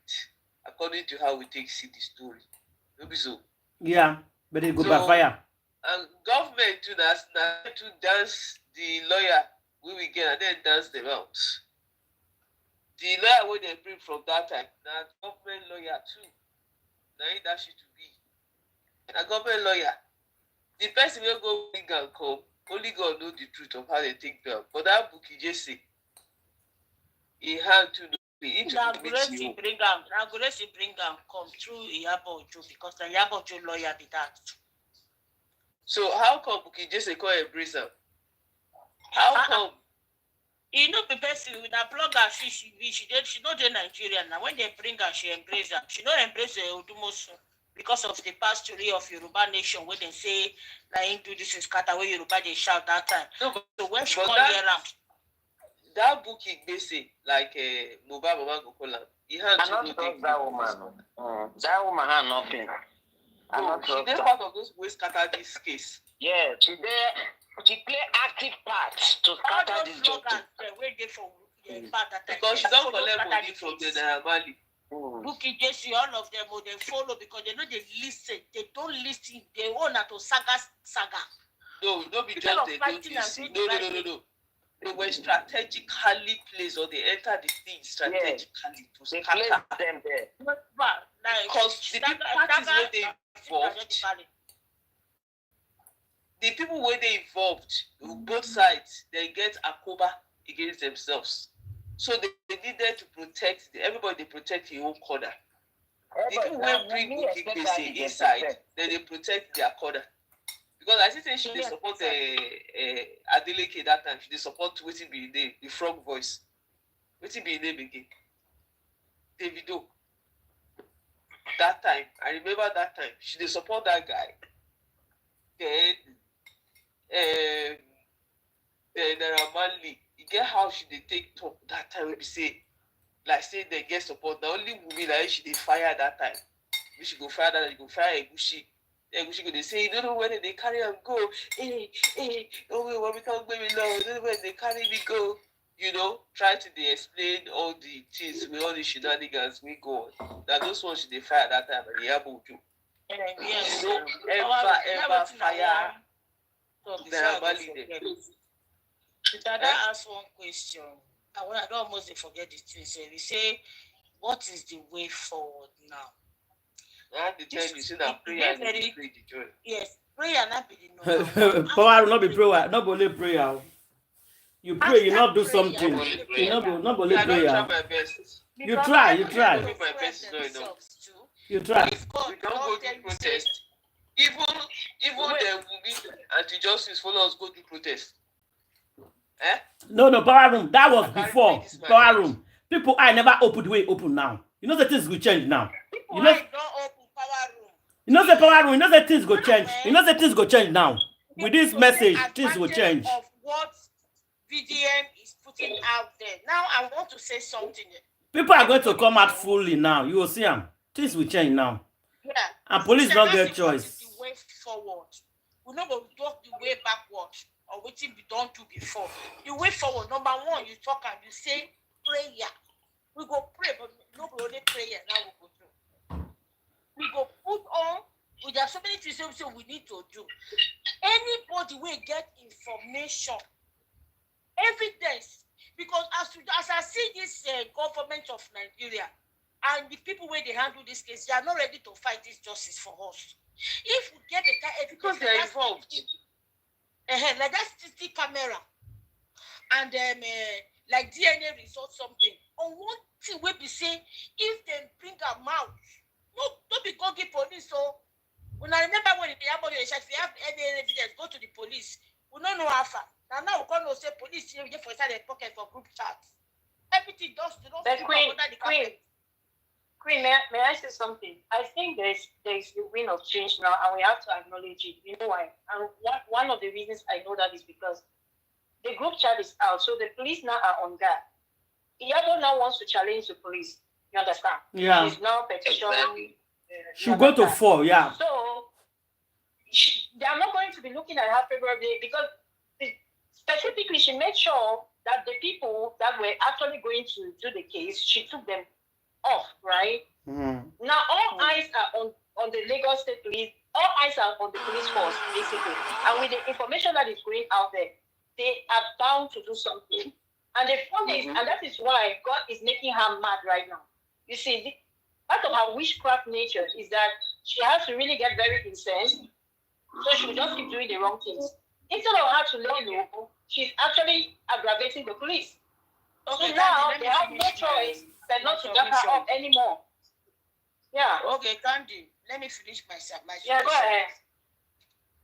according to how we take see the story. Maybe so. Yeah, but they go by fire. And government to us now to dance the lawyer we will get and then dance them out. The lawyer when they bring from that time, now government lawyer too. Now that should to be. A government lawyer. The person will go bring and come. Only God know the truth of how they take them. But that book he just say he had to know. Now Gracie bring am come through Iyabo Ojo because the Iyabo Ojo lawyer be that. So how come Buki just call embrace him? How come? You know the person with a blogger she not the Nigerian now. When they bring her, she embrace her. She not embrace the Odumosu because of the past story of Yoruba nation where they say like do this is scatter where Yoruba they shout that time. No, so when she come here that book he say like Mohbad Mama Gokola. He had to not that woman. That woman had nothing. She did part of those who scatter this case. Yeah, she play active part to scatter this justice. Because she don't collect money from the Naramali. Bookie, Jesse, all of them, they follow because they know they listen. They don't listen. They own to saga. No, don't be just they don't listen. No. They were strategically placed or they enter the thing strategically to scatter them there. Because the parties where they involved, the people where they involved, both sides, they get a cover against themselves. So they needed to protect everybody. They protect their own corner. The people who bring Bukik inside, then they protect their corner. Because I think she they support Adeleke that time. She they support waiting be the frog voice. Waiting be name again. Davido. That time, I remember that time. She they support that guy. Then Naramali. You get how she they take talk that time when we say, like say they get support. The only movie like she they fire that time. We should go fire that. You go fire Egushi. Egushi go they say, you don't know where they carry and go. Oh, when we can't baby now, you don't know where they carry me go. You know, try to they explain all the things with all the shenanigans we go on. Now those ones they fire that time and Iyabo Ojo. Yes. So ever fire. Dada ask one question. I don't almost forget the thing. So we say, what is the way forward now? I have to tell you, see that prayer pray the joy. Yes, prayer not be the no. Power will not be prayer, not only prayer. You pray, you not do something. You not only prayer. I try my best. You try. My best is not enough. You try. We don't go to protest. Even there will be anti-justice followers go to protest. Eh? No, power room. That was before power room. People I never opened the way open now. You know the things will change now. You know don't open power room. You know the power room. You know the things go change. You know the things go change now. With this message, things will change. Of what VDM is putting out there. Now I want to say something. People are going to come out fully now. You will see them. Things will change now. Yeah. And police don't get choice. The way forward. We're not going to talk the way backward or what we don't do before. The way forward, number one, you talk and you say prayer. We go pray, but nobody only prayer. Now we go do. We go put on. There are so many things we need to do. Anybody will get information, evidence, because as I see this government of Nigeria and the people where they handle this case, they are not ready to fight this justice for us. If we get the evidence, because they are involved. like that CCTV camera, and like DNA result something. On one thing we be say, if they bring a mouth, no, don't be go get police. So when I remember when the Iyabo if you have any evidence, go to the police. We don't know how far. Now we can't say police here for inside the pocket for group chat. Everything does the Queen, may I say something? I think there's the wind of change now, and we have to acknowledge it. You know why? And one of the reasons I know that is because the group chat is out, so the police now are on guard. Iyabo now wants to challenge the police. You understand? Yeah. She's now petitioning. She'll go to 4, yeah. So they are not going to be looking at her favorably because specifically she made sure that the people that were actually going to do the case, she took them off, right? Now all eyes are on the Lagos State Police, all eyes are on the police force, basically. And with the information that is going out there, they are bound to do something. And the fun is, and that is why God is making her mad right now. You see, part of her witchcraft nature is that she has to really get very incensed, so she will just keep doing the wrong things. Instead of her to lay low, she's actually aggravating the police. Okay, so now they have no choice but not to get her up anymore. Yeah. Okay, Candy, let me finish my yeah, go ahead.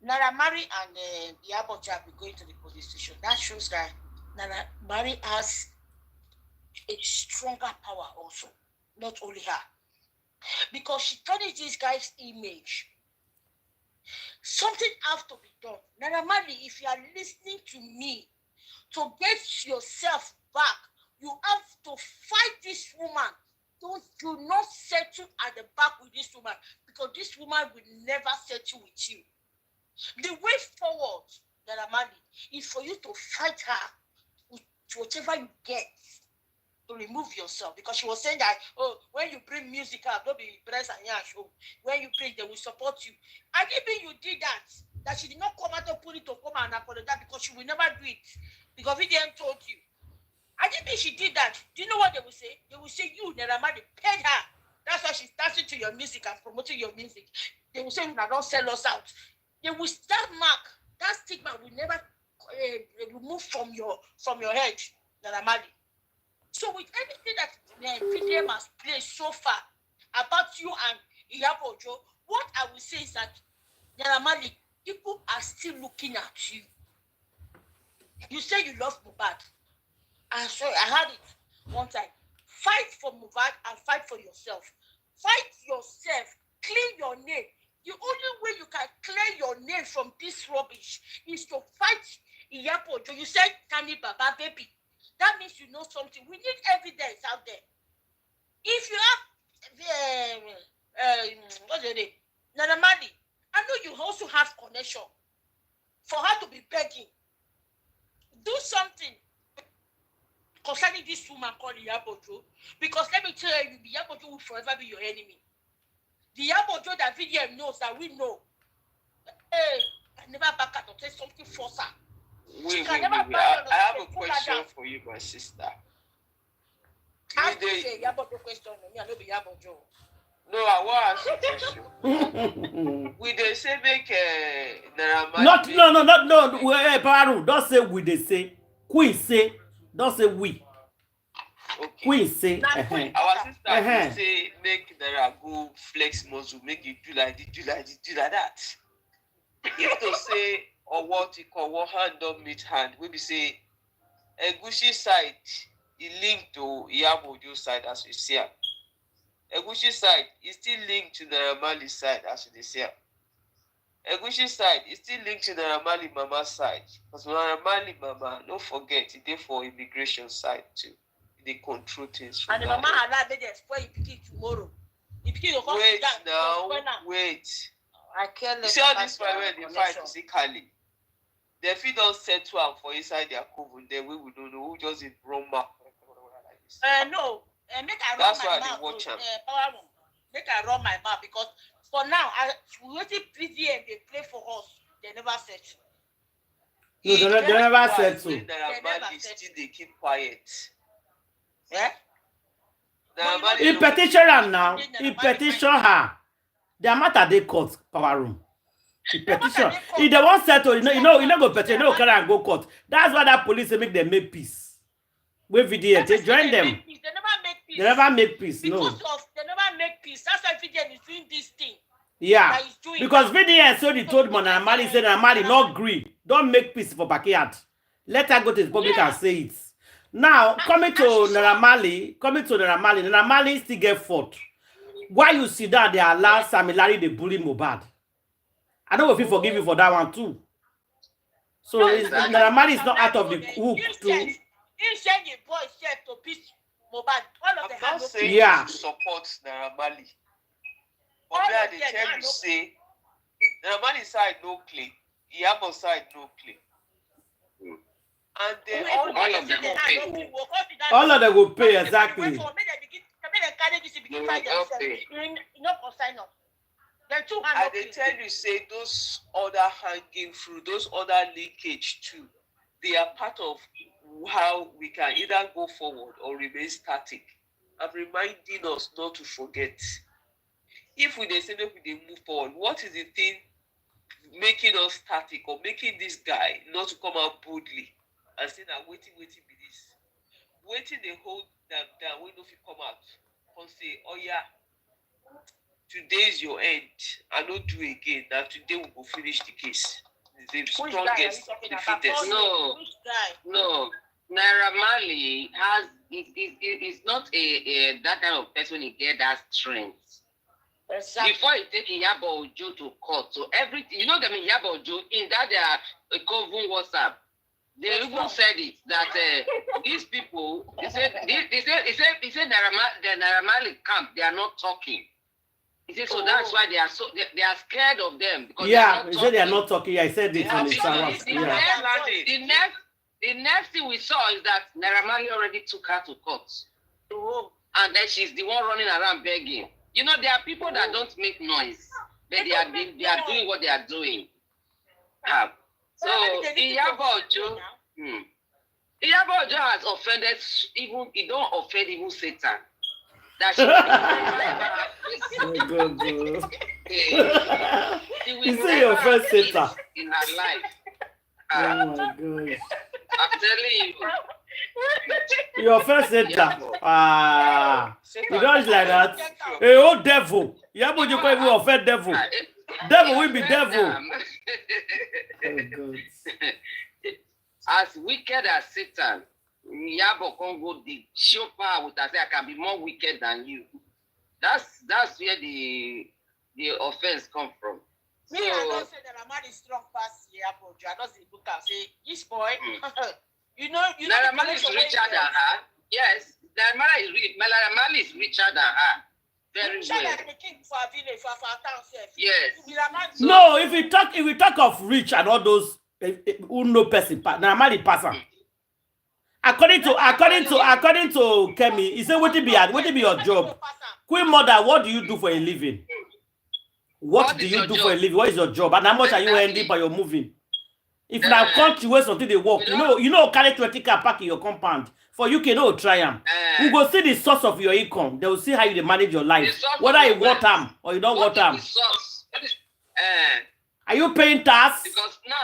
Naira Marley and Iyabo will be going to the police station. That shows that Naira Marley has a stronger power also, not only her. Because she tarnished this guy's image. Something has to be done. Naira Marley, if you are listening to me, to get yourself back, you have to fight this woman. Do not settle at the back with this woman, because this woman will never settle with you. The way forward, Naira Marley, is for you to fight her with whatever you get to remove yourself. Because she was saying that, oh, when you bring music out, don't be breast and yash. Oh, when you bring, they will support you. And even you did that she did not come out to put it to come and apologize, because she will never do it. Because VDM told you. I didn't think she did that. Do you know what they will say? They will say, you, Naira Marley, paid her. That's why she's dancing to your music and promoting your music. They will say, you don't sell us out. They will start mark. That stigma will never remove from your head, Naira Marley. So with anything that VDM has played so far about you and Iyabo Ojo, what I will say is that, Naira Marley, people are still looking at you. You say you love Mohbad. I heard it one time. Fight for Mohbad and fight for yourself. Fight yourself. Clean your name. The only way you can clear your name from this rubbish is to fight Iyabo Ojo. You said, Tani Baba, baby. That means you know something. We need evidence out there. If you have, what's your name? Naira Marley, I know you also have connection for her to be begging. Do something concerning this woman called Iyabo Ojo, because let me tell you, Iyabo Ojo will forever be your enemy. The Iyabo Ojo that VDM knows, that we know. Hey, I never back out to say something for her. Wait. I have a question for you, my sister. Ask me say Iyabo Ojo question. Me, I know be Iyabo Ojo. No, I want to ask you a question. We they say make Naira Marley. No. Paru, don't say we they say. Queen say. Don't say we. Okay. Queen say. Our sister say make Naira go flex muscle, make you do like this, do like that. If to say or what you call one hand don't meet hand, we be say Egushi side is linked to Iyabo Ojo side as we see. Egushi side is still linked to Naira Marley side as we see. Egushi side is still linked to Naira Marley mama side. Because Naira Marley mama, don't forget, it is for immigration side too. They control things. And the mama allowed me to spoil your pikin tomorrow. Wait now, wait. I can't let you see all this why when they fight physically. They feel don't settle out for inside their coven, then we will don't know who just is wrong mark. No. Make I run my mouth. Make I run my mouth, because for now, we waiting VDM, they play for us. They never settle. No, they never settle. They keep quiet. Yeah? He petition her now. He petition her. The matter they court power room. The petition. If they won't settle, you know, go petition, you know, carry and go court. That's why that police make them make peace. With VDM, they join them. They never make peace. They never make peace, no. Because of they never make peace. That's why VDM is doing this thing. Yeah. That he's doing Because now. VDM so they told Naramali, said Naramali not agree. Don't make peace for backyard. Let her go to the public and say it. Now, coming to Naramali, Naramali still get fought. Why you see that they allow Samilari the bully Mohbad? I don't know if you forgive you for that one too. So Naramali is not out of the hook too. He sent the boy to peace Mohbad. All of I'm them not saying yeah. to support Naramali. But All where of they them tell are you no- say Naramali side no claim, Iyabo side no claim. And they all of them will pay. All of them will pay, exactly. No consign us. Then two hands and up they in. tell you say those other hanging fruit, those other leakage too, they are part of how we can either go forward or remain static. I'm reminding us not to forget. If we say that we move forward, what is the thing making us static or making this guy not to come out boldly and say that waiting be this? Waiting they hold them down when if you come out and say, oh yeah, today is your end. I don't do again. That today we will finish the case. The strongest, the fittest. No. Naramali is not a that kind of person he get that strength. Exactly. Before he take Iyabo Ojo to court, so everything, you know them in Iyabo Ojo, in that their coven WhatsApp, they even said it, that these people, they said the Naramali camp, they are not talking. He said, so that's why they are scared of them. Because Yeah, he said they are not talking. I said it on the The next thing we saw is that Naramali already took her to court. And then she's the one running around begging. You know, there are people that don't make noise, but they are doing what they are doing. So Iyabo Ojo has offended he don't offend even Satan. That You say your first Satan in her life. Oh my gosh. I'm telling you. Your first Satan. You don't like that. Hey, oh devil. Iyabo Ojo can't even offend devil. Devil will be devil. Oh God. As wicked as Satan, Iyabo can go the show power with us. I can be more wicked than you. That's where the offense come from. Me, I don't say that Naramali is strong past Iyabo Ojo. I don't say look and say this boy. you know. Naramali is richer than her. Yes, Naramali is richer than her. Very well. Yes. No, if we talk of rich and all those who know person, Naramali person. According to Kemi, he said, what be your job? Queen mother, what do you do for a living? What do you do for a living? What is your job? And how much are you earning by your moving? If now country where something they work, you know, carry 20 car park in your compound. For UK, no try them. We go see the source of your income. They will see how you manage your life. Whether you want them or you don't want them. Are you paying tax?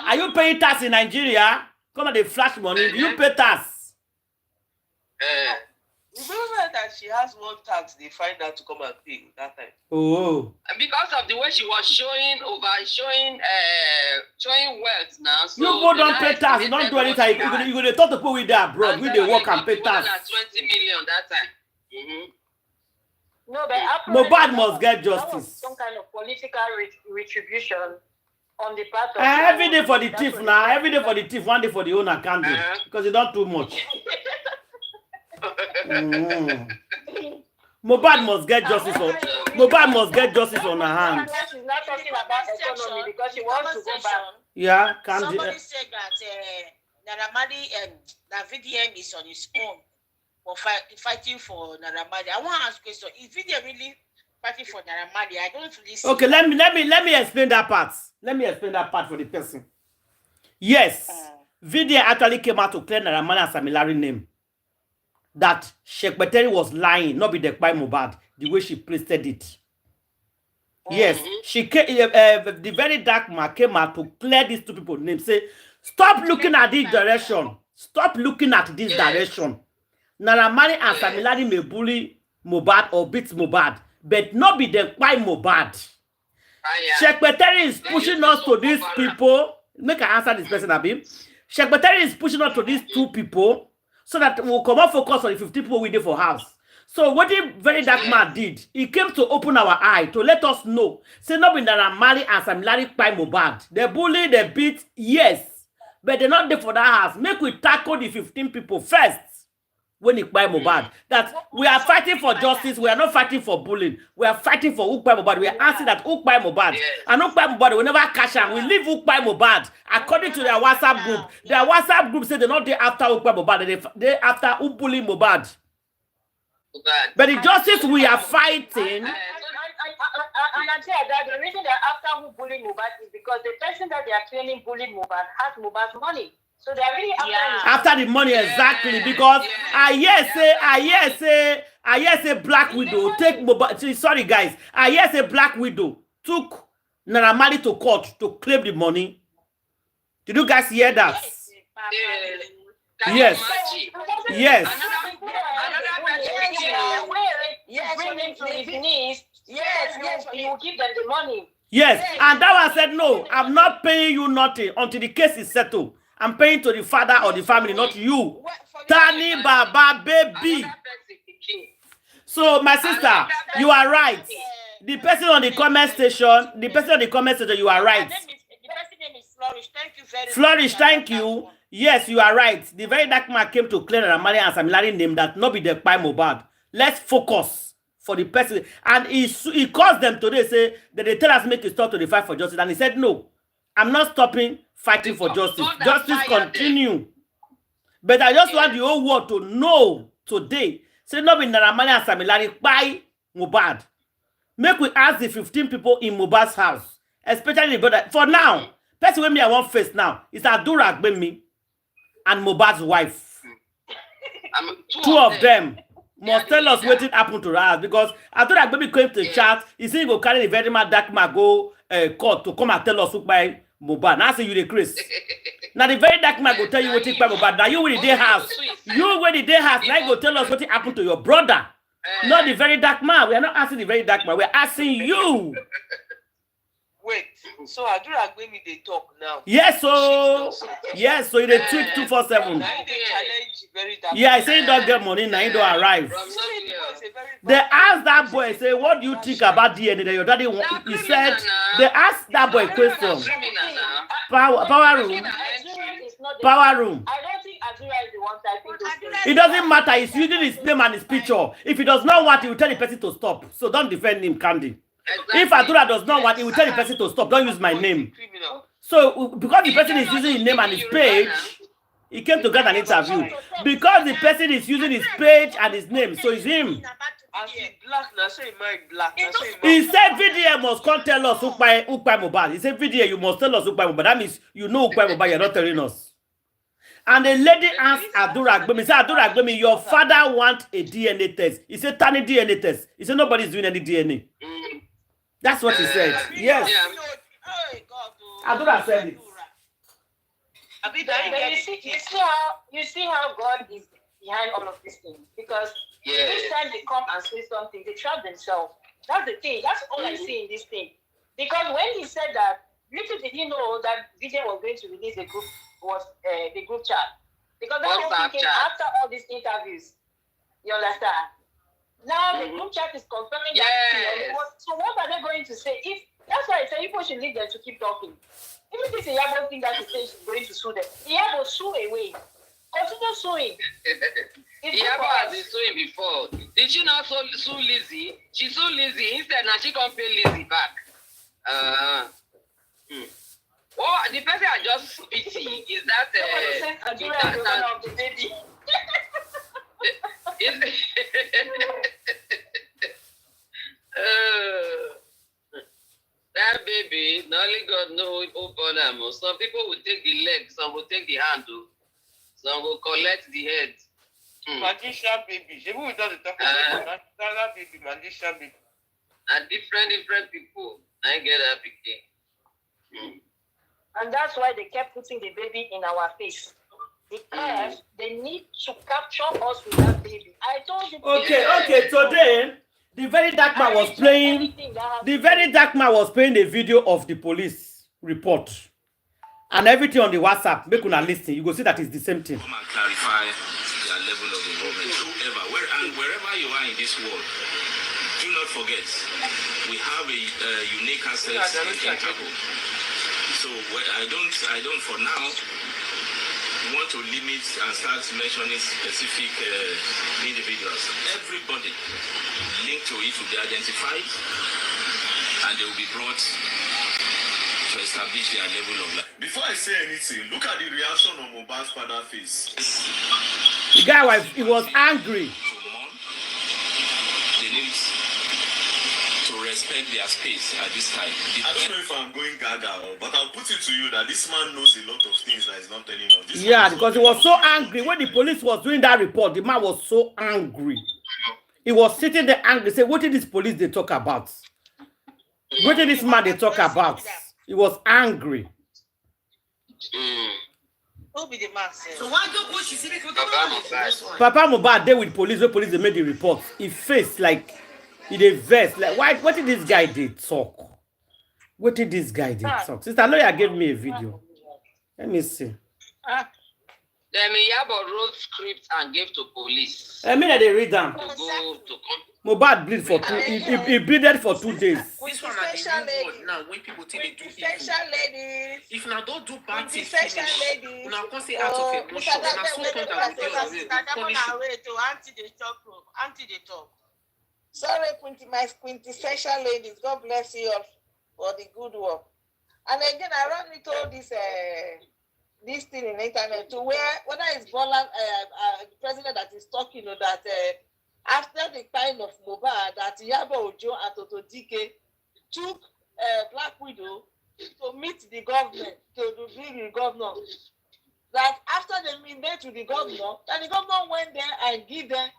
Are you paying tax in Nigeria? Come on, they flash money. Do you pay tax? Remember that she has one tax, they find out to come and pay that time. Oh. And because of the way she was showing wealth now. So you go don't pay tax, you don't do anything. You're going to talk to people with their abroad, with the work and pay tax. 20 million that time. No, but Mohbad must get justice. Some kind of political retribution on the part of every day for the thief now. Every day for the thief, one day for the owner candle. Because you don't too much. Mohbad must get justice on. Mohbad must get justice on her hands. She's not talking about economy because she wants to go back. Yeah, somebody said that Naramali that VDM is on his own for fighting for Naramali. I want to ask a question: is VDM really fighting for Naramali? I don't really see. Okay, let me explain that part. Let me explain that part for the person. Yes, VDM actually came out to clear Naramali and Samilari name. That Sheikh Beteri was lying, not be the by Mohbad, the way she placed it. Yes, she came. The very dark man came out to clear these two people's names. Say, stop looking at this direction. Stop looking at this direction. Naramani and Samilari may bully Mohbad or beat Mohbad, but not be them by Mohbad. Secretary is pushing us to these people. Make I answer this person, Abi. Secretary is pushing us to these two people so that we'll come out focus on the 50 people we did for house. So what the very dark man did, he came to open our eye to let us know. Say not be Naramani and Samilari by Mohbad. They bully, they beat, yes, but they're not there for that house. Make we tackle the 15 people first. When it by Mohbad, that we are fighting for justice, we are not fighting for bullying. We are fighting for Ukpai Mohbad. We are asking that Ukpai Mohbad and Ukpai Mohbad will never cash out. We leave Ukpai Mohbad according to their WhatsApp group. Their WhatsApp group said they're not there after Ukpai Mohbad, they're after Ubuli Mohbad. But the justice we are fighting. And I tell you that the reason they're after who bullied Mohbad is because the person that they are claiming bullied Mohbad has Mohbad's money. So they're really after the money, exactly, because I hear say Black Widow take Mohbad. Sorry guys, I hear say Black Widow took Naramali to court to claim the money. Did you guys hear that? Yes. Yes. Bring him to his knees. Yes, you will give them the money. Yes, and that one said, no, I'm not paying you nothing until the case is settled. I'm paying to the father or the family, not you. Tani Baba baby. So, my sister, you are right. The person on the comment station, you are right. The person name is Flourish. Thank you very much. Flourish, thank you. Yes, you are right. The very dark man came to clear Naramali and Samilari name that not be the by Mohbad. Let's focus for the person. And he calls them today, say that they tell us make a stop to the fight for justice. And he said, no, I'm not stopping fighting for justice. Justice continue. But I just want the whole world to know today. Say not be Naramali and Samilari by Mohbad. Make we ask the 15 people in Mohbad's house, especially the brother. For now, person with me I want face now is Adura Agbemi and Mohbad's wife. Two of them must tell us what happened to us, because Adura Agbemi came to the chat. He said he go carry the very man dark man go court to come and tell us who by Mohbad. Now say you the Chris. Now the very dark man go tell you what it by Mohbad. Now you with the day house. You with the day house. Now you go tell us what happened to your brother. Not the very dark man. We are not asking the very dark man. We are asking you. Wait, so Adura Agbemi they talk now. Yes, so yes, so they tweet 247. Yeah, I say he don't get money, now he don't arrive. They asked that boy, say, what do you think about DNA that your daddy want? He said, they asked that boy question. Power room. Power room. I don't think Adura is the one typing those things. It doesn't matter. He's using his name and his picture. If he does not want, he will tell the person to stop. So don't defend him, Candy. Exactly. If Adura does not want, he will tell the person to stop. Don't use my name. So because the person is using his name and his page, he came to get an interview. Because the person is using his page and his name, so it's him. He said VDM must come tell us Ukpai Mohbad. He said VDM, you must tell us Ukpai Mohbad. That means you know Ukpai Mohbad, you're not telling us. And the lady asked Adura Agbemi, he said, Adura Agbemi, your father wants a DNA test. He said, tiny DNA test. He said, nobody's doing any DNA. That's what he said. Yes. Adura said it. You see how God is behind all of these things. Because each time they come and say something, they trap themselves. That's the thing. That's all I see in this thing. Because when he said that, little did he know that VJ was going to release the group chat. Because that was thinking after all these interviews. You understand? Now the group chat is confirming that. So what are they going to say? If that's why I say people should leave them to keep talking. Even if Iyabo think that she's going to sue them, Iyabo sue away. Continue suing. Iyabo has been suing before. Did she not sue Lizzie? She sued Lizzie. Instead, now she can't pay Lizzie back. Oh, the person I just pity is that the baby. That baby, not only God knows who born them. Some people will take the leg, some will take the hand, some will collect the head. Magician baby. She will not talk about that baby, magician baby. And different people. I get that again. And that's why they kept putting the baby in our face. Because they need to capture us with that baby. I told you. Okay. Today, the very dark man was playing. The very dark man was playing the video of the police report and everything on the WhatsApp. Make una listen. You go see that it's the same thing. Come and clarify their level of involvement. Wherever you are in this world, do not forget we have a unique asset in Etiko. So I don't for now want to limit and start mentioning specific individuals. Everybody linked to it will be identified and they will be brought to establish their level of life. Before I say anything, look at the reaction on Mohbad's father's face. The guy he was angry. They need to respect their space at this time. I don't know if I'm going gaga, but I'll put it to you that this man knows a lot of things that he's not telling us. Yeah, because he was so angry. When the police was doing that report, the man was so angry. He was sitting there angry, say, what did this police they talk about? What did this man they talk about? He was angry. Who be the man? So why don't push his Papa Mohbad there with police, when police they made the report. He faced like in a vest. Like, why? What did this guy did talk? What did this guy did talk? Sister Lawyer gave me a video. Let me see. Then Iyabo wrote script and gave to police. I mean, they read them. To go to Mohbad bleed for 2. He bleeded for 2 days. This one at the new word now when people think they do evil. If now don't do bad things finish, now come say out of emotion. Now so turn that we do punish you. Auntie the talk. Sorry, my quintessential ladies. God bless you all for the good work. And again, I run into all this thing in the internet to where whether it's Bola, the president that is talking, or that after the time of Mohbad, that Iyabo Ojo and Toto Dike took Black Widow to meet the government, to bring the governor. That after they met with the governor, that the governor went there and give them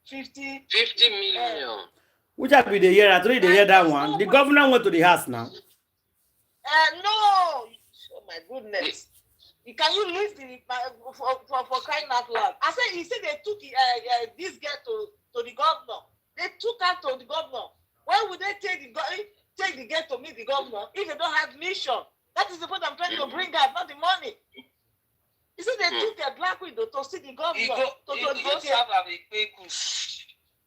50 million. Which have been the year? I told you the year that one. The governor went to the house now. No. Oh my goodness. Can you listen for crying out loud? I said he said they took this girl to the governor. They took her to the governor. Why would they take the girl to meet the governor if they don't have mission? That is the point I'm trying to bring out, not the money. He said they took a Black Widow to see the governor.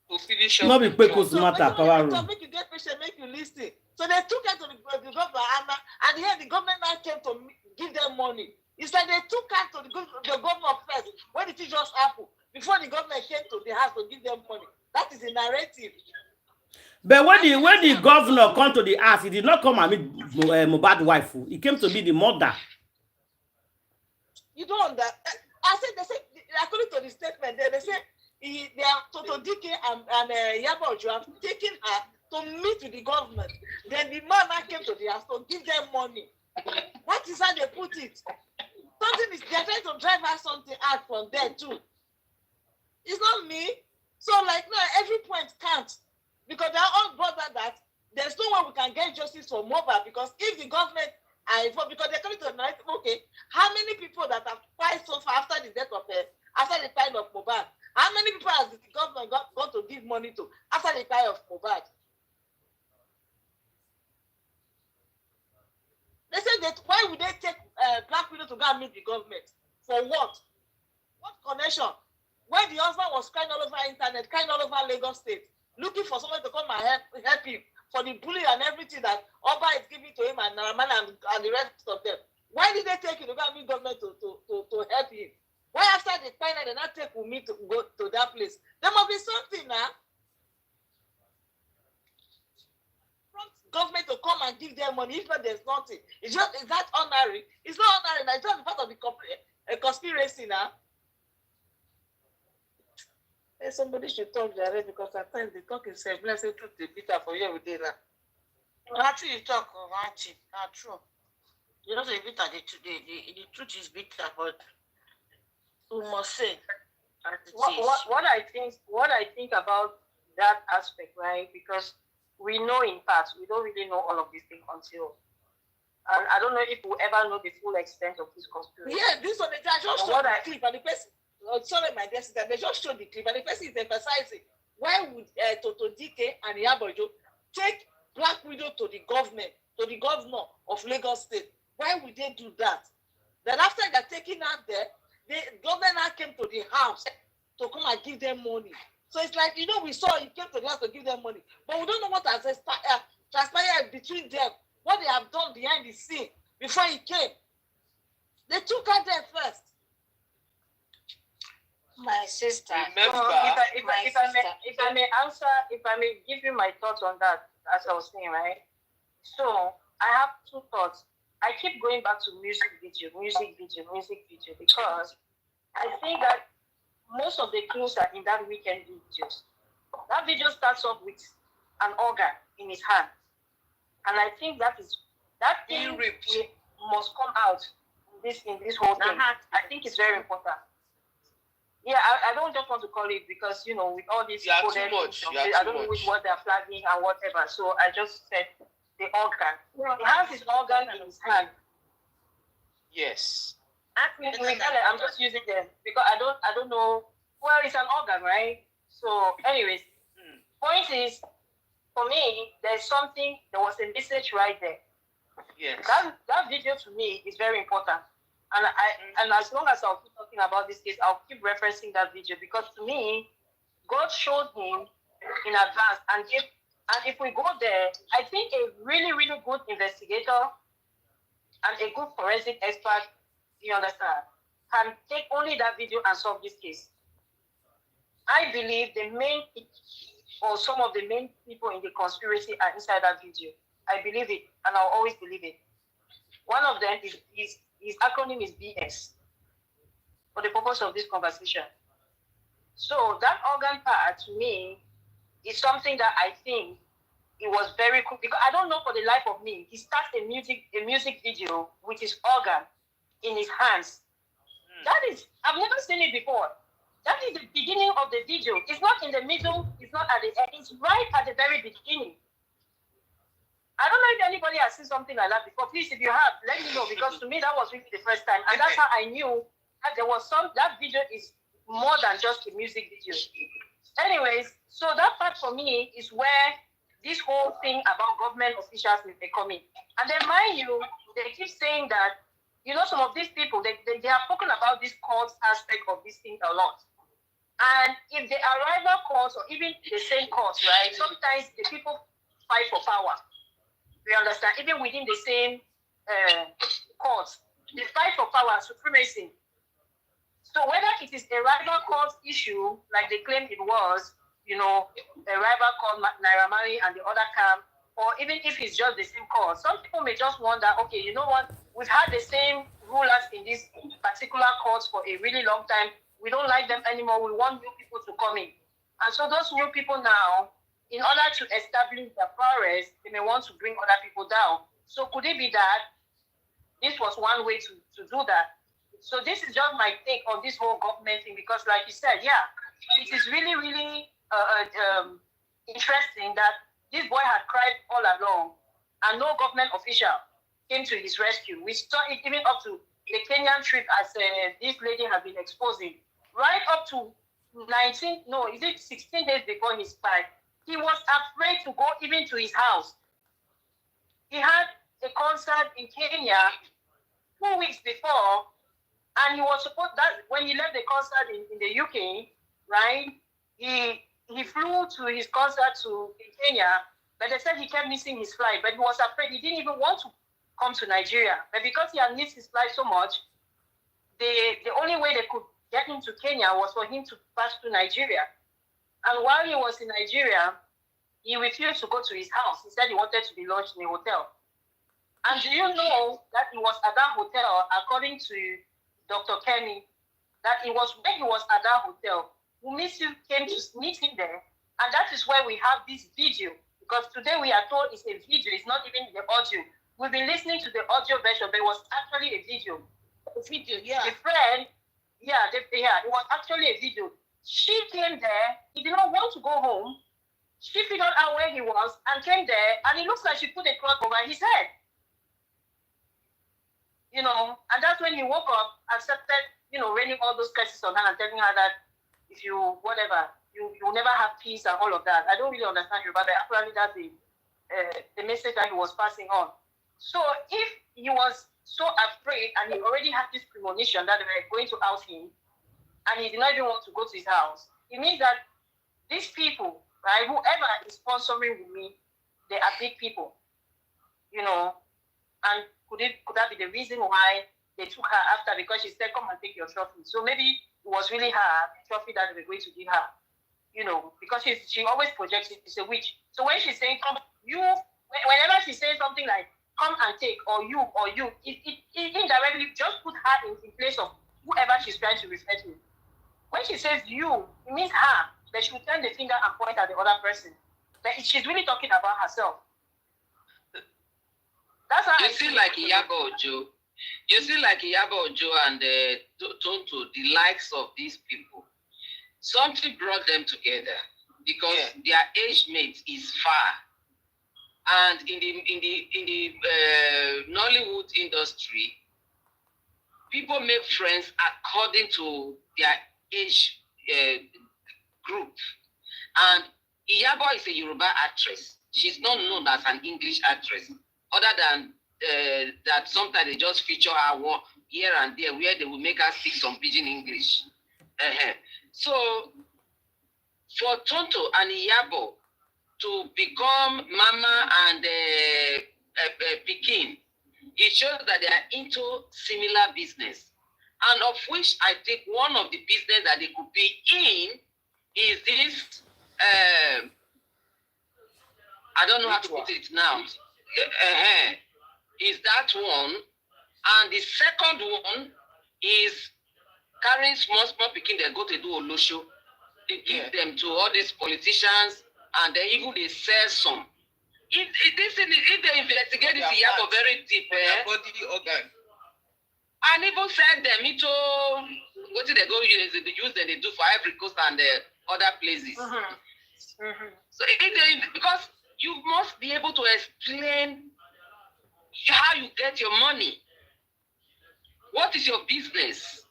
To finish up. Not be Peko's matter, power room. Make you get patient, make you listen. So they took her to the governor, and here the government now came to give them money. It's like they took her to the governor first. When did it just happen? Before the government came to the house to give them money. That is the narrative. But when the governor come to the house, he did not come and meet Mohbad's wife. He came to be the mother. You don't understand. I said, they said, according to the statement, they say they are Toto Dike and Iyabo Ojo have taken her to meet with the government. Then the man came to the house to give them money. That is how they put it. Something is, they're trying to drive out something out from there too. It's not me. So like no, every point counts. Because they're all bothered that there's no way we can get justice for Mohbad, because if the government are involved, because they're coming to the night, okay, how many people that have died so far after the death of after the time of Mohbad? How many people has the government got to give money to after the time of Mohbad? They said that why would they take Black Widow to go and meet the government? For what? What connection? When the husband was crying all over internet, crying all over Lagos State, looking for someone to come and help him for the bully and everything that Oba is giving to him and Naramana and the rest of them. Why did they take him to go and meet government to help him? Why after the time they not take with me to go to that place? There must be something now. Government to come and give them money. If not, there's nothing. It's just, is that honorary? It's not honorary. It's just part of the conspiracy now. Hey, somebody should talk there because at times they talk in self. Let's say truth is bitter for you every day now. Actually, you talk of auntie. Not true. You know, the bitter. The truth is bitter, but we must say. What I think about that aspect, right? Because we know in part. We don't really know all of these things until, and I don't know if we'll ever know the full extent of this conspiracy. Yeah, this one, they just showed the clip, and the person, sorry, my dear sister, they just showed the clip, and the person is emphasizing, why would Toto Dike and Iyabo take Black Widow to the government, to the governor of Lagos State? Why would they do that? Then after they're taking out there, the governor came to the house to come and give them money. So it's like, you know, we saw he came to the house to give them money, but we don't know what has transpired between them, what they have done behind the scene before he came. They took her there first. My sister. Remember, If I may give you my thoughts on that, as I was saying, right? So I have two thoughts. I keep going back to music video, because I think that most of the clues are in that weekend videos. That video starts off with an organ in his hand, and I think that thing must come out in this whole thing. I think it's very important. Yeah, I don't just want to call it because, you know, with all this coded, I don't know which word they're flagging and whatever. So I just said the organ. He has his organ in his hand. yes. I'm just using them because I don't know. Well, it's an organ, right? So, anyways, point is, for me, there was a message right there. Yes. That video to me is very important. And as long as I'll keep talking about this case, I'll keep referencing that video because to me, God showed him in advance. And if we go there, I think a really, really good investigator and a good forensic expert, you understand, can take only that video and solve this case. I believe some of the main people in the conspiracy are inside that video. I believe it, and I'll always believe it. One of them is his acronym is BS for the purpose of this conversation. So that organ part to me is something that I think it was very cool because I don't know for the life of me. He starts a music video with his organ in his hands. I've never seen it before. That is the beginning of the video. It's not in the middle, it's not at the end, it's right at the very beginning. I don't know if anybody has seen something like that before. Please, if you have, let me know because to me that was really the first time. And that's how I knew that that video is more than just a music video. Anyways, so that part for me is where this whole thing about government officials is coming. And then mind you, they keep saying that, you know, some of these people, they have spoken about this court aspect of this thing a lot. And if they are rival courts or even the same courts, right, sometimes the people fight for power. We understand, even within the same courts, they fight for power, supremacy. So whether it is a rival court issue, like they claim it was, you know, a rival court, Naira Marley and the other camp, or even if it's just the same court, some people may just wonder, okay, you know what, we've had the same rulers in this particular courts for a really long time. We don't like them anymore. We want new people to come in. And so those new people now, in order to establish their prowess, they may want to bring other people down. So could it be that this was one way to do that? So this is just my take on this whole government thing, because like you said, yeah, it is really, really interesting that this boy had cried all along and no government official came to his rescue. We saw it even up to the Kenyan trip as this lady had been exposing. Right up to 16 days before his flight, he was afraid to go even to his house. He had a concert in Kenya 2 weeks before, and he was supposed that when he left the concert in the UK, right? He flew to his concert in Kenya, but they said he kept missing his flight, but he was afraid. He didn't even want to come to Nigeria. But because he had missed his flight so much, the only way they could get him to Kenya was for him to pass through Nigeria. And while he was in Nigeria, he refused to go to his house. He said he wanted to be lodged in a hotel. And do you know that he was at that hotel, according to Dr. Kenny, that it was when he was at that hotel, Umisi came to meet him there. And that is why we have this video. Because today we are told it's a video, it's not even the audio. We've been listening to the audio version, but it was actually a video. A video, yeah. The friend, it was actually a video. She came there. He did not want to go home. She figured out where he was and came there, and it looks like she put a cloth over his head. You know, and that's when he woke up and started, you know, raining all those curses on her and telling her that if you, whatever, you'll never have peace and all of that. I don't really understand you, but apparently that's the message that he was passing on. So if he was so afraid and he already had this premonition that they were going to oust him, and he did not even want to go to his house, it means that these people, right, whoever is sponsoring with me, they are big people, you know, and could that be the reason why they took her after? Because she said, come and take your trophy. So maybe it was really her trophy that they were going to give her, you know, because she always projects it. She's a witch. So when she's saying, come, you, whenever she's saying something like, come and take, or you, it indirectly just put her in place of whoever she's trying to refer to. When she says you, it means her, that she will turn the finger and point at the other person. But she's really talking about herself. That's how you see, like Iyabo Ojo. You see, like Iyabo Ojo and Tonto, the likes of these people. Something brought them together because their age mate is far. And in the Nollywood industry, people make friends according to their age group. And Iyabo is a Yoruba actress. She's not known as an English actress. Other than that, sometimes they just feature her here and there where they will make her speak some pidgin English. So, for Tonto and Iyabo to become Mama and Pikin, it shows that they are into similar business. And of which I think one of the business that they could be in is this, I don't know how to put it now. Is that one, and the second one is carrying small picking. They go to do olosho. They give them to all these politicians, and then even they sell some. If they investigate this Iyabo very deep, body organ, and even send them into what did they go use? They use them. They do for Ivory Coast and other places. So because you must be able to explain how you get your money. What is your business?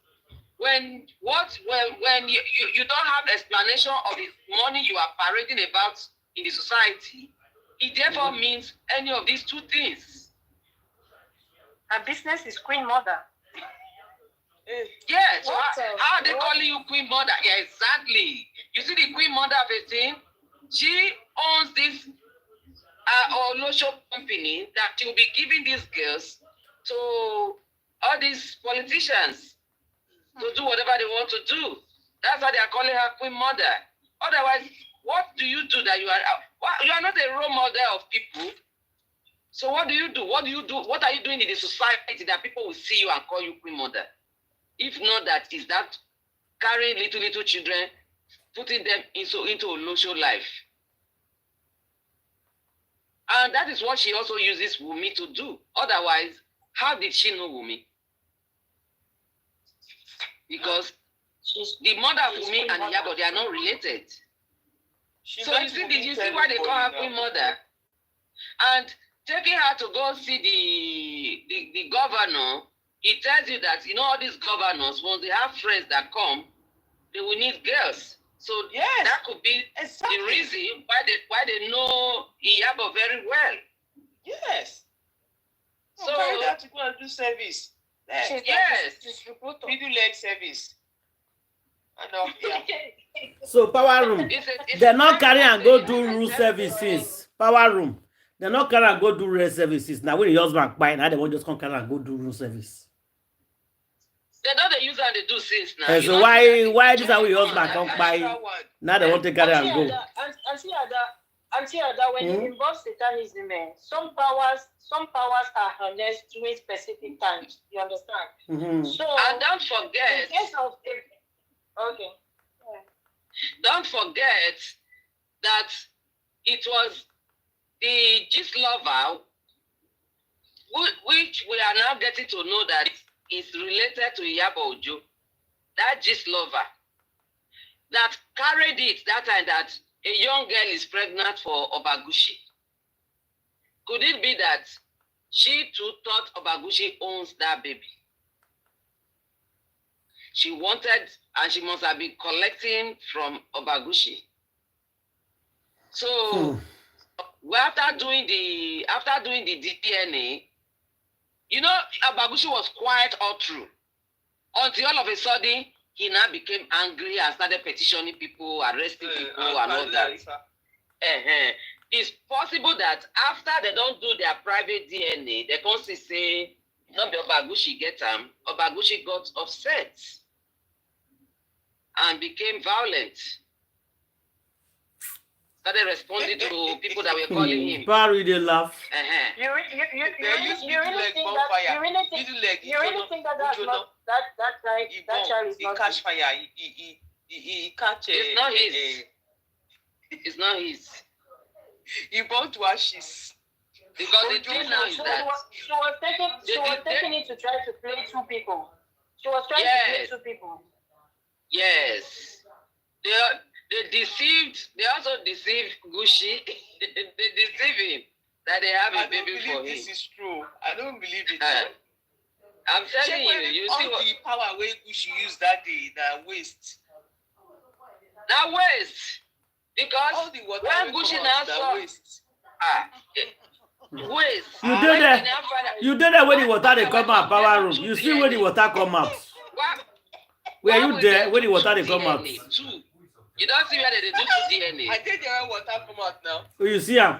When you don't have explanation of the money you are parading about in the society, it therefore means any of these two things. Her business is Queen Mother. Yes. How are they calling you Queen Mother? Yeah, exactly. You see the Queen Mother of a thing? She owns this Olosho company that she will be giving these girls to all these politicians to do whatever they want to do. That's why they are calling her Queen Mother. Otherwise, what do you do that you are not a role model of people? So what do you do? What do you do? What are you doing in the society that people will see you and call you Queen Mother? If not that, is that carrying little children, putting them into Olosho life? And that is what she also uses Wumi to do. Otherwise, how did she know Wumi? Because the mother of Wumi and Iyabo, they are not related. So you see why they call her Queen Mother? And taking her to go see the governor, it tells you that, all these governors, once they have friends that come, they will need girls. So that could be the reason why they know Iyabo very well. Yes. So that to go and do service. Yes. Video-led service. So power room. They're not carrying and go do room services. Power room. They're not carrying and go do real services. Now when the husband buy, now they won't just come carry and go do room service. They don't use and they do since now. So why this how your husband come buy? Now they want to carry and go. Auntie Ada, when you involve Satanism, some powers are harnessed during specific times. You understand? So and don't forget. In case of Don't forget that it was the gist lover, which we are now getting to know that is related to Iyabo Ojo, that gist lover that carried it that time that a young girl is pregnant for Obagushi. Could it be that she too thought Obagushi owns that baby? She wanted, and she must have been collecting from Obagushi. So, after doing the DNA, you know, Obagushi was quiet all through. Until all of a sudden, he now became angry and started petitioning people, arresting people, and all that. It's possible that after they don't do their private DNA, they can't say, not be Obagushi get them. Obagushi got upset and became violent. Started responding to people that were calling him. Barry, they laugh. You really think that that child is not catch fire. He catch. It's not his. It's not his. He burned to ashes. Because the thing now is that she was taking it to try to play two people. She was trying to play two people. Yes. They deceived. They also deceived Gushi. They deceived him that they have a baby for him. I don't believe this is true. I don't believe it. I'm telling you. You see what the power where Gushi used that day, that waste. That waste. Because all the water when Gushi now saw waste. Waste. You did that when the water they come out power room. You see when the water come out. Were you there when the water they come out? You don't see where they do to DNA. I think there water come out now. Oh, you see him?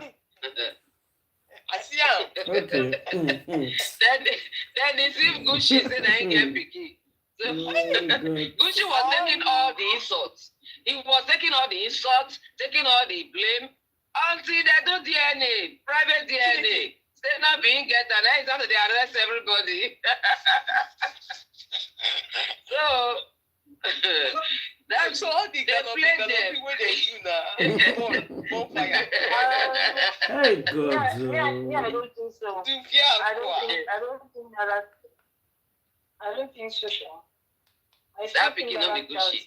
I see him. Okay. Then they see Gushi say they ain't get picky. So Gushi was taking all the insults. He was taking all the insults, taking all the blame until they do DNA, private DNA. They're not being get and then it's after they arrest everybody. So that's all the people they do now. Bonfire. Hey, God. I don't think so. I don't think so. That picking not be Gushi.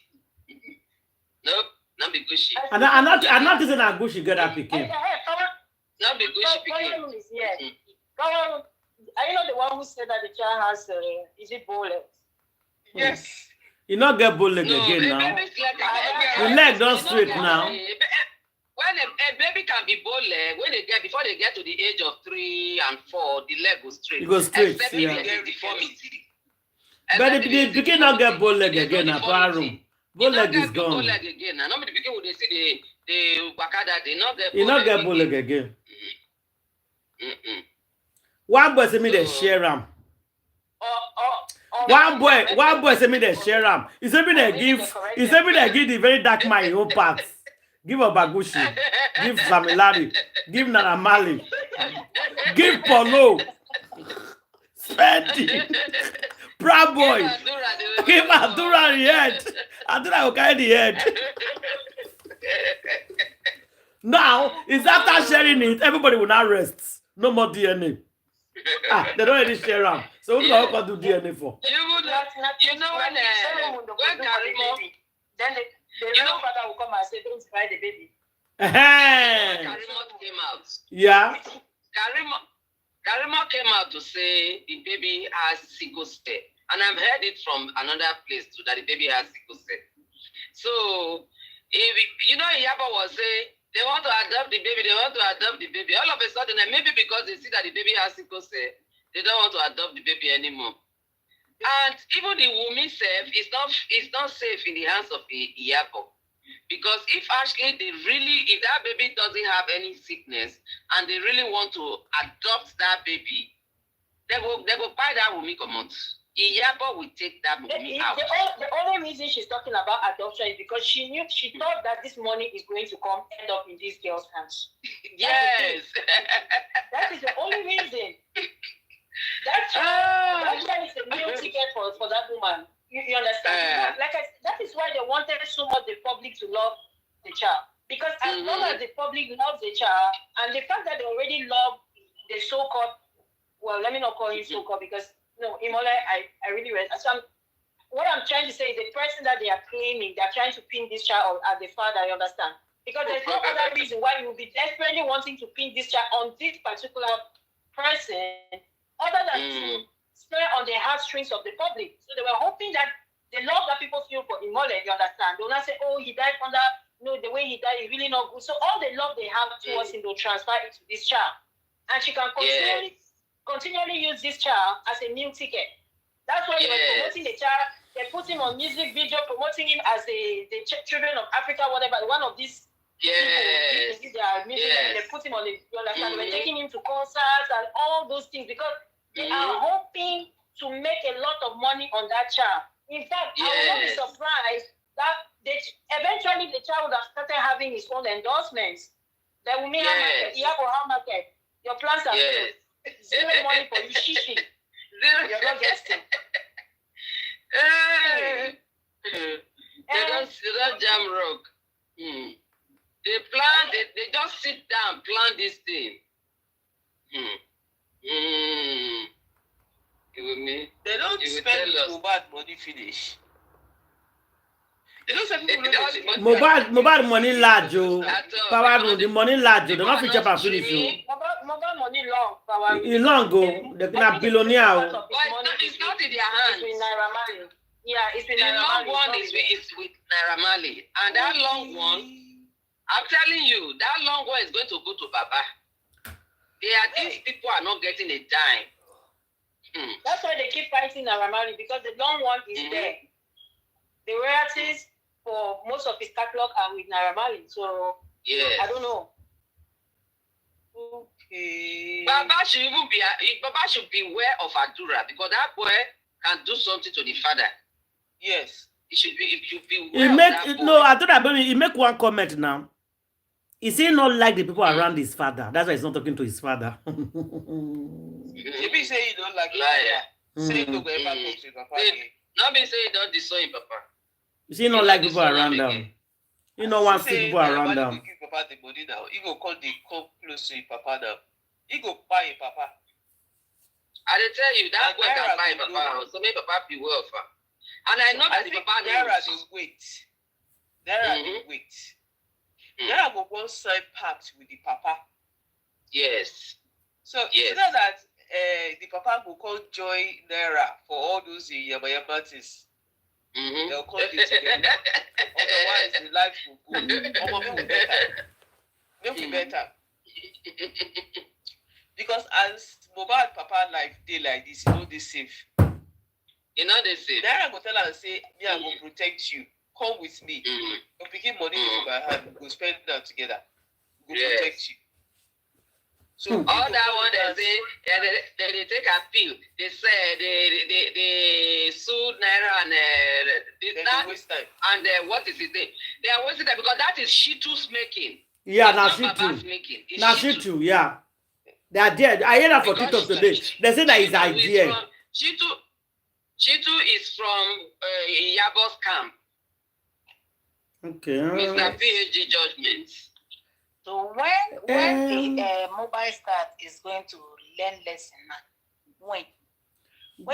Nope, not be Gushi. I'm not using a Gushi get that picking. Not be Gushi picking. Are you not the one who said that the child has is it bowlegs? Yes. You not get bow leg again now. The leg don't straight now. When a baby can be bow leg, before they get to the age of 3 and 4, the leg goes straight. It goes straight, except yeah. if there's deformity. But the pikin not get bow leg again na power room. Bow leg is gone. Bow leg again. Now the pikin they see the wakada, they not get. He not get bow leg again. One boy say me they share him. One boy say me they share him. He say me they give the very dark man his own parts. Give Obagushi, give Samilari, give Nana Mali, give Polo, spend it. Proud boy, give Adura the head. Adura will carry the head. Now, it's after sharing it, everybody will now rest. No more DNA. They don't already share them. So who's going to do DNA for? You know when Karimo, then the real father will come and say, don't buy the baby. Karimo came out. Yeah. Karimo came out to say the baby has sickle cell. And I've heard it from another place too, that the baby has sickle cell. So, Iyabo was saying, they want to adopt the baby, All of a sudden, and maybe because they see that the baby has sickle cell, they don't want to adopt the baby anymore. And even the woman self is not safe in the hands of Iyabo. Because if actually if that baby doesn't have any sickness and they really want to adopt that baby, they will buy that woman come out. Iyabo will take that woman out. The only reason she's talking about adoption is because she thought that this money is going to end up in this girl's hands. Yes. That is the only reason. That's why it's a new ticket for that woman. You understand? That is why they wanted so much the public to love the child. Because as long as the public loves the child, and the fact that they already love the so-called, well, let me not call him so-called because, no, Imola, I really read. So what I'm trying to say is the person that they are claiming, they're trying to pin this child as the father, you understand? Because there's no other reason why you will be desperately wanting to pin this child on this particular person other than to spare on the heartstrings of the public. So they were hoping that the love that people feel for Imole, you understand, they'll not say, oh, he died under, no, the way he died is really not good. So all the love they have towards him, they'll transfer it to this child. And she can continually use this child as a meal ticket. That's why they were promoting the child. They put him on music video, promoting him as the children of Africa, whatever, one of these people, they put him on the, you understand, they were taking him to concerts and all those things because they are hoping to make a lot of money on that child. In fact, I will not be surprised that eventually the child would have started having his own endorsements. That will mean Iyabo market. Your plans are failed. Zero money for you, shishi. You're not getting. They don't jam rock. They plan, they just sit down, plan this thing. They don't spend Mohbad money finish. They don't spend Mohbad money large, power the money large. They don't feature and finish. Mohbad money long, power. In long go, they can have billionaire. It's not in their hands. It's with Naira Marley. Yeah, it's with the Naira long Marley. one is with Naira Marley. And that long one, I'm telling you, that long one is going to go to Baba. These people are not getting a dime. That's why they keep fighting Naira Marley because the long one is there. The royalties for most of his catalog are with Naira Marley. So I don't know. Okay. Baba should be aware of Adura because that boy can do something to the father. Yes. It should be aware of that boy. No, I thought about he make one comment now. Is he not like the people around his father? That's why he's not talking to his father. If he say you don't like liar, say you don't ever talk to your papa again. Not be say you don't disown your papa. Is he not like people around them? He don't want to see people around them. Give papa the money now. He go come close to your papa now. He go buy your papa. I dey tell you that boy can buy papa. So make papa be well for. And I know that the papa knows. There are the wait. There are one side pact with the papa. Yes. So it's not that the papa will call join Naira for all those yamayamantis. They'll call it together. Otherwise, the life will go. They'll be better. Because as Mohbad papa life day like this, you know they safe. You know they safe. Naira go tell her and say, me I will protect you. Come with me. We'll begin money into my hand. We'll spend that together. We'll protect you. So all that one they say, they take a pill. They say they sue Naira and that, waste time. And what is his name? They are wasting time because that is Shitu's making. Yeah, now she too. Now she too, yeah. They are dead. I hear that for TikTok today. They say that his idea. Shitu is from Iyabo's camp. Okay. Mr. PhD judgment. So when the mobile start is going to learn lesson now, when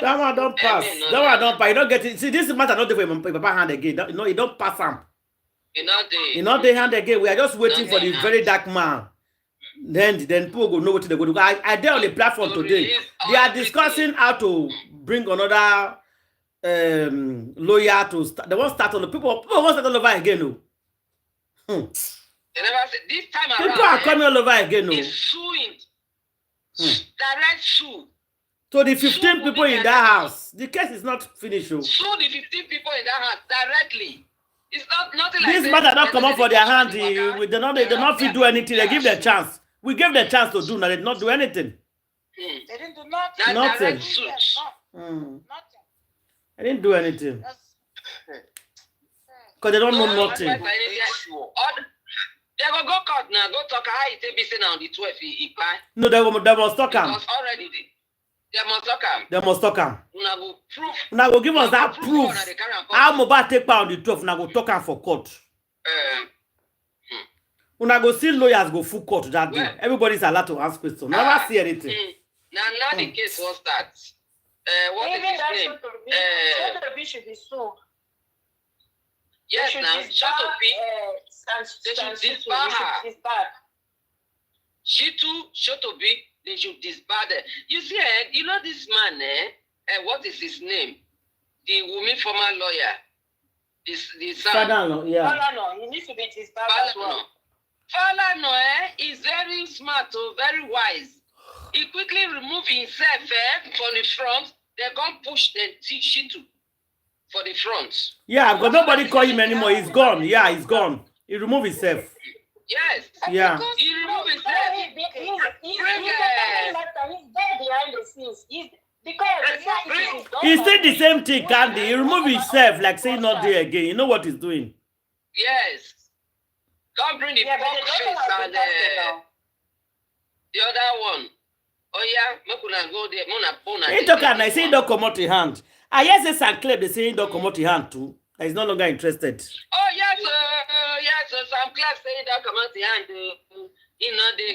that one don't pass. That one don't pass. You don't get it. See, this matter not there for Papa hand again. No, you don't pass him. You not the hand again. We are just waiting for the very dark man. Then people go know what they go do. I did on the platform today. They are discussing how to bring another lawyer to start. They won't start on the people won't start all over again. No. They never said this time around. People are coming all over again. No. It's suing. Direct sue. So the 15 people in that house, the case is not finished. Sue the 15 people in that house directly. It's not nothing like this matter not come up for their hand. They not fit do anything. They give them chance. We gave them chance to do now. They did not do anything. They didn't do nothing. Nothing. Nothing. I didn't do anything. Because they don't know nothing. They go court now. Go talk how it be saying on the 12th. No, they must talk him. Because already they must talk him. They must talk him. Una go proof. Una go give us that proof. How Mohbad take part on the 12th? Una go talk him for court. Una go see lawyers go full court that day. Everybody's allowed to ask questions. Never see anything. Now the case will start. What is his name? Should be sued. Yes, now, Shotobi. They should disbar her. She too, Shotobi, they should disbar her. You see, you know this man, what is his name? The woman former lawyer. The son. Falano, yeah. Falano, he needs to be disbarred as well. Falano, is very smart, very wise. He quickly removed himself from the front. They can't push the Shitu for the front. Yeah, because nobody call him anymore. He's gone. Yeah, he's gone. He removed himself. Yes. Yeah. He removed himself. He's there behind the scenes. He said the same thing, Candy. He removed himself, like saying not there again. You know what he's doing? Yes. Don't bring the pork face and the other one. Oh yeah, Mokuna go there. Mona He talk and I say he don't come out the hand. I hear say Sam Clay, they say he don't come out the hand too. He's no longer interested. Oh yes, Sam Clay say he don't come out the hand. You know they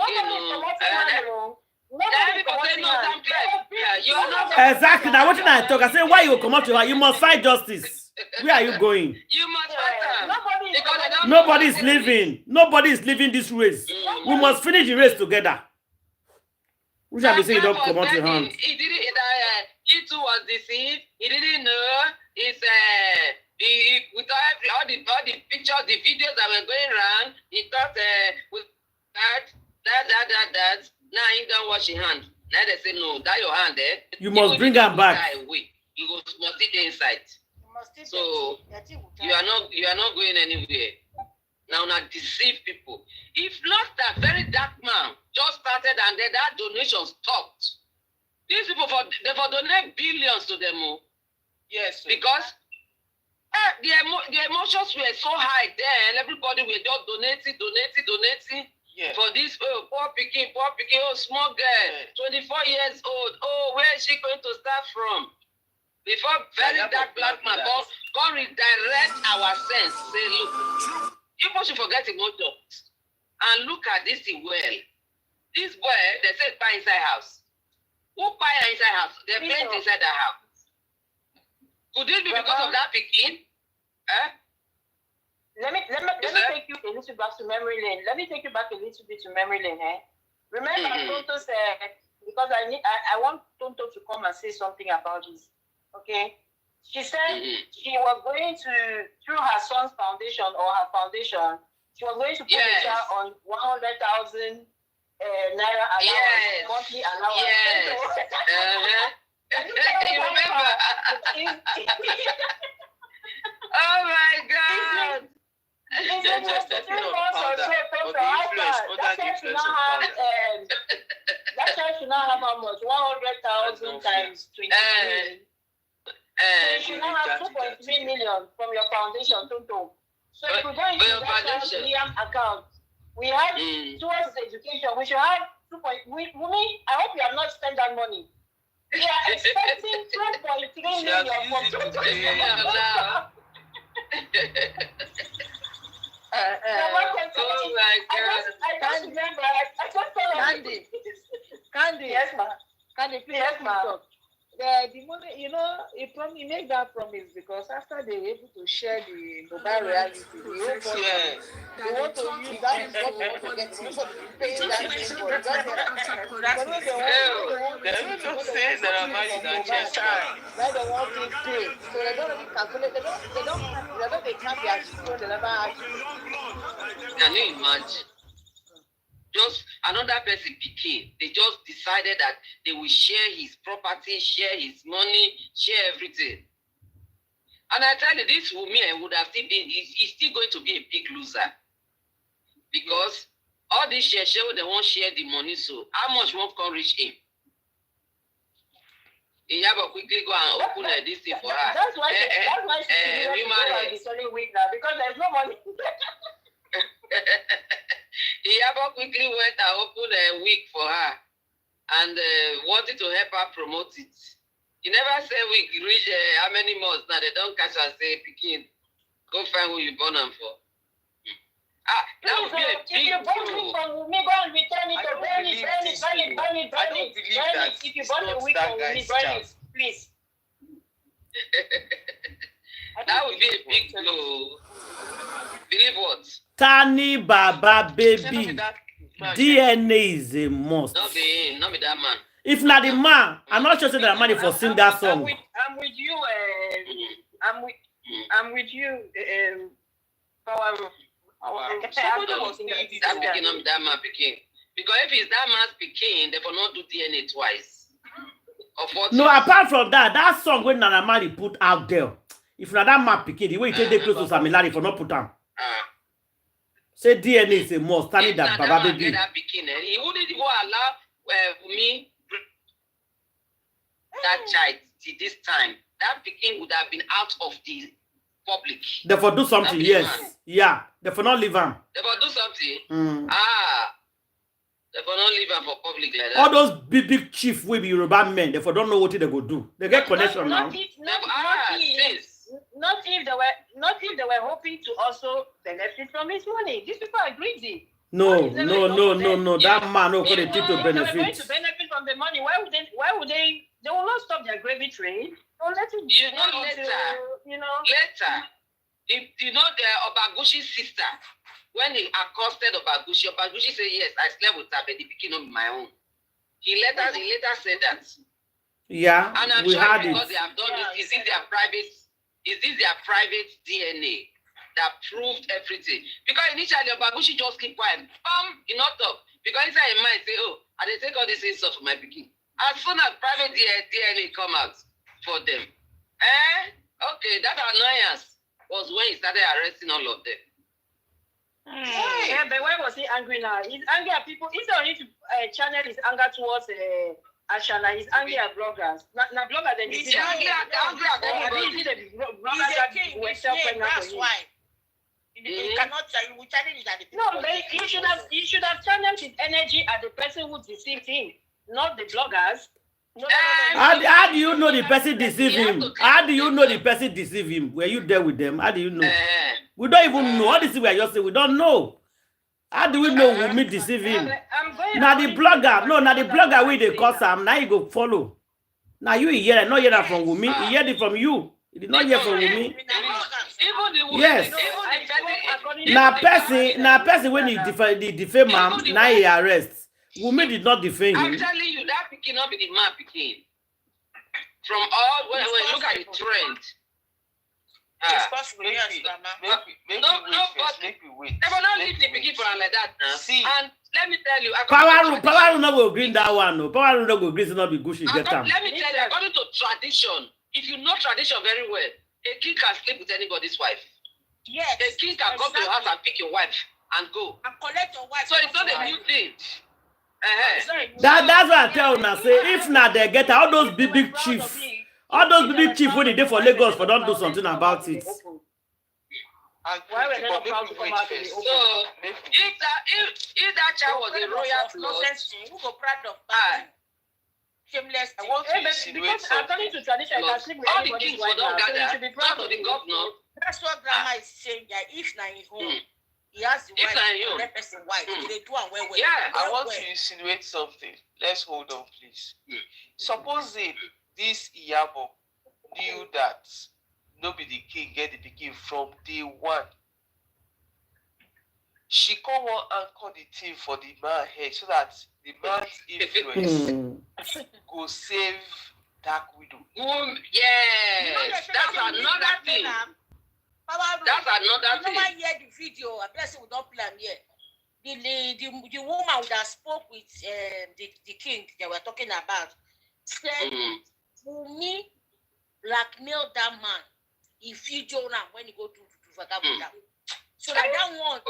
exactly. Now what did I talk? I say why you come out to her? You must fight justice. Where are you going? You must fight her. Nobody is living. Nobody is living this race. We must finish the race together. Which I be saying don't come out your hand. He didn't. He too was deceived. He didn't know. It's with all the pictures, the videos that were going around. He thought with that. Now he don't wash his hand. Now they say no, that your hand there. You must bring her back. You must sit inside. So you are not going anywhere. Now deceive people. If not that very dark man just started and then that donation stopped. These people they donate billions to them. Yes. Because the emotions were so high then, everybody were just donating. Yeah. For this poor picking, small girl, 24 years old. Oh, where is she going to start from? Before very dark black man come redirect our sense. Say, look, people should forget emotions and look at this well. This boy, they say buy inside house. Who buy inside house? They plant inside the house. Could it be because of that picking? Let me take you a little back to memory lane. Let me take you back a little bit to memory lane. Remember, Tonto said, because I want Tonto to come and say something about this. Okay? She said she was going to, through her son's foundation or her foundation, she was going to put a child on 100,000 naira allowance, monthly allowance. You remember? Oh my God! That child should not have how much? 100,000 times 23. So you should not have 2.3 million from your foundation, Tonto. So if we go into that Liam account, we have towards education, we should have 2.3. I hope you have not spent that money. We are expecting 2.3 million from Tonto. Oh my God. I just remember, I just told Candy. Yes, ma'am. Candy, please. Yes, ma'am. The money, he made that promise because after they were able to share the mobile reality, they want to use that is what they want to get. They want to pay that invoice. They don't say that I'm married on chest. Now they want to pay. So they don't really calculate. They can't be actually. They never actually. Can you imagine? Just another person became. They just decided that they will share his property, share his money, share everything. And I tell you, this woman would have still been, he's still going to be a big loser. Because all these share, they won't share the money, so how much won't come reach him? Iyabo quickly go and open this thing for her. That's why she's selling week now, because there's no money. Iyabo quickly went and opened a wig for her and wanted to help her promote it. He never said wig reach how many months now. They don't catch and say, Pikin, go find who you born them for. That would be a big if you bought it from me, go and return it or burn it. If you bought a wig from me, burn it, please. That would be a big blow. Believe what? Tani Baba baby. DNA is a must. Not be that man. If not the man, I'm not sure that money for sing that song. I'm with you. I'm with you. Power. Somebody was that picking on that man picking. Because if it's that man's picking, they will not do DNA twice. No, apart from that, that song when Nana Mali put out there, if not that man picking, the way you take the close to Samilari for not put down. Say DNA is a must. Tani that Baba baby. He wouldn't even allow me that child till this time. That picking would have been out of the public. Therefore do something, yes. Man. Yeah. Therefore not leave him. Therefore do something. Therefore not leave him for public like that. All those big chief will be Yoruba men. Therefore don't know what they go do. They get connection now. Not if they were hoping to also benefit from his money. These people are greedy. No. That man no going to benefit. They were going to benefit from the money. Why would they? They will not stop their gravy train. They'll let it. Later. If you know the Obagushi's sister, when he accosted Obagushi said, yes, I slept with her, but the beginning of my own. He later said that. Yeah, and I'm we sure had because it. They have done it. Is this their private DNA that proved everything? Because initially Obagushi just keep quiet. He not talk. Because inside his mind say, oh, I they take all this stuff for my picking. As soon as private DNA come out for them. Okay, that annoyance was when he started arresting all of them. Yeah, but why was he angry now? He's angry at people. He's only to channel his anger towards Ashana. He's angry at bloggers. Not bloggers. Then he's angry at everybody. That's why. You cannot challenge it at the people. No, but he should have channeled his energy at the person who deceived him, not the bloggers. No. How do you know the person deceive him? How do you know the person deceive him? Were you there with them? How do you know? We don't even know. All this we are just saying, we don't know. How do we know Wumi deceive him? Now the blogger where they call Sam, now you go follow. Now you hear, not hear that from Wumi, he heard it from you. He did not hear from Wumi. Yes. Now person when he defame him, now he arrests. Wumi did not defame him. I'm telling you, that picking up in the man picking. From all, when you look at the trend. It's possible, yes, Make me wait. Never not leave the picking for like that. See. And let me tell you. Power will not go green that one. No. Power will not go green, not be Gucci get them. Let me tell you, according to tradition, if you know tradition very well, a king can sleep with anybody's wife. Yes. A king can come to your house and pick your wife and go. And collect your wife. So it's not a new thing. That's what I tell you now. Say if not they get all those big chiefs. All those big chiefs when they did for Lagos for don't do something about it. Why were they not proud to come out in the open? So if that child was a royal blood, who go proud of that? Shameless. I want to insinuate because according to tradition, I can sleep with all the anybody's kings wife will not now, so you gather. should be proud of The governor. That's what grandma is saying. That if na his home, he has the wife, the person wife. They do and well. Yeah, I want to insinuate something. Let's hold on, please. Supposing this Iyabo knew that nobody the king get the pikin from day one, she come on and call the team for the man head so that the man's influence go save Dark Widow. Yes, that's another thing. That's another thing. You know, hear the video. I bless we don't plan here. The woman would have spoke with the king they were talking about. Said, Wumi blackmail that man. He video now when he go to Vagabond. So that one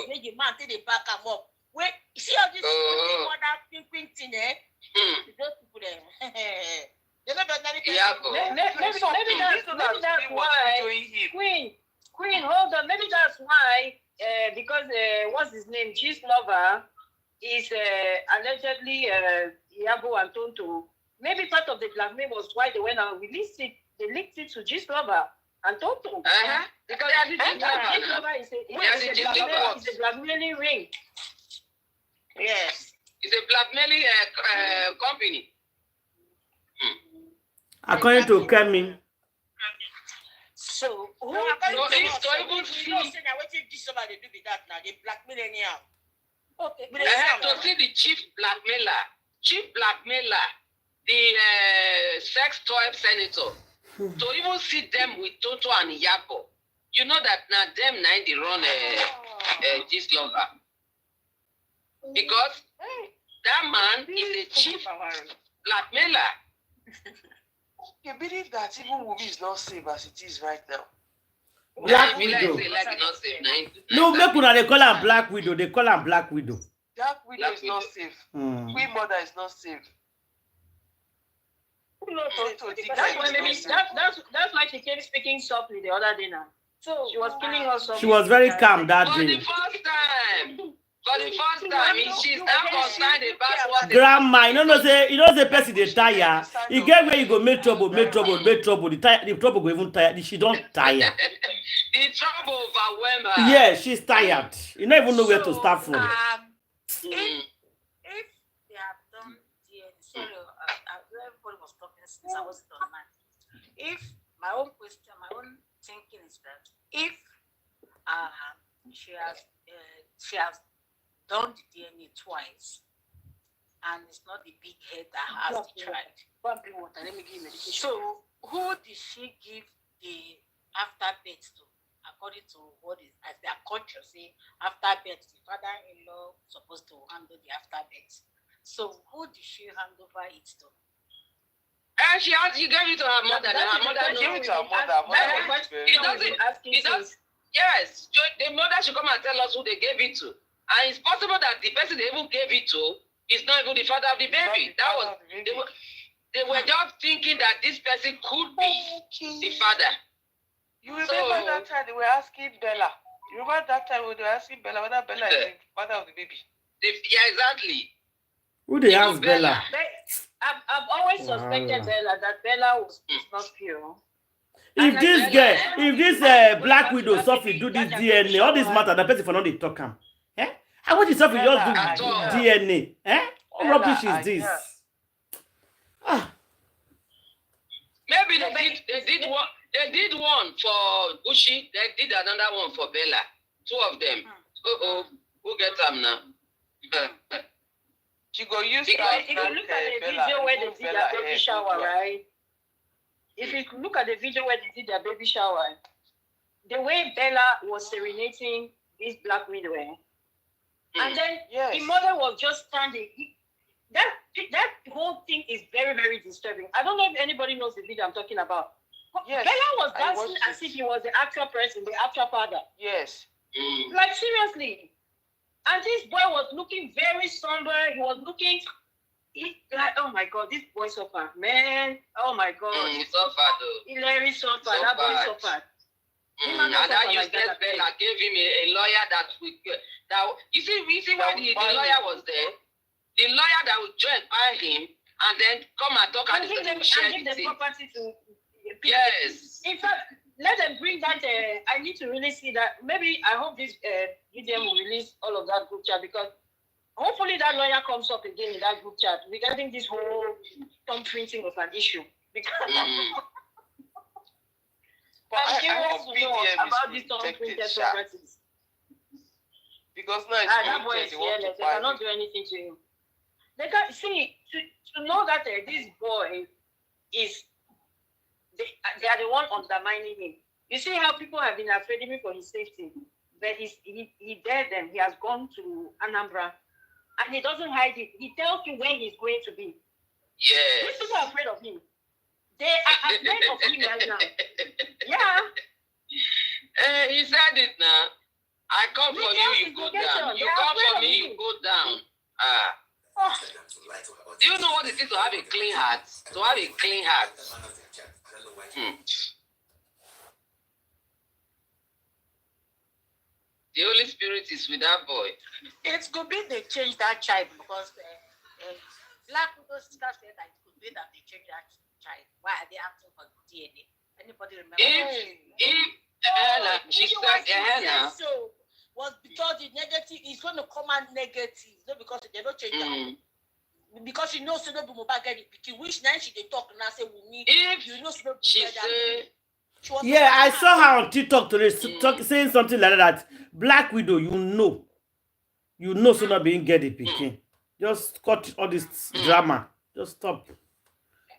make the man take the back him up. Wait, see how this other thing thing those people there. Maybe that's why Queen, hold on. Maybe that's why because what's his name? G's lover is allegedly Iyabo and Tonto. Maybe part of the blackmail was why they went and released it. They leaked it to G's lover and Tonto. Because G's lover is a blackmailing ring. Yes. It's a blackmailing company. According to Kemi. So who No, according to it's us, to so even we know see- say that wetin this somebody do with that now, they blackmail anyhow. Okay, but I have to see the chief blackmailer, the sex toy senator, to even see them with Toto and Iyabo. You know that now them now they run this lover. Because that man is a chief blackmailer. You believe that even movie is not safe as it is right now? Black Like Widow. say, like not safe. No, make una they call her Black Widow. They call her Black Widow. Black Widow is not safe. Queen Mother is not safe. That's why maybe that's why she came speaking softly the other day now. So She was killing us softly. She was very calm that For the day. first time. She's not concerned about what Grandma, you know say person they tire. You get where you go make trouble. The trouble go even tired. She don't tire. the trouble overwhelmed her. Yeah, she's tired. You don't even know where to start from. If they have done DNA, sorry, everybody was talking since I was done, man. If my own question, my own thinking is that if she has done the DNA twice, and it's not the big head that has the child. So who did she give the afterbirth to? According to what is as their culture say, afterbirth, the father-in-law supposed to handle the afterbirth. So who did she hand over it to? And she gave it to her mother, and her mother Gave it to her mother. Yes, the mother should come and tell us who they gave it to. And it's possible that the person they even gave it to is not even the father of the baby. They were just thinking that this person could be the father. You remember that time they were asking Bella? You remember that time when they were asking Bella whether Bella is the father of the baby? Yeah, exactly. Who they ask Bella? I've always suspected Bella that Bella was not pure. If this Black Widow Sophie do this DNA, all this matter, the person for not they talk him. Eh? How much is Sophie just do DNA? Eh? What rubbish is this? Maybe they did one for Bushi, they did another one for Bella. Two of them. Who gets them now? She go use if you look at the video where they did their baby shower, right? If you look at the video where they did their baby shower, the way Bella was serenading this Black Widow, and then the mother was just standing. That whole thing is very, very disturbing. I don't know if anybody knows the video I'm talking about. Yes, Bella was dancing as if he was the actual person, the actual father. Yes. Like seriously. And this boy was looking very somber. He was looking like, oh my God, this boy suffered, man. Oh my God. He suffered though. Hilary suffered. That boy suffered. And that useless Bella gave him a lawyer that you see why the lawyer was there? The lawyer that would join by him and then come and talk and give the property to people. Yes. In fact, let them bring that. I need to really see that. Maybe I hope this VDM will release all of that group chat, because hopefully that lawyer comes up again in that group chat regarding this whole thumb printing of an issue. Because I'm curious to know about these thumb printed properties. Because now that boy is fearless. They cannot do anything to him. They can see to know that this boy is. They are the one undermining him. You see how people have been afraid of him for his safety, but he dared them. He has gone to Anambra, and he doesn't hide it. He tells you where he's going to be. Yes. These people are afraid of him. They are afraid of him right now. Yeah. He said it now. I come for you, you go down. You come for me, you go down. Do you know what it is to have a clean heart? To have a clean heart. The Holy Spirit is with that boy. It could be they changed that child because Black Widow sister said that it could be that they changed that child. Why are they asking for DNA? Anybody remember? If she said so was because the negative is going to come out negative, not because they don't change that. Because she knows she don't be Mohbad get it, which now she they talk now say we need. If you know she don't she say Yeah, I saw her on TikTok today saying something like that. Black widow, you know, so not being get the picking. Just cut all this drama. Just stop.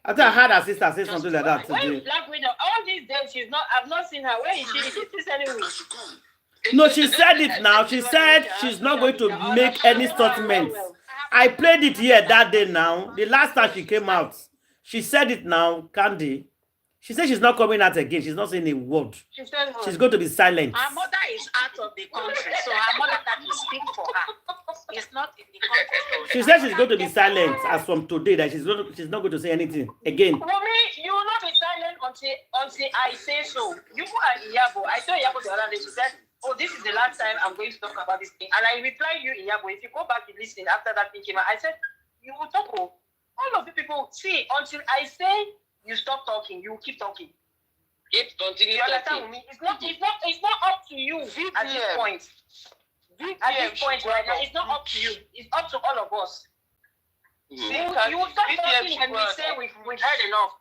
I think I heard her sister say something like that Where today. is Black Widow? All these days, I've not seen her. Where is she? Is she anyway? No, she said it now. She said she's not going to make any statements. I played it here that day now. The last time she came out, she said it now, Candy. She said she's not coming out again. She's not saying a word. She said She's going to be silent. Her mother is out of the country, so her mother that will speak for her. It's not in the country. So She said she's going to be silent as from today, that she's not going to say anything again. Woman, you will not be silent until I say so. You and Iyabo, I told Iyabo the other day, she said, oh, this is the last time I'm going to talk about this thing. And I replied you, Iyabo, if you go back and listen after that thing came out, I said, you will talk. All of the people, see, until I say you stop talking, you keep talking. Continue You understand talking. me? It's not up to you at this point. At this point right now, it's not up to you. It's up to all of us. See, You will stop talking and we say we've heard enough.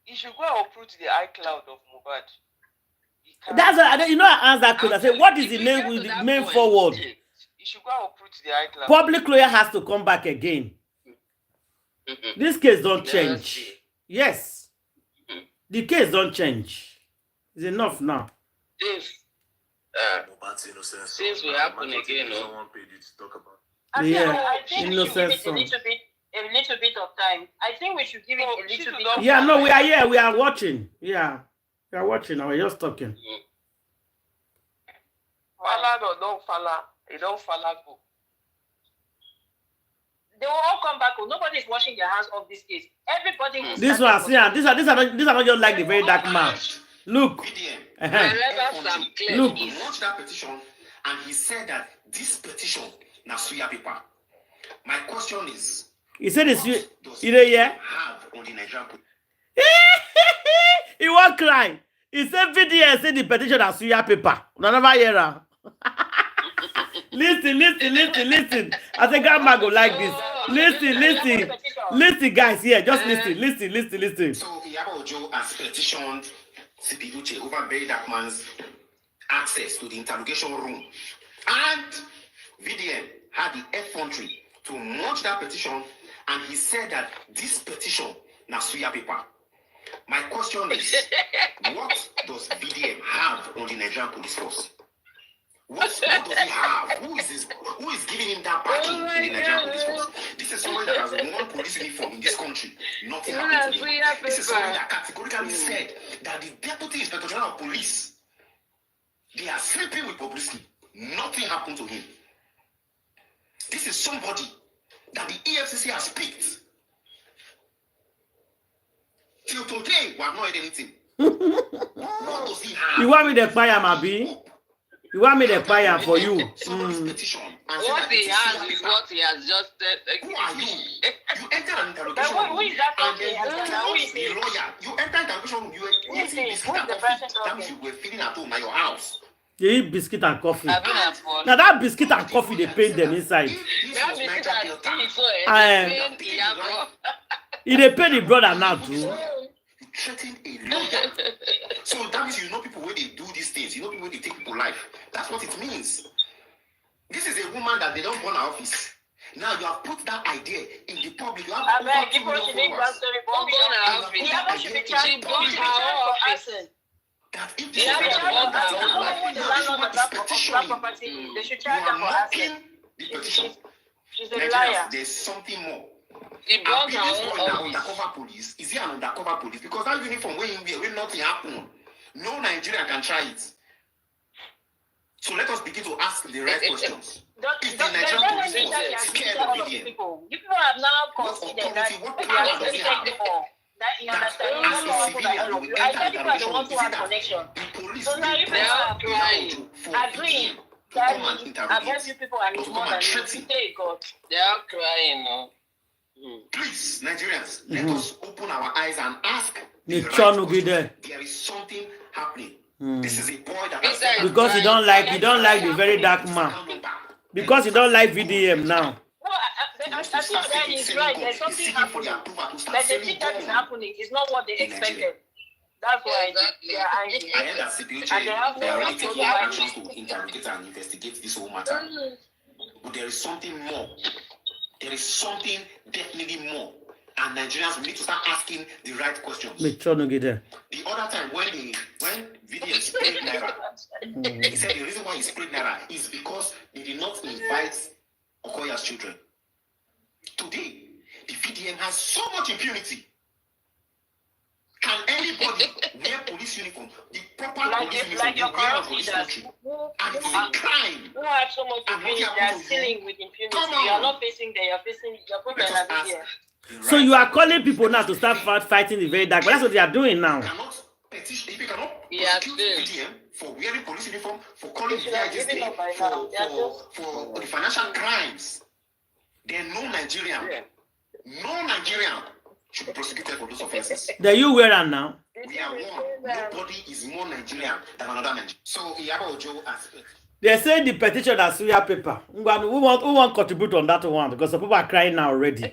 You should go and uproot the iCloud of Mohbad. That's what I asked that question. I said, what is the name forward? You should go and uproot the iCloud. Public lawyer has to come back again. This case don't change. Yes. The case don't change. It's enough now. Since we happen again, no? Yeah, I think we should give innocent it a little bit of time. I think we should give it a little bit of Yeah, time. no, we are here. We are watching. Yeah. We are watching. We're just talking. Fala or don't fala, they don't fala go. They will all come back. Nobody is washing their hands off this case. Everybody will This one, see, these are not just like the very dark man. Look. Look. He launched that petition and he said that this petition now suya paper. My question is, He said it's you. does You know, yeah. have on the Nigerian He won't cry. He said VDM said the petition as suya paper. None of our Listen. I think grandma go like this. Listen, guys. Here, just listen. So Iyabo Ojo has petitioned Yuledochie over very dark man's access to the interrogation room, and VDM had the effrontery to launch that petition, and he said that this petition na suya paper. My question is, what does VDM have on the Nigerian police force? What does he have? Who is giving him that backing in the Nigerian police force? This is someone that has one police uniform in this country. Nothing happened to him. This is someone that categorically said that the deputy inspector general of police, they are sleeping with publicity. Nothing happened to him. This is somebody that the EFCC has picked. Till today, we have not heard anything. What does he have? You want me to buy him, Abi? You want me to buy him for you? What he has is what he has just said. Who are you? You enter an interrogation Who is that and talking? then Who is the it? lawyer. You enter interrogation room, you were eating biscuit and coffee. That means you were feeling at home at your house. They eat biscuit and coffee. I've been at one. Now that biscuit and coffee, they paint them inside. This That was means Niger that Delta. he saw I it. They pay the brother now too. You threaten a lawyer. So that means you know people when they do these things. You know people when they take people's life. That's what it means. This is a woman that they don't want her office. Now you have put that idea in the public. You have I over beg, 2 give us million the followers. Iyabo should be charged. She bought her office. That if They this have is a a bond that house. The landlord of that property, they should you charge her are for access. mocking the petition. She's a liar. Nigerians, there's something more. She bought This her boy own na office. undercover police. Is he an undercover police? Because that uniform when you wear, when nothing happen, no Nigerian can try it. So let us begin to ask the right questions. If the Nigerian police was scared of VDM, You people have now considered that what you power are does he have? before. That you understand. You As don't a know people like all civilian, of you you. I enter said people are the interrogation ones who room, have see that connection. the police So now you people They are are crying. agreeing to that come and I interrogate. guess you people are To more come than and you. threaten. Hey God. They are crying. No? Please, Nigerians, let us open our eyes and ask The right chon will be questions. there. There is something happening. This is a boy that Besides, has Because you don't like the very dark man. Because you don't like VDM now. No, I think that is right. There's something happening. But the thing that is happening is not what they expected. That's why Exactly. they are angry. I heard that CPJ, And they have they are no already taking provide actions to interrogate and investigate this whole matter. But there is something more. There is something definitely more. And Nigerians, we need to start asking the right questions. Make sure no get there. The other time when VDM sprayed Naira, he said the reason why he sprayed Naira is because he did not invite Okoya's children. Today, the VDM has so much impunity. Can anybody wear police uniform? The proper police uniform, like your the wearer corrupt of this leaders country. And it's a crime. who have so much And what impunity, they are happened to stealing you? with impunity. Come You are on. not facing there, you're facing your problem Let us here. ask the So right you are calling people now to start fighting the very dark. But that's what they are doing now. cannot petition, if you cannot He has prosecute failed. VDM for wearing police uniform, for calling They should have VIG's given name, up by now. They are for the financial crimes, then no Nigerian should be prosecuted for those offenses. Then you wear them now. We are one. Nobody is more Nigerian than another Nigerian. So Iyabo Ojo has They say the petition as suya paper. Who want contribute on that one? Because some people are crying now already.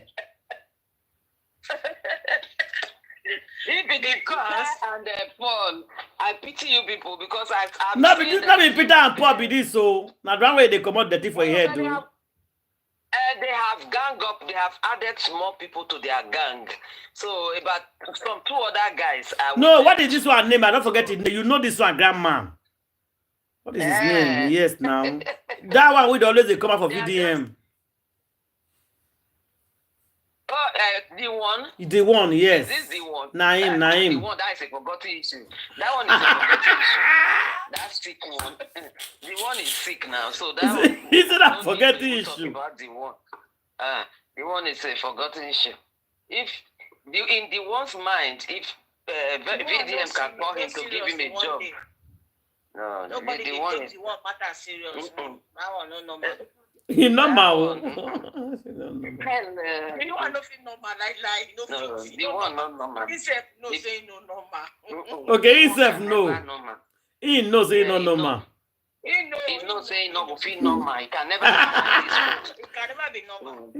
If it is Peter and Paul, I pity you people because I've Not seen be Peter and Paul be this so. Now the one way they come out dirty for your head, They though. have, they have gang up. They have added more people to their gang. So about some 2 other guys. No, what is this one name? I don't forget it. You know this one, grandma. What is his name? Yes, now. That one would always come out for VDM. The one. The one, yes. Is this the one? Naim. The one that is a forgotten issue. That one is a forgotten issue. That sick one. The one is sick now. So that one. Is it a don't forgotten need to talk issue? about the one. The one is a forgotten issue. If in the one's mind, if VDM can call him to give him a job. No, Nobody the can one take is the one matter serious. That one no normal. He normal. You want nothing normal, like no fit. the one not normal. He said no say no normal. Okay, he self no. He knows he no normal. He knows saying no feel normal. He can never be this. It can never be normal. I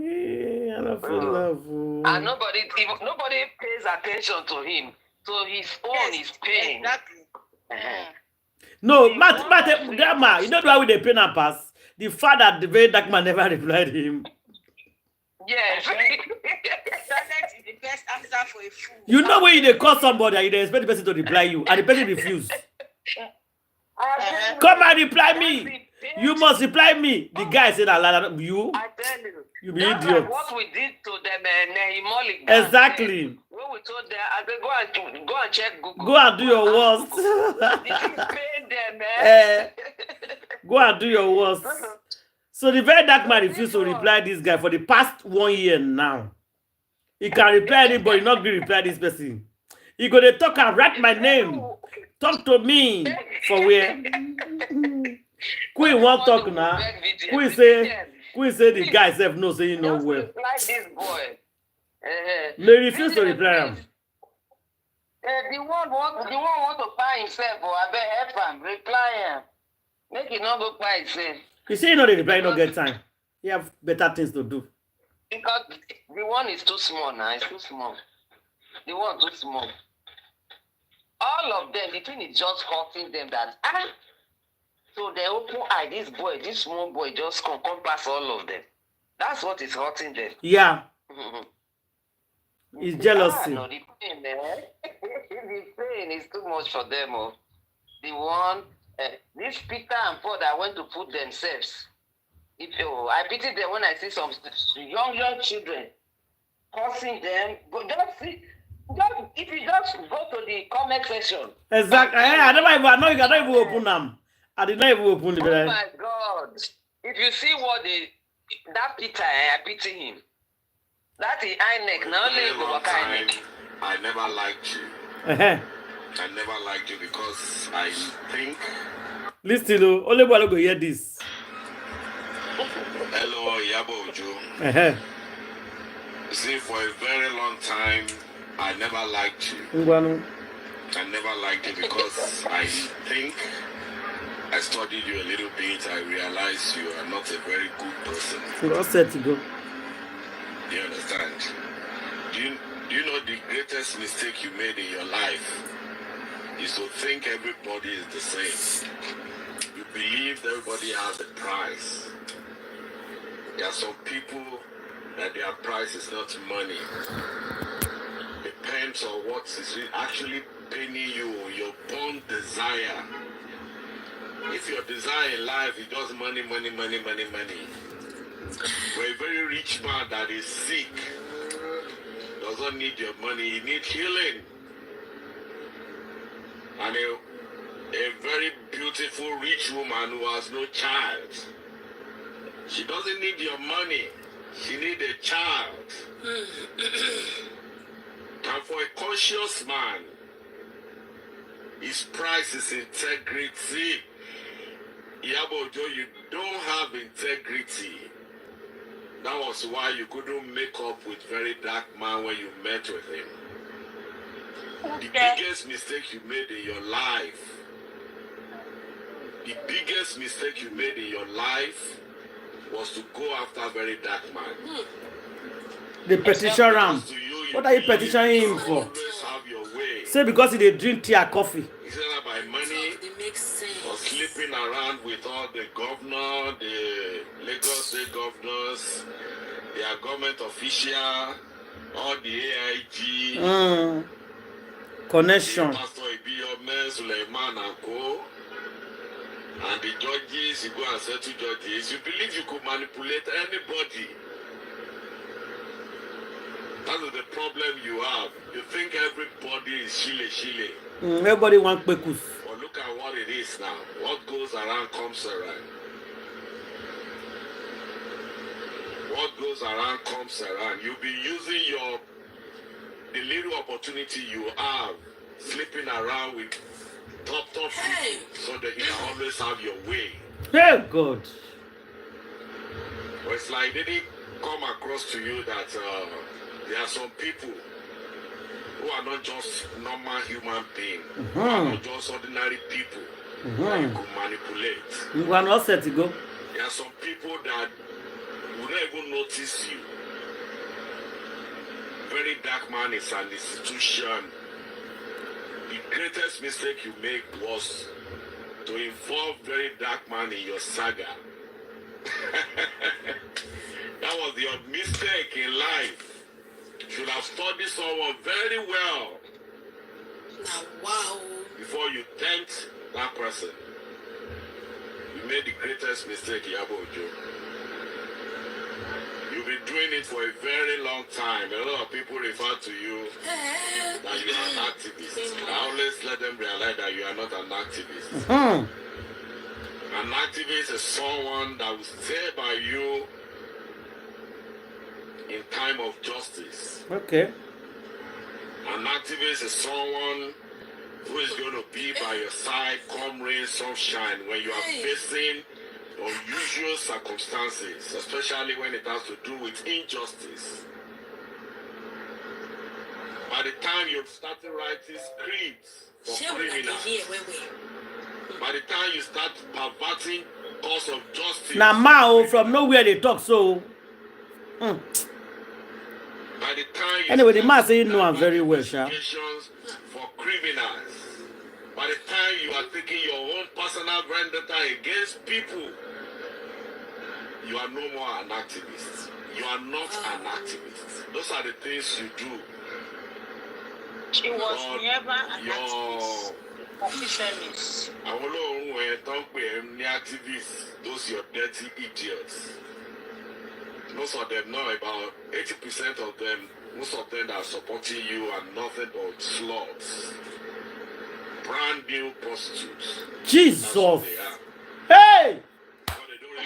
don't feel love. And nobody pays attention to him. So his own is pain. Exactly. No, grandma, you know why we the pen and pass? The fact that the very dark man never replied him. Yes. Silence is the best answer for a fool. You know when you call somebody and you expect the person to reply you and the person refuse. Come and reply me. You must reply me. The guy said, you? I tell you. You be That's idiot. like what we did to them, Nehimolic. Exactly. When we told them, I said, go and check Google. Go and do your worst. Did you pay them, Go and do your worst. So the very dark man refused to reply this guy for the past 1 year now. He can reply anybody, not going to reply this person. He go to talk and write my name. Talk to me. For where? Queen won't talk now. Queen say the guy self no say you know well. Like this boy. They refuse to reply him. The one want to buy himself, or I bet help him, reply him. Make it not go by himself. You see, you know the reply, you don't get time. You have better things to do. Because the one is too small now, it's too small. The one too small. All of them, the thing is just hurting them that so they open eye, this small boy just come pass all of them. That's what is hurting them. Yeah. It's jealousy. No, the pain, the pain is too much for them. Oh. The one, this Peter and Paul that went to put themselves. I pity them when I see some young children cursing them. But if you just go to the comment section. Exactly. I know you cannot even open them. I did not even open the Oh my God. If you see what that Peter, I pity him. That is INEC. Now I never liked you. I never liked you because I think. Listen, only one go hear this. Hello, Iyabo Ojo. See, for a very long time, I never liked you. I never liked you because I think I studied you a little bit. I realized you are not a very good person. You're all set to go. Do you understand? Do you know the greatest mistake you made in your life is to think everybody is the same. You believe everybody has a price. There are some people that their price is not money. Depends on what is actually paying you, your born desire. If your desire in life is just money, money, money, money, money, for a very rich man that is sick, doesn't need your money, he needs healing. And a very beautiful rich woman who has no child, she doesn't need your money, she needs a child. And for a conscious man, his price is integrity. Iyabo Ojo, you don't have integrity. That was why you couldn't make up with very dark man when you met with him. The biggest mistake you made in your life, was to go after a very dark man. The petition ram. What are you petitioning him for? Say because he did drink tea or coffee. Is that by money or sleeping around with all the governor, the Lagos State governors, their government official, all the AIG, connection. Pastor Ibiyome, Suleiman and Co. And the judges, you go and say to judges, you believe you could manipulate anybody. That is the problem you have. You think everybody is shile. Everybody wants pekus. But look at what it is now. What goes around comes around. What goes around comes around. You'll be using the little opportunity you have, sleeping around with top people, so that you can always have your way. Hey, God. But it's like, did it come across to you that there are some people who are not just normal human beings, who are not just ordinary people that you could manipulate. You are not set to go. There are some people that will not even notice you. Very dark man is an institution. The greatest mistake you make was to involve very dark man in your saga. That was your mistake in life. You should have studied someone very well. Wow. Before you tempt that person. You made the greatest mistake, Iyabo Ojo. You've been doing it for a very long time. A lot of people refer to you that you are an activist. I always let them realize that you are not an activist. An activist is someone that will stay by you in time of justice. Okay. An activist is someone who is going to be by your side, come rain, sunshine, when you are facing unusual circumstances, especially when it has to do with injustice. By the time you've started writing scripts for criminals, by the time you start perverting cause of justice. Now, Mao from nowhere they talk so. By the time you anyway, the man say you know I'm very well, Sha. For criminals. By the time you are taking your own personal vendetta against people, you are no more an activist. You are not an activist. Those are the things you do. She was never an activist. Officially. Those your dirty idiots. Most of them know about 80% of them, most of them are supporting you are nothing but sluts. Brand new prostitutes. Jesus. Hey!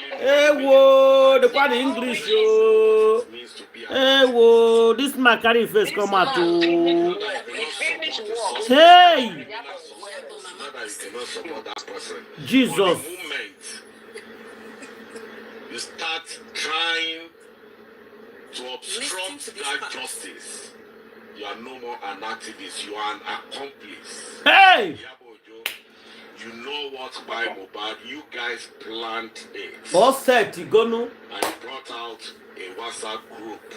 Hey, whoa, the quite English, yo. Hey, whoa, this man carry face come out too. Hey! Jesus. The moment you start trying to obstruct that justice, you are no more an activist, you are an accomplice. Hey! You know what by Mohbad, you guys planned it. Boss said you go no. And you brought out a WhatsApp group.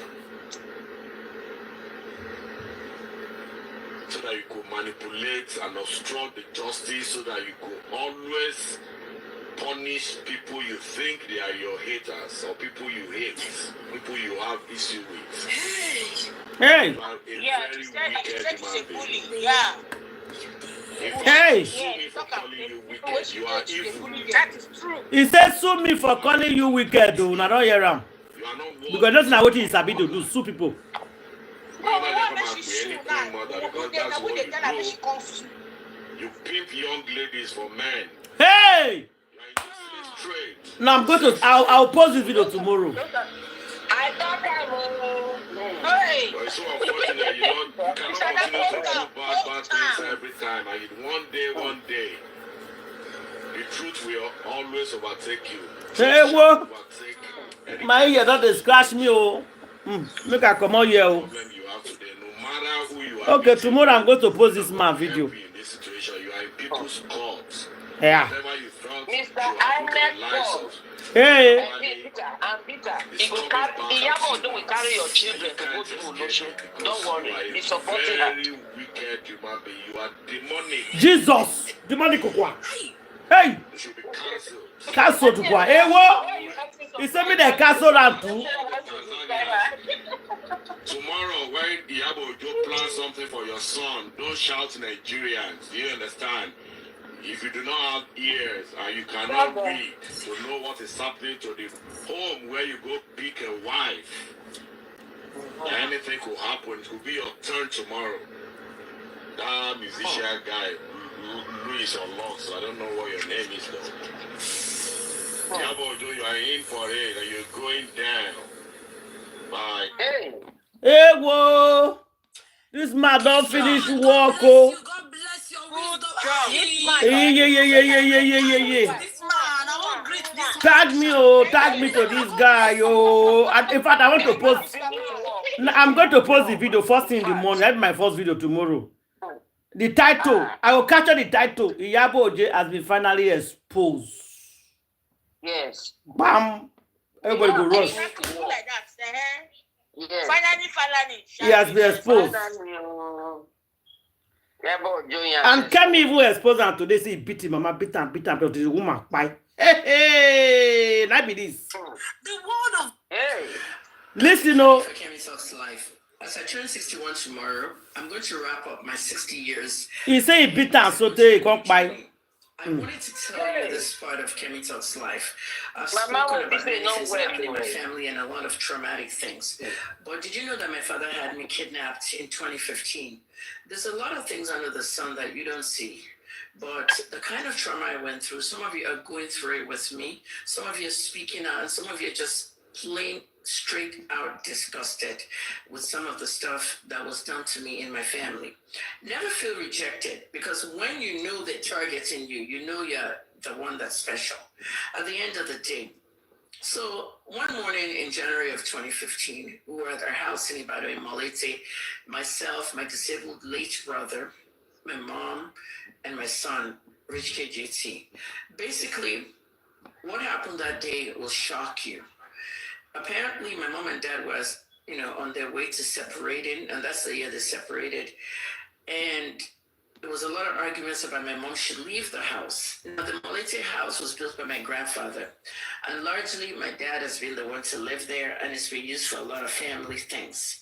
so that you could manipulate and obstruct the justice, so that you could always punish people you think they are your haters or people you hate, people you have issue with. Hey! You are a Yeah, very she said wicked she's a human bully. being. Yeah. Hey! Sue me for calling you wicked. You are evil. That is true. He said, sue me for calling you wicked, though. I don't hear him. You are not worthy. Because that's not what he's sabi to do, sue people. You are not What come makes and she be any sue queen now? mother because that's what you Tell her do. she can't sue. You pimp young ladies for men. Hey! You are into this trade. Now I'm going to, I'll post this video tomorrow. I thought I was. Hey! But it's so unfortunate, you cannot continue to do bad things every time. And one day, the truth will always overtake you. Hey, what? Overtake any My ear don't scratch me, oh. Make I come out here, oh. problem you have today, no matter who you are. Okay, tomorrow I'm going to post this man video. In this situation, you are in people's courts. Yeah. Whatever you felt, Mr. you have put Ahmed the lives God. of. Hey! And Peter, he will carry, Iyabo will carry your children to go to Yuledochie. Don't worry, he's supporting her. Very wicked human being. You are demonic. Jesus! Demonic kwa. Hey! You should be cancelled. Cancel to kwa. Hey, what? He sent me the cancel that too. Tomorrow, when Iyabo plan something for your son, don't shout Nigerians. Do you understand? If you do not have ears and you cannot read to know what is happening to the home where you go pick a wife, anything could happen. It could be your turn tomorrow. That musician guy, Luis or Lux, I don't know what your name is though. Iyabo, you are in for it and you're going down. Bye. Hey. Hey, whoa! This man don't finish work, oh. God bless your Good wisdom. job. Yeah. This man, I won't greet this man. Tag me to this guy, oh. And in fact, I want to post. I'm going to post the video first thing in the morning. I have my first video tomorrow. The title, I will capture the title. Iyabo Oje has been finally exposed. Yes. Bam! Everybody go rush. Like that. Yes. Finally. He has been exposed. And Kemi even exposed him today. Say he beat him, mama beat him, but the woman bye. Hey, not be this. The word of Listen, oh. For Kemi Talks Life. As I turn 61 tomorrow, I'm going to wrap up my 60 years. He say he beat him, so they come by. I wanted to tell you this part of Kemi Talks Life. I've Mama spoken will about be many no things way happening in my anyway. family and a lot of traumatic things. But did you know that my father had me kidnapped in 2015? There's a lot of things under the sun that you don't see. But the kind of trauma I went through, some of you are going through it with me. Some of you are speaking out, and some of you are just plain straight out disgusted with some of the stuff that was done to me in my family. Never feel rejected, because when you know the target's in you, you know you're the one that's special at the end of the day. So one morning in January of 2015, we were at our house in Ibadan in Malete, myself, my disabled late brother, my mom, and my son, Rich KJT. Basically, what happened that day will shock you. Apparently, my mom and dad was, on their way to separating, and that's the year they separated. And there was a lot of arguments about my mom should leave the house. Now, the Malete house was built by my grandfather, and largely my dad has been the one to live there, and it's been used for a lot of family things.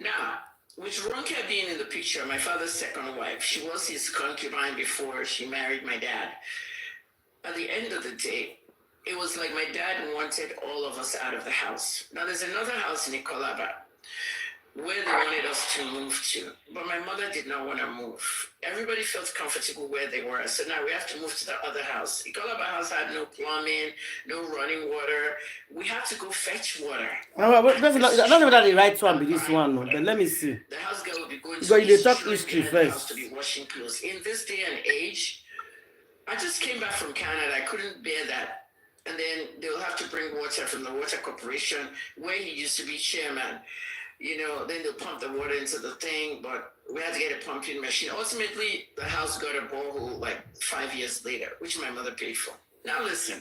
Now, with Ronka being in the picture, my father's second wife, she was his concubine before she married my dad. At the end of the day, it was like my dad wanted all of us out of the house. Now, there's another house in Ikolaba where they wanted us to move to, but my mother did not want to move. Everybody felt comfortable where they were, so now we have to move to the other house. Ikolaba house had no plumbing, no running water. We had to go fetch water. That's not the right one, be this one, no. But let me see. The house girl will be going But you talk to history the first. house to be washing clothes. In this day and age, I just came back from Canada. I couldn't bear that. And then they'll have to bring water from the water corporation where he used to be chairman. Then they'll pump the water into the thing, but we had to get a pumping machine. Ultimately, the house got a borehole like 5 years later, which my mother paid for. Now listen,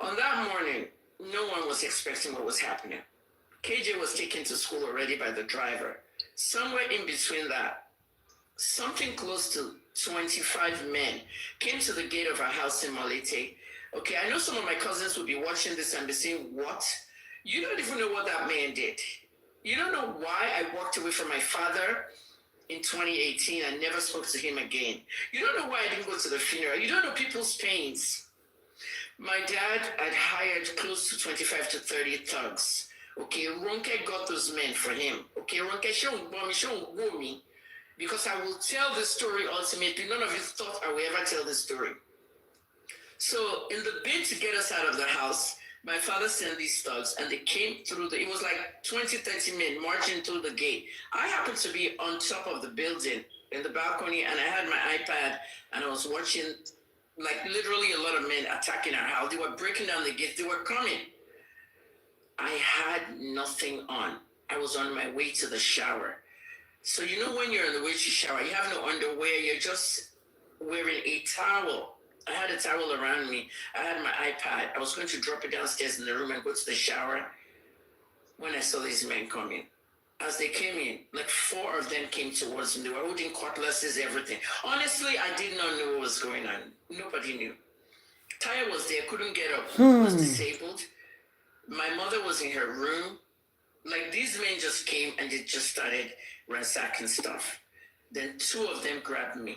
on that morning, no one was expecting what was happening. KJ was taken to school already by the driver. Somewhere in between that, something close to 25 men came to the gate of our house in Malete. Okay, I know some of my cousins will be watching this and be saying, what? You don't even know what that man did. You don't know why I walked away from my father in 2018 and never spoke to him again. You don't know why I didn't go to the funeral. You don't know people's pains. My dad had hired close to 25 to 30 thugs. Okay, Ronke got those men for him. Okay, Ronke, show me, because I will tell the story ultimately. None of you thought I would ever tell this story. So in the bid to get us out of the house, my father sent these thugs and they came through it was like 20, 30 men marching through the gate. I happened to be on top of the building in the balcony and I had my iPad and I was watching like literally a lot of men attacking our house. They were breaking down the gates. They were coming. I had nothing on. I was on my way to the shower. So you know when you're on the way to shower, you have no underwear. You're just wearing a towel. I had a towel around me. I had my iPad. I was going to drop it downstairs in the room and go to the shower when I saw these men coming. As they came in, like 4 of them came towards me. They were holding cutlasses, everything. Honestly, I did not know what was going on. Nobody knew. Taya was there, couldn't get up, was disabled. My mother was in her room. Like these men just came and they just started ransacking stuff. Then 2 of them grabbed me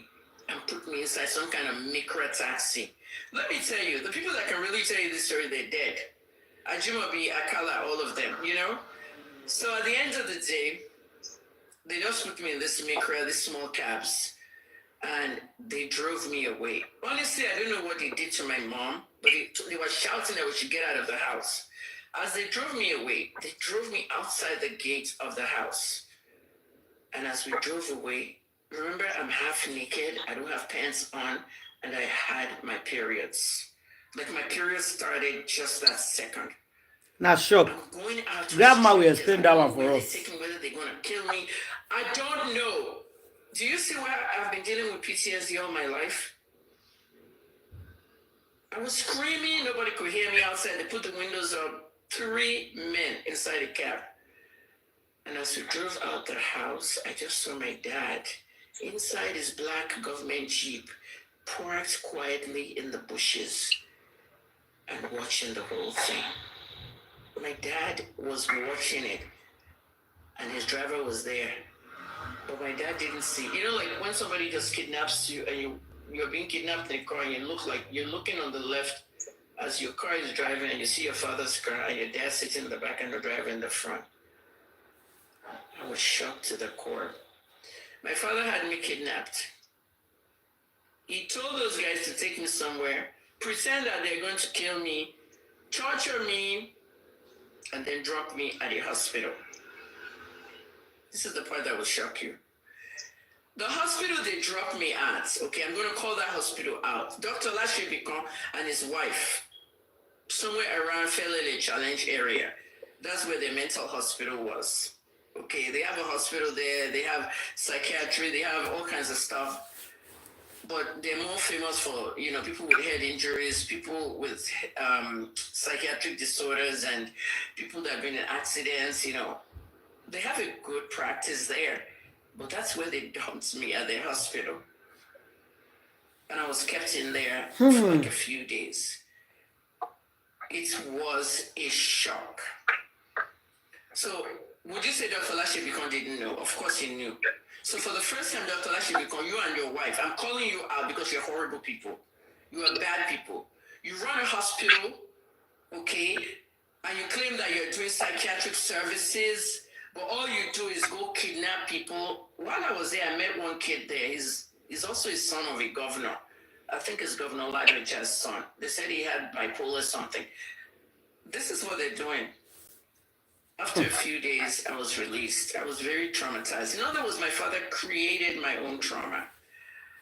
and put me inside some kind of micro taxi. Let me tell you, the people that can really tell you this story, they're dead. Ajumabi, Akala, all of them, you know? So at the end of the day, they just put me in this micro, these small cabs, and they drove me away. Honestly, I don't know what they did to my mom, but they were shouting that we should get out of the house. As they drove me away, they drove me outside the gate of the house. And as we drove away, remember, I'm half naked, I don't have pants on, and I had my periods. Like my periods started just that second. Not shock. I'm going out to Grandma will explain that one for us. Whether they're going to kill me, I don't know. Do you see why I've been dealing with PTSD all my life? I was screaming, nobody could hear me outside. They put the windows up. 3 men inside a cab. And as we drove out the house, I just saw my dad inside his black government Jeep, parked quietly in the bushes and watching the whole thing. My dad was watching it, and his driver was there. But my dad didn't see. You know, like when somebody just kidnaps you and you're being kidnapped in a car and you look like you're looking on the left as your car is driving and you see your father's car and your dad sitting in the back and the driver in the front. I was shocked to the core. My father had me kidnapped. He told those guys to take me somewhere, pretend that they're going to kill me, torture me, and then drop me at a hospital. This is the part that will shock you. The hospital they dropped me at, okay, I'm going to call that hospital out. Dr. Lashebikon and his wife, somewhere around Felele Challenge area. That's where the mental hospital was. Okay, they have a hospital there, they have psychiatry, they have all kinds of stuff. But they're more famous for, you know, people with head injuries, people with psychiatric disorders, and people that have been in accidents, you know. They have a good practice there. But that's where they dumped me at their hospital. And I was kept in there for like a few days. It was a shock. So, would you say Dr. Lashebikon didn't know? Of course he knew. So for the first time, Dr. Lashebikon, you and your wife, I'm calling you out because you're horrible people. You are bad people. You run a hospital, okay, and you claim that you're doing psychiatric services, but all you do is go kidnap people. While I was there, I met one kid there. He's also a son of a governor. I think it's Governor Lagrange's son. They said he had bipolar something. This is what they're doing. After a few days, I was released. I was very traumatized. In other words, my father created my own trauma.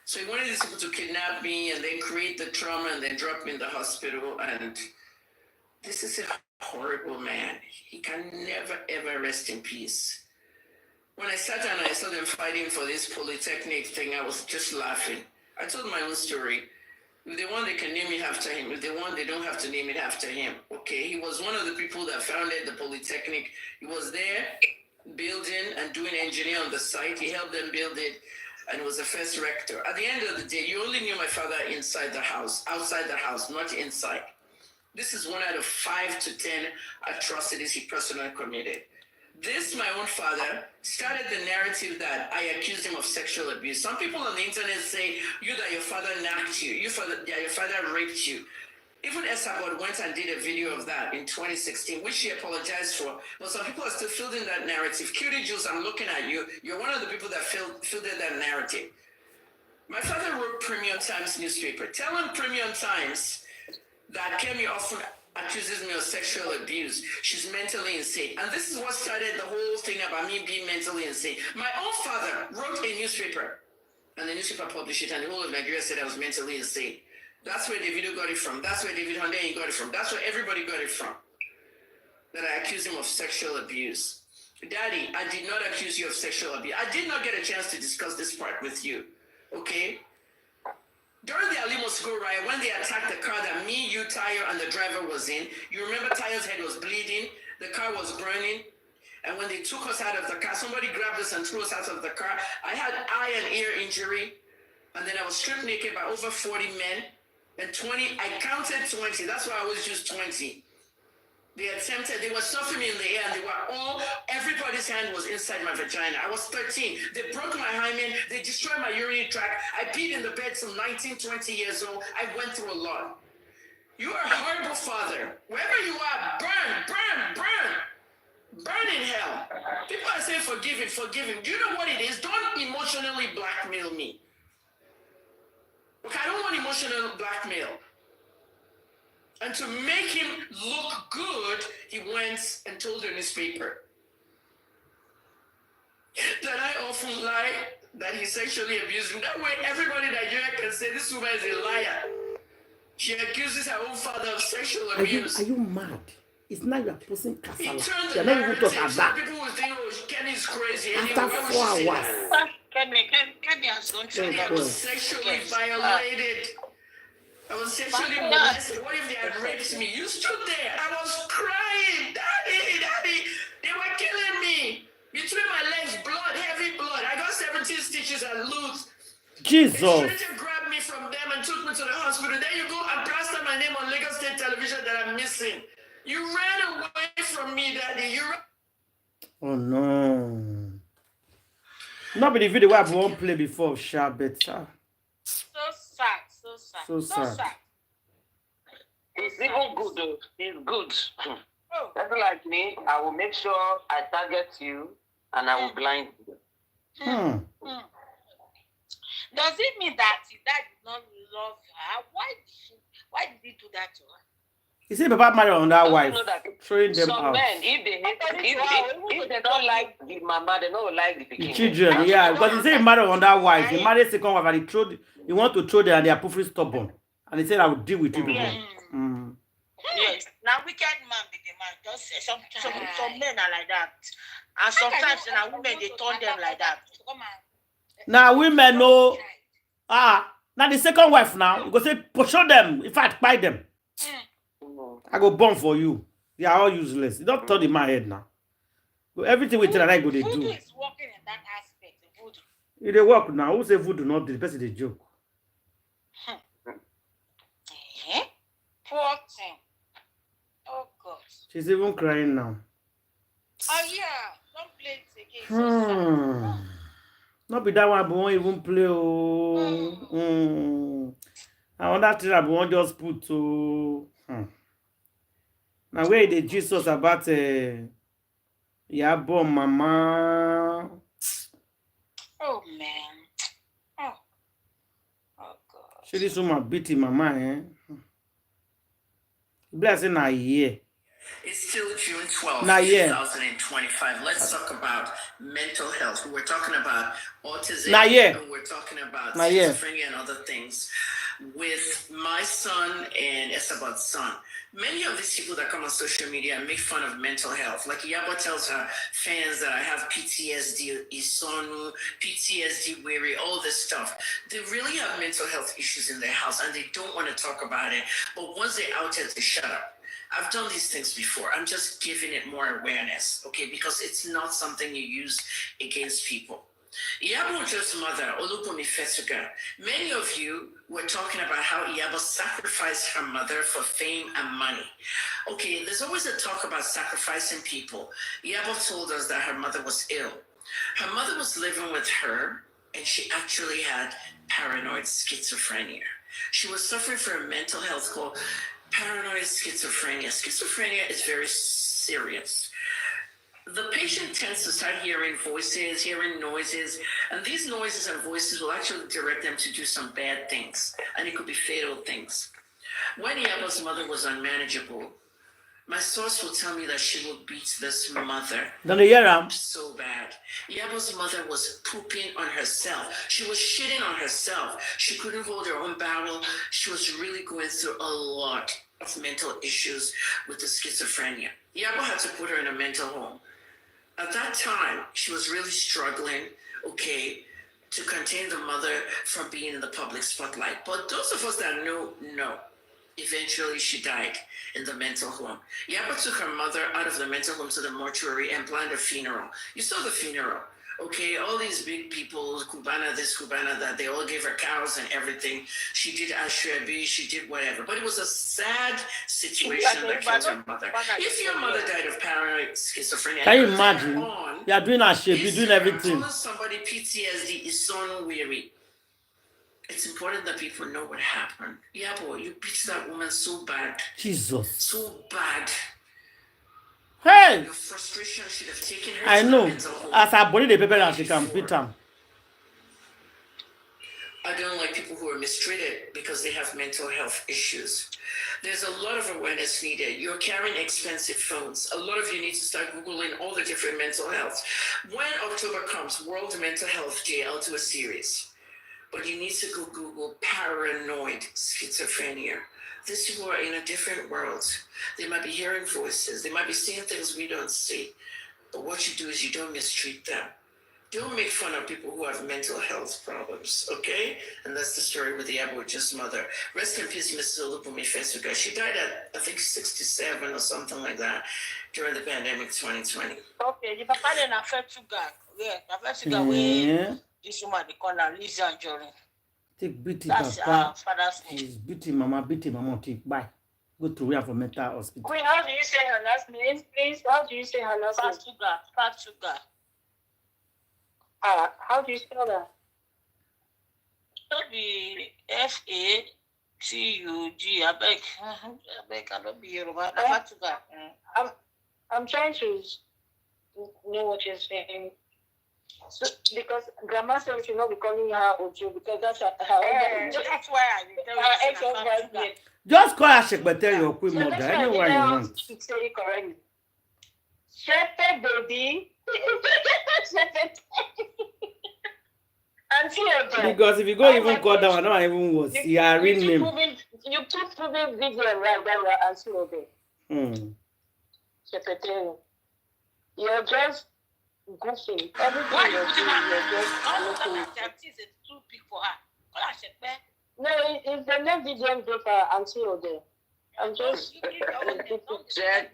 So he wanted these people to kidnap me and then create the trauma and then drop me in the hospital. And this is a horrible man. He can never, ever rest in peace. When I sat down and I saw them fighting for this polytechnic thing, I was just laughing. I told my own story. If they want, they can name it after him. If they want, they don't have to name it after him. Okay, he was one of the people that founded the polytechnic. He was there building and doing engineering on the site. He helped them build it. and was the first rector. At the end of the day, you only knew my father inside the house, outside the house, not inside. This is 1 out of 5 to 10 atrocities he personally committed. This, my own father, started the narrative that I accused him of sexual abuse. Some people on the internet say, that your father knocked you, your father raped you. Even Esabod went and did a video of that in 2016, which she apologized for. But some people are still fielding that narrative. Cutie Jules, I'm looking at you. You're one of the people that fielded that narrative. My father wrote Premium Times newspaper, telling Premium Times that Kemi often accuses me of sexual abuse. She's mentally insane. And this is what started the whole thing about me being mentally insane. My own father wrote a newspaper, and the newspaper published it, and the whole of Nigeria said I was mentally insane. That's where Davido got it from. That's where David Hunday got it from. That's where everybody got it from. That I accused him of sexual abuse. Daddy, I did not accuse you of sexual abuse. I did not get a chance to discuss this part with you. Okay? During the Ali Moscow riot, when they attacked the car that me, you, Tayo, and the driver was in, you remember Tayo's head was bleeding, the car was burning, and when they took us out of the car, somebody grabbed us and threw us out of the car. I had eye and ear injury, and then I was stripped naked by over 40 men, and 20, I counted 20, that's why I always use 20. They were stuffing me in the air, and everybody's hand was inside my vagina. I was 13. They broke my hymen. They destroyed my urinary tract. I peed in the bed till 19, 20 years old. I went through a lot. You are a horrible father. Wherever you are, burn, burn, burn. Burn in hell. People are saying forgive him, forgive him. Do you know what it is? Don't emotionally blackmail me. Okay, I don't want emotional blackmail. And to make him look good, he went and told the newspaper that I often lie, that he sexually abused me. That way, everybody in Nigeria can say this woman is a liar. She accuses her own father of sexual abuse. Are you mad? It's not your person He casala. turned You're the not even talking narrative. about Some people will think, oh, Kenny's crazy. after Anyway, 4 hours. Kenny has gone through I was sexually violated. I was sexually molested. What if they had raped me? You stood there. I was crying. Daddy, daddy. They were killing me. Between my legs, blood, heavy blood. I got 17 stitches and loose. Jesus. A stranger grabbed me from them and took me to the hospital. Then you go and plaster my name on Lagos State Television that I'm missing. You ran away from me, daddy. Oh no. Not be the video I won't play before, sha, better. So sad. It's even good though. It's good. People like me, I will make sure I target you and I will blind you. Does it mean that your dad did not love her? Why did he do that to her? You see, Papa married on that wife, throwing them Some out. men, if they don't like the mama, they don't like the children, yeah, because he said he married on that wife. He married second wife and he want to throw them and they are perfectly stubborn. And he said, I will deal with you people. Yes. Now wicked man be the man. Just some men are like that. And sometimes now women they turn them like that. Now women know now the second wife now, you go say show them, in fact, buy them. I go born for you. They are all useless. You don't turn in my head now. So everything we tell I go they do. Voodoo is working in that aspect. Voodoo. If they work now, who say voodoo not the person they joke? Poor thing. Oh God. She's even crying now. Oh yeah, don't play it again. So sad. Not be that one, but won't even play. I want that thing I won't just put to. Now where the Jesus about Iyabo mama. Oh man. Oh God. She this woman beat mama, eh? Blessing a year. It's still June 12th, 2025. Let's talk about mental health. We're talking about autism. And we're talking about schizophrenia and other things. With my son and Esabod's son, many of these people that come on social media and make fun of mental health, like Iyabo tells her fans that I have PTSD, Isonu, PTSD, weary, all this stuff. They really have mental health issues in their house and they don't want to talk about it. But once they out it, they shut up. I've done these things before. I'm just giving it more awareness, okay? Because it's not something you use against people. Iyabo Ojo's mother, Olubunmi Fesuga, many of you were talking about how Iyabo sacrificed her mother for fame and money. Okay, there's always a talk about sacrificing people. Iyabo told us that her mother was ill. Her mother was living with her, and she actually had paranoid schizophrenia. She was suffering from a mental health called paranoid schizophrenia. Schizophrenia is very serious. The patient tends to start hearing voices, hearing noises, and these noises and voices will actually direct them to do some bad things, and it could be fatal things. When Iyabo's mother was unmanageable, my source will tell me that she will beat this mother so bad. Iyabo's mother was pooping on herself. She was shitting on herself. She couldn't hold her own bowel. She was really going through a lot of mental issues with the schizophrenia. Iyabo had to put her in a mental home. At that time, she was really struggling, okay, to contain the mother from being in the public spotlight. But those of us that know, eventually she died in the mental home. Iyabo took her mother out of the mental home to the mortuary and planned a funeral. You saw the funeral, okay? All these big people, Cubana this, Cubana that, they all gave her cows and everything. She did ashrebi, she did whatever. But it was a sad situation that killed her mother. If your mother died of paranoid schizophrenia, can you imagine? You are doing ashrebi, doing everything. Somebody PTSD is so weary. It's important that people know what happened. Iyabo, you beat that woman so bad. Jesus. So bad. Hey! Your frustration should have taken her I to know. the mental home. As I body the paper and she can beat them. I don't like people who are mistreated because they have mental health issues. There's a lot of awareness needed. You're carrying expensive phones. A lot of you need to start Googling all the different mental health. When October comes, World Mental Health Day, I'll do a series. But you need to go Google paranoid schizophrenia. These people are in a different world. They might be hearing voices. They might be seeing things we don't see. But what you do is you don't mistreat them. Don't make fun of people who have mental health problems, okay? And that's the story with Iyabo Ojo's mother. Rest in peace, Mrs. Olubunmi Fesuga. She died at, I think, 67 or something like that during the pandemic 2020. Okay, the papa then affect sugar. Yeah, affect sugar. We this woman they call her Lizzie and Jory. Take beating That's papa. father's name. He's beating mama, take. Bye. Go to where for mental hospital. Queen, how do you say her last name, please? How do you say her last name? Fat sugar. How do you spell that? Not be FATUG. I beg, I don't be Yoruba. Fat sugar. I'm trying to know what you're saying. So, because grandma said we should not be calling her Ojo because that's her. That's why I tell you. Just call her Shekbetel your queen mother anywhere you want. Say it correctly. Shepe baby. Because if you go even call that one, not even was your real name. You keep proving video right there and see obey. Shepe, you're just goofy. Everything you're doing, you're just looking. It's too big for her. Call her Shepe. No, it's the next VDM Brekete and see obey. I'm just. She doesn't deserve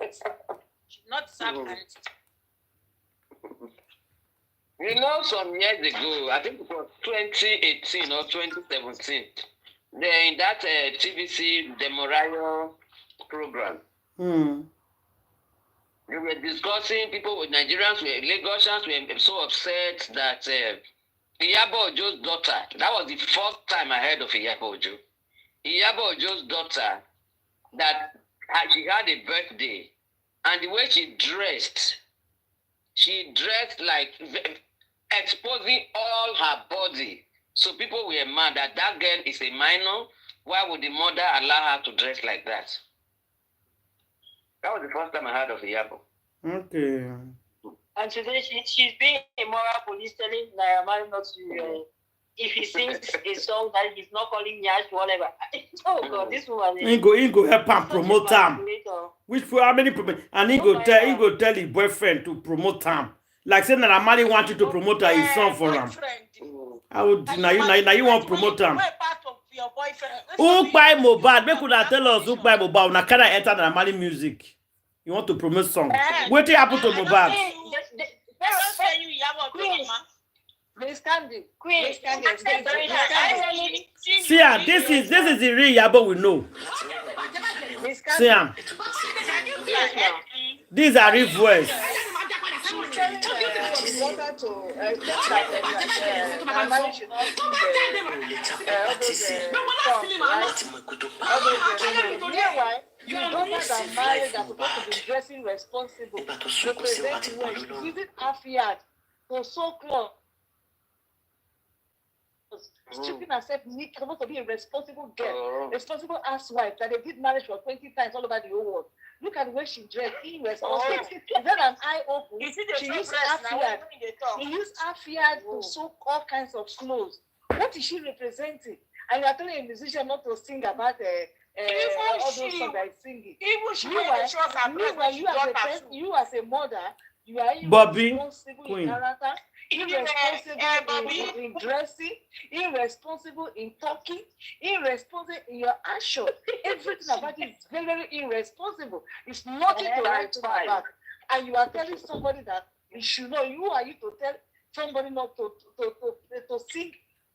it. She not deserve it. You know, some years ago, I think it was 2018 or 2017, they're in that TVC Demoraya program. We were discussing people with Nigerians, Lagosians were so upset that Iyabo Ojo's daughter, that was the first time I heard of Iyabo Ojo. Iyabo Ojo's daughter, that she had a birthday, and the way she dressed like exposing all her body. So people were mad that that girl is a minor. Why would the mother allow her to dress like that? That was the first time I heard of Iyabo. Okay. And today she's being a moral police telling Naira not to. If he sings a song that he's not calling Yash, whatever. Oh God, this woman. He go help him promote him. Which for how many people? And he go tell his boyfriend to promote him. Like saying that Amali want you to promote his song for him. I would now you want to promote him. Who buy Mohbad? Make could tell us who buy Mohbad? Now can I enter the Amali music? You want to promote song? What happened to Mohbad? tell you, Iyabo, Queen. Miss Candy. Queen. Miss Candy. See, this is the real Iyabo we know. Miss See, Candy. Yes, ma'am. these are real voice. She's telling the water to my marriage should not meanwhile, the daughters that are married are supposed to be dressing responsible, representing well, using half yard to sew clothes. Stripping herself neat, supposed to be a responsible girl, responsible housewife that they did marriage for 20 times all over the whole world. Look at the way she dressed, irresponsible. Is that an eye open? She used half yard. She used half yard to sew all kinds of clothes. What is she representing? And you are telling a musician not to sing about all those songs that he's singing. Meanwhile, you as a mother, you are irresponsible in character, irresponsible in dressing, irresponsible in talking, irresponsible in your action. Everything about you is very, very irresponsible. It's nothing to write about. And you are telling somebody that you should know. Who are you to tell somebody not to sing?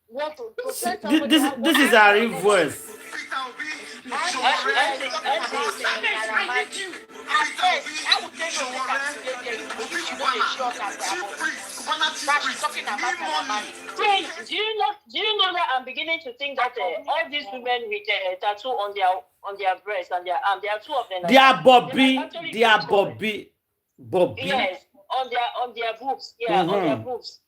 What to tell somebody? This is our real voice. Do you know that I'm beginning to think that all these women with tattoo on their breast and their arm, there are two of them. They are Bobby. Yes, on their boobs. Yeah, on their boobs.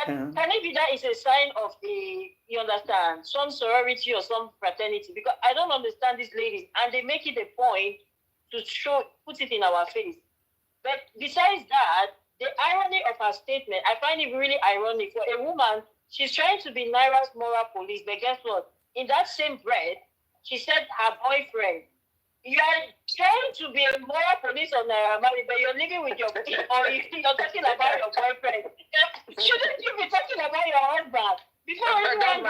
Can it be that is a sign of you understand, some sorority or some fraternity? Because I don't understand these ladies, and they make it a point to put it in our face. But besides that, the irony of her statement, I find it really ironic. For a woman, she's trying to be Naira's moral police, but guess what? In that same breath, she said her boyfriend. You are trying to be a moral police on Naira Marley, but you're living with your or you're talking about your boyfriend. Shouldn't you be talking about your husband? Before anyone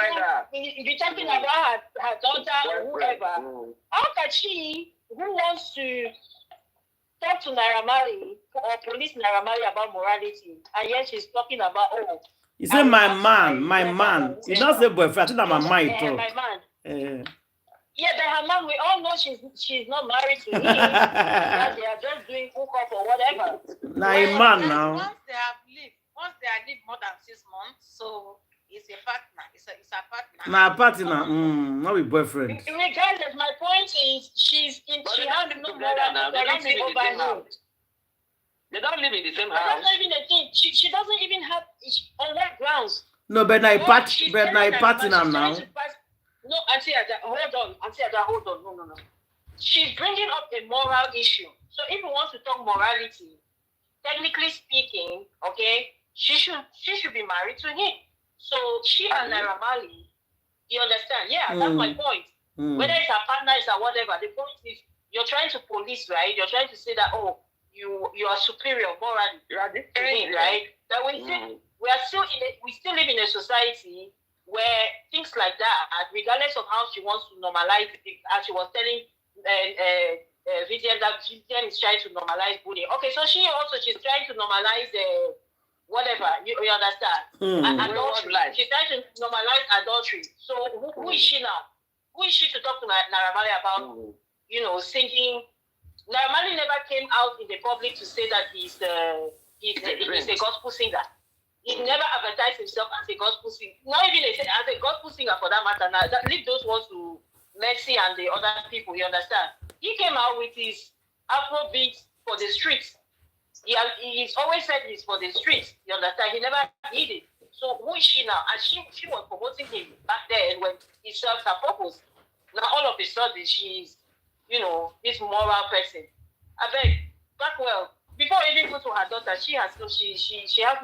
be talking about her daughter or whoever. How can she, who wants to talk to Naira Marley or police Naira Marley about morality, and yet she's talking about, you say my man. You don't say boyfriend, I think I'm a man. My man. Yeah, but her man, we all know she's not married to him. That they are just doing hookup or whatever. Now a man now. Once they have lived more than 6 months, so it's a partner. It's a partner. Now a partner, not with boyfriend. Regardless, my point is she has no moral authority over him. They don't live in the same house. That's not even a thing. She doesn't even have on what grounds. No, but now a partner now. No, Auntie Ada, hold on. No. She's bringing up a moral issue. So if we want to talk morality, technically speaking, okay, she should be married to him. So she and Naira Marley, you understand? Yeah, that's my point. Whether it's a partner, it's a whatever. The point is you're trying to police, right? You're trying to say that you are superior morally to him, right? That we still live in a society where things like that, regardless of how she wants to normalize it, as she was telling VDM that VDM is trying to normalize bullying. Okay, so she's trying to normalize whatever, you understand? Adultery. She's trying to normalize adultery. So who is she now? Who is she to talk to Naira Marley about, singing? Naira Marley never came out in the public to say that he's a gospel singer. He never advertised himself as a gospel singer. Not even as a gospel singer for that matter. Now, leave those ones to Mercy and the other people, you understand? He came out with his Afrobeat for the streets. He's always said he's for the streets, you understand? He never did it. So who is she now? And she was promoting him back then when he served her purpose. Now all of a sudden she's, this moral person. I beg, back well. Before even go to her daughter, she has no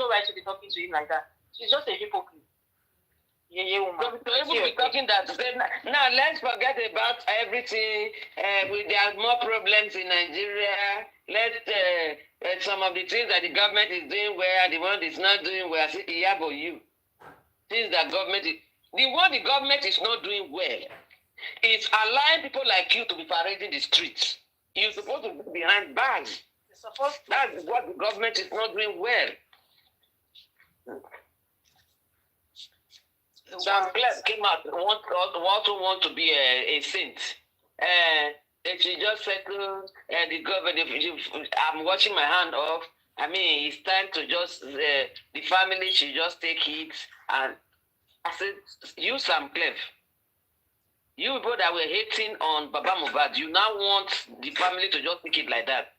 right to be talking to him like that. She's just a hypocrite. Yeah, woman. So even be talking that. Now let's forget about everything. There are more problems in Nigeria. Let some of the things that the government is doing well, the one is not doing well. Say Iyabo, you. Things that the government is not doing well is allowing people like you to be parading the streets. You're supposed to be behind bars. That's what the government is not doing well. Sam Clef came out want to be a saint. If she just settled the government, I'm watching my hand off. I mean, it's time to just the family should just take it. And I said, you Sam Clef, you people that were hating on Baba Mohbad, you now want the family to just take it like that.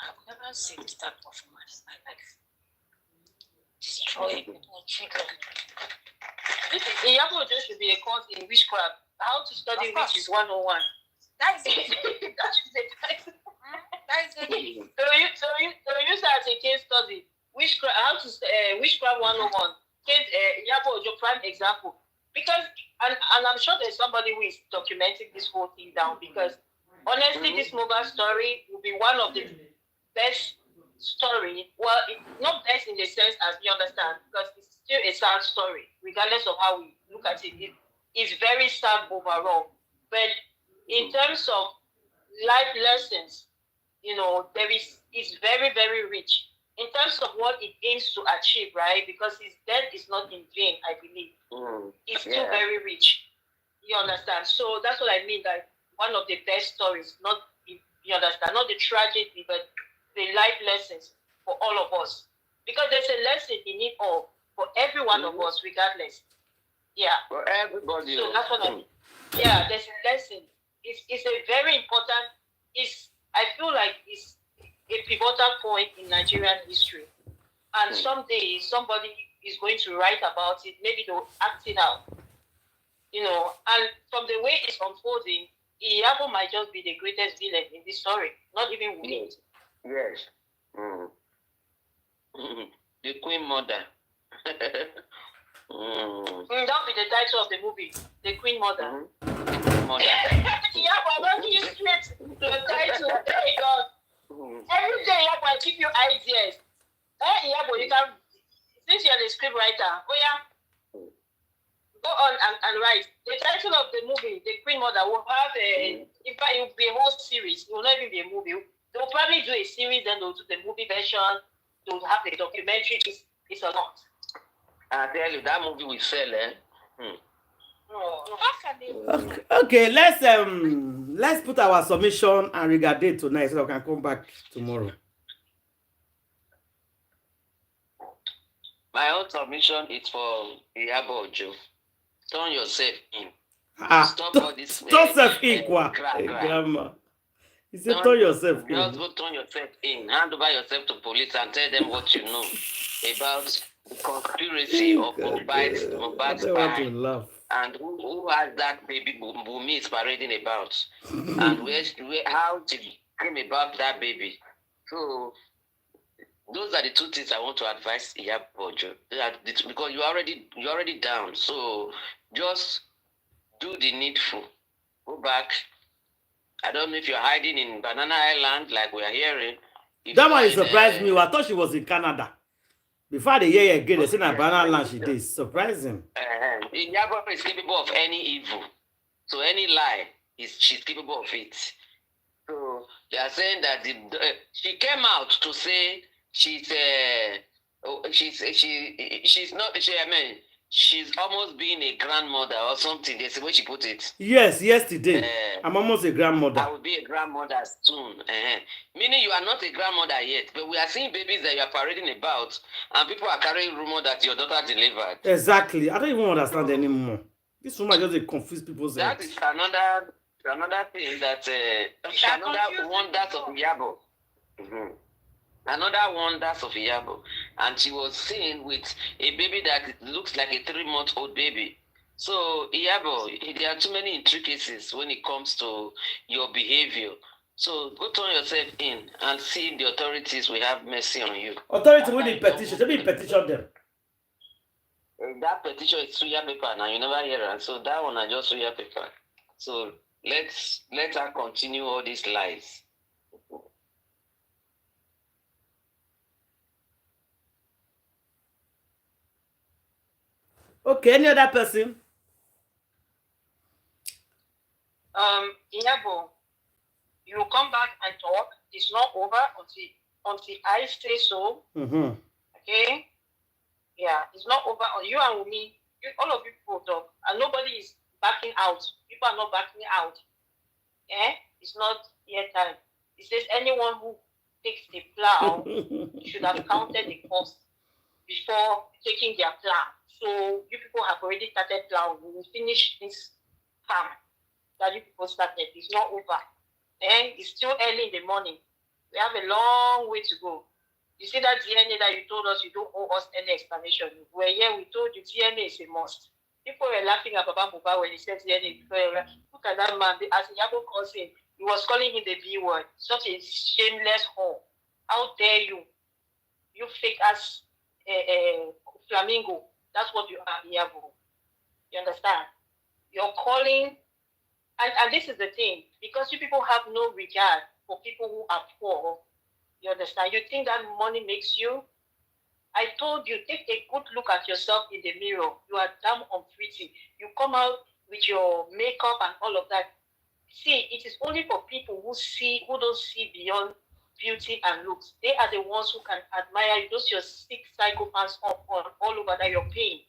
I've never seen this type of performance in my life. Destroy children. Iyabo just should be a course in witchcraft. How to study witch is 101. That is it. That is it. So you start a case study. Witchcraft, how to witchcraft 101. Case Iyabo Ojo prime example. Because and I'm sure there's somebody who is documenting this whole thing down, because honestly this mobile story will be one of the best story. Well, not best in the sense as we understand, because it's still a sad story, regardless of how we look at it. It's very sad overall. But in terms of life lessons, it's very, very rich. In terms of what it aims to achieve, right? Because his death is not in vain, I believe. It's still very rich. You understand? So that's what I mean, that one of the best stories, not, you understand, not the tragedy, but the life lessons for all of us. Because there's a lesson in it all, for every one of us, regardless. Yeah. For everybody. So that's what I mean. Yeah, there's a lesson. It's a very important, I feel like it's a pivotal point in Nigerian history. And someday somebody is going to write about it, maybe they'll act it out. And from the way it's unfolding, Iyabo might just be the greatest villain in this story, not even Wunmi. Yes. The Queen Mother. That'll be the title of the movie, The Queen Mother. Mother. Iyabo, I'm not giving you straight to the title. There you go. Every day, Iyabo, I give you ideas. Iyabo, you can, since you're the script writer, go on and write. The title of the movie, The Queen Mother, will have in fact, it will be a whole series. It will not even be a movie. They'll probably do a series, then they'll do the movie version. They'll have the documentary. It's a lot. I tell you, that movie will sell, Okay, let's put our submission and regard it tonight so we can come back tomorrow. My own submission is for Iyabo Ojo. Turn yourself in. Stop all this. Turn yourself in, Grandma. You said turn yourself in. Just go turn yourself in. Hand over yourself to police and tell them what you know about the conspiracy of Mohbad's spy. And who has that baby Wunmi is parading about, and how she came about that baby. So those are the two things I want to advise Iyabo Ojo, because you're already down. So just do the needful. Go back. I don't know if you're hiding in Banana Island like we are hearing. That one surprised me. I thought she was in Canada. Before the year again, they said that Banana Island she did. Surprising. Iyabo is capable of any evil. So any lie, she's capable of it. So they are saying that she came out to say she's almost being a grandmother or something. That's the way she put it. Yes, yesterday. I'm almost a grandmother. I will be a grandmother soon. Meaning you are not a grandmother yet, but we are seeing babies that you are parading about, and people are carrying rumor that your daughter delivered. Exactly. I don't even understand anymore. This woman just confuse people's heads. That is another thing that another wonders of Iyabo. Another wonders of Iyabo, and she was seen with a baby that looks like a 3-month-old baby. So Iyabo, there are too many intricacies when it comes to your behavior. So go turn yourself in and see if the authorities will have mercy on you. Authorities will need petition. They will petition them. That petition is suya paper now. You never hear it. So that one is just suya paper. So let her continue all these lies. Okay, any other person? Iyabo, you come back and talk. It's not over until I say so. Mm-hmm. Okay? Yeah, it's not over on you and me. All of you people talk, and nobody is backing out. People are not backing out. Eh? It's not yet time. It says anyone who takes the plow should have counted the cost before taking their plow. So you people have already started plowing. We will finish this farm that you people started. It's not over. And it's still early in the morning. We have a long way to go. You see that DNA that you told us you don't owe us any explanation. We're here, we told you DNA is a must. People were laughing at Baba Mohbad when he said DNA. Look at that man, as Iyabo calls him, he was calling him the B word. Such a shameless whore. How dare you? You fake ass flamingo. That's what you are, Iyabo. You understand? You're calling, and this is the thing, because you people have no regard for people who are poor. You understand? You think that money makes you? I told you, take a good look at yourself in the mirror. You are damn unpretty. You come out with your makeup and all of that. See, it is only for people who don't see beyond beauty and looks. They are the ones who can admire you. Those your sick psychopaths all over that you're paying.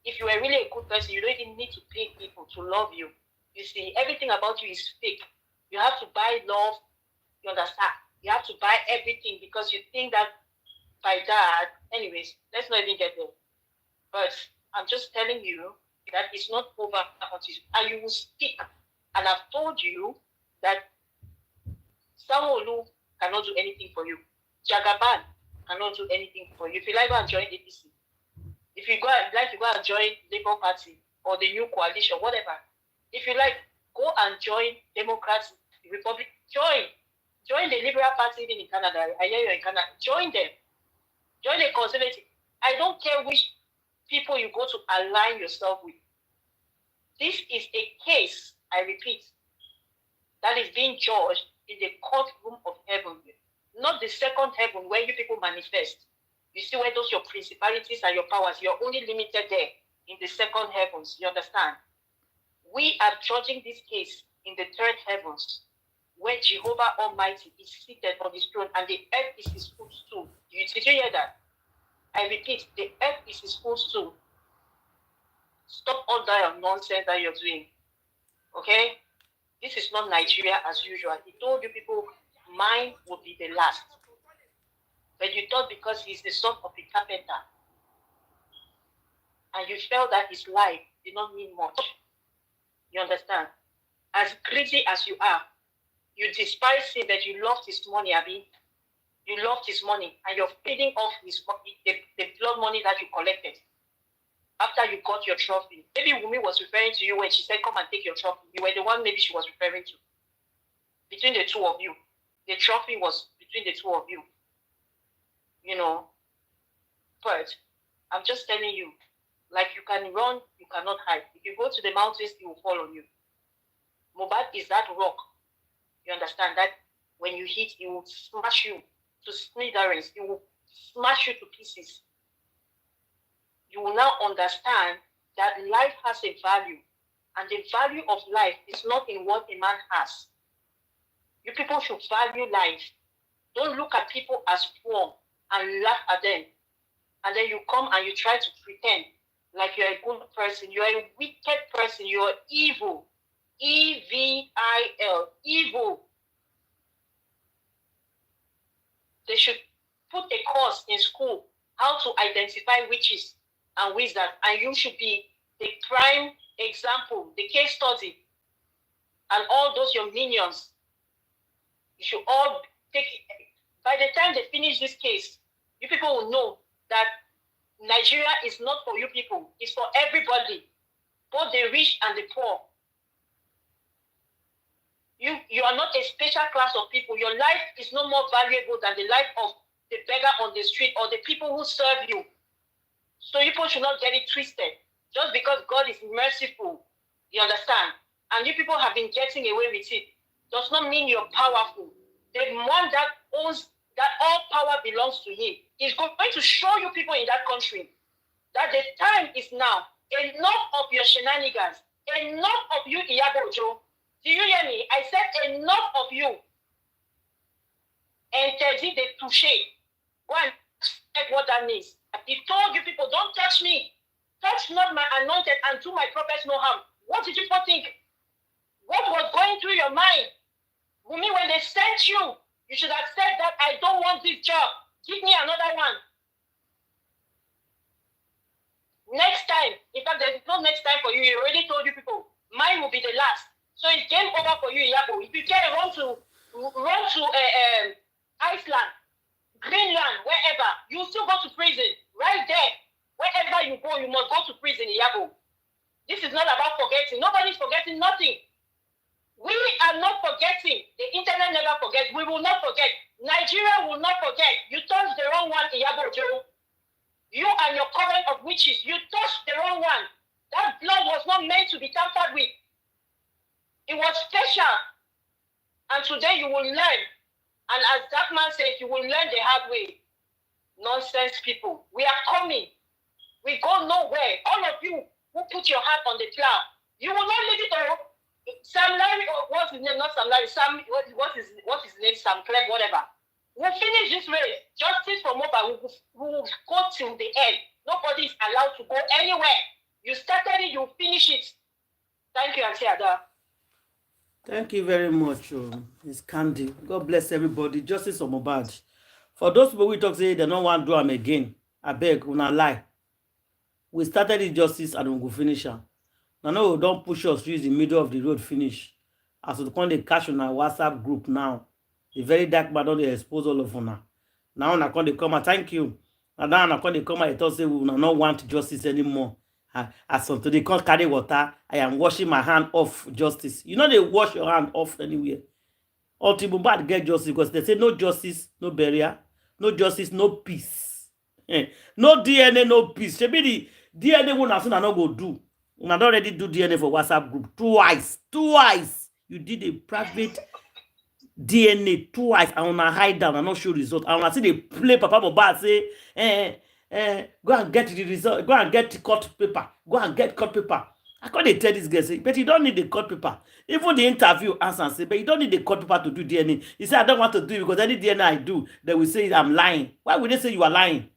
If you are really a good person, you don't even need to pay people to love you. You see, everything about you is fake. You have to buy love. You understand? You have to buy everything because you think that by that, anyways, let's not even get there. But I'm just telling you that it's not over until and you will speak. And I've told you that Sanwo-Olu cannot do anything for you. Jagaban cannot do anything for you. If you like go and join APC, if you like to go and join Labour Party or the new coalition, whatever. If you like, go and join Democrats, Republic, join the Liberal Party even in Canada. I hear you're in Canada. Join them. Join the Conservative. I don't care which people you go to align yourself with. This is a case, I repeat, that is being judged in the courtroom of heaven, not the second heaven where you people manifest. You see where those your principalities and your powers, you're only limited there in the second heavens. You understand? We are judging this case in the third heavens, where Jehovah Almighty is seated on his throne and the earth is his footstool. Did you hear that? I repeat, the earth is his footstool. Stop all that nonsense that you're doing. Okay? This is not Nigeria as usual. He told you people, mine will be the last. But you thought because he's the son of a carpenter, and you felt that his life did not mean much. You understand? As greedy as you are, you despise him that you loved his money, Abi. You loved his money, and you're feeding off his the blood money that you collected after you got your trophy. Maybe Wumi was referring to you when she said, come and take your trophy. You were the one maybe she was referring to. Between the two of you. The trophy was between the two of you. You know. But I'm just telling you, like you can run, you cannot hide. If you go to the mountains, it will fall on you. Mohbad is that rock. You understand that when you hit, it will smash you to smithereens. It will smash you to pieces. You will now understand that life has a value. And the value of life is not in what a man has. You people should value life. Don't look at people as poor and laugh at them. And then you come and you try to pretend like you're a good person. You're a wicked person. You're evil. E-V-I-L. Evil. They should put a course in school how to identify witches and wizards, and you should be the prime example, the case study, and all those your minions. You should all take it. By the time they finish this case, you people will know that Nigeria is not for you people, it's for everybody, both the rich and the poor. You are not a special class of people. Your life is no more valuable than the life of the beggar on the street or the people who serve you. So you people should not get it twisted. Just because God is merciful, you understand? And you people have been getting away with it, does not mean you're powerful. The one that owns, that all power belongs to him, is going to show you people in that country that the time is now. Enough of your shenanigans. Enough of you, Iyabo Ojo. Do you hear me? I said enough of you. And Teddy the touche. Go and check what that means. He told you people, don't touch me. Touch not my anointed and do my prophets no harm. What did you people think? What was going through your mind? Wumi, when they sent you, you should have said that I don't want this job. Give me another one. Next time, in fact, there's no next time for you. He already told you people, mine will be the last. So it's game over for you, Iyabo. If you get run to Iceland, Greenland, wherever, you still go to prison. Right there, wherever you go, you must go to prison, Iyabo. This is not about forgetting. Nobody's forgetting nothing. We are not forgetting. The internet never forgets. We will not forget. Nigeria will not forget. You touched the wrong one, Iyabo Ojo. You and your coven of witches, you touched the wrong one. That blood was not meant to be tampered with. It was special. And today you will learn. And as that man said, you will learn the hard way. Nonsense people. We are coming. We go nowhere. All of you who put your hand on the plow, you will not leave it all. Sam Larry, or what's his name? Not Sam Larry. Sam, what is his name? Sam Clegg, whatever. We'll finish this race. Justice for Mohbad will go till the end. Nobody is allowed to go anywhere. You started it, you finish it. Thank you, Auntie Ada. Thank you very much, Miss Candy. God bless everybody. Justice for Mohbad. For those people we talk say they don't want to do them again, I beg, we not lie. We started the justice and we will finish her. Now, no, don't push us through the middle of the road finish. As we come, they catch on our WhatsApp group now. The very dark man don't expose all of them. Now, I come, they come and thank you. And now, I come, they come and say we will not want justice anymore. As until they can't carry water, I am washing my hand off justice. You know they wash your hand off anywhere. Ultimately, Mohbad get justice because they say no justice, no burial, no justice, no peace. No DNA, no peace. Should be the DNA one as soon as not go do. Una don't already do DNA for WhatsApp group twice. You did a private DNA twice. I wanna hide down and not show result. I wanna see they play Papa Mohbad say, go and get the result. Go and get the court paper. Go and get court paper. I can't tell this guy, say, but you don't need the court paper. Even the interview answer say, but you don't need the court paper to do DNA. He said, I don't want to do it because any DNA I do, they will say I'm lying. Why would they say you are lying?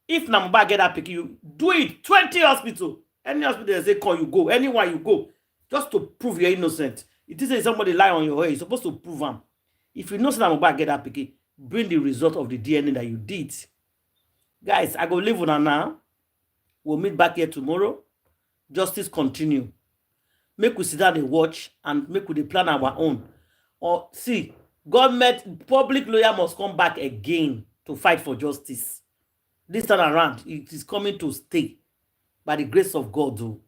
If Mohbad get that pick, you do it. 20 hospital. Any hospital they say call you go. Anywhere you go. Just to prove you're innocent. It is somebody lie on your head. You're supposed to prove them. If you know that Mohbad get that pick, bring the result of the DNA that you did. Guys, I go leave on now. We'll meet back here tomorrow. Justice continue. Make we sit down and watch and make we plan our own. Or see, government, public lawyer must come back again to fight for justice. This time around, it is coming to stay by the grace of God. Though.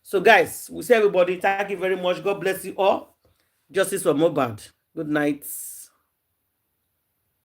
So guys, we say everybody, thank you very much. God bless you all. Justice for Mohbad. Good night.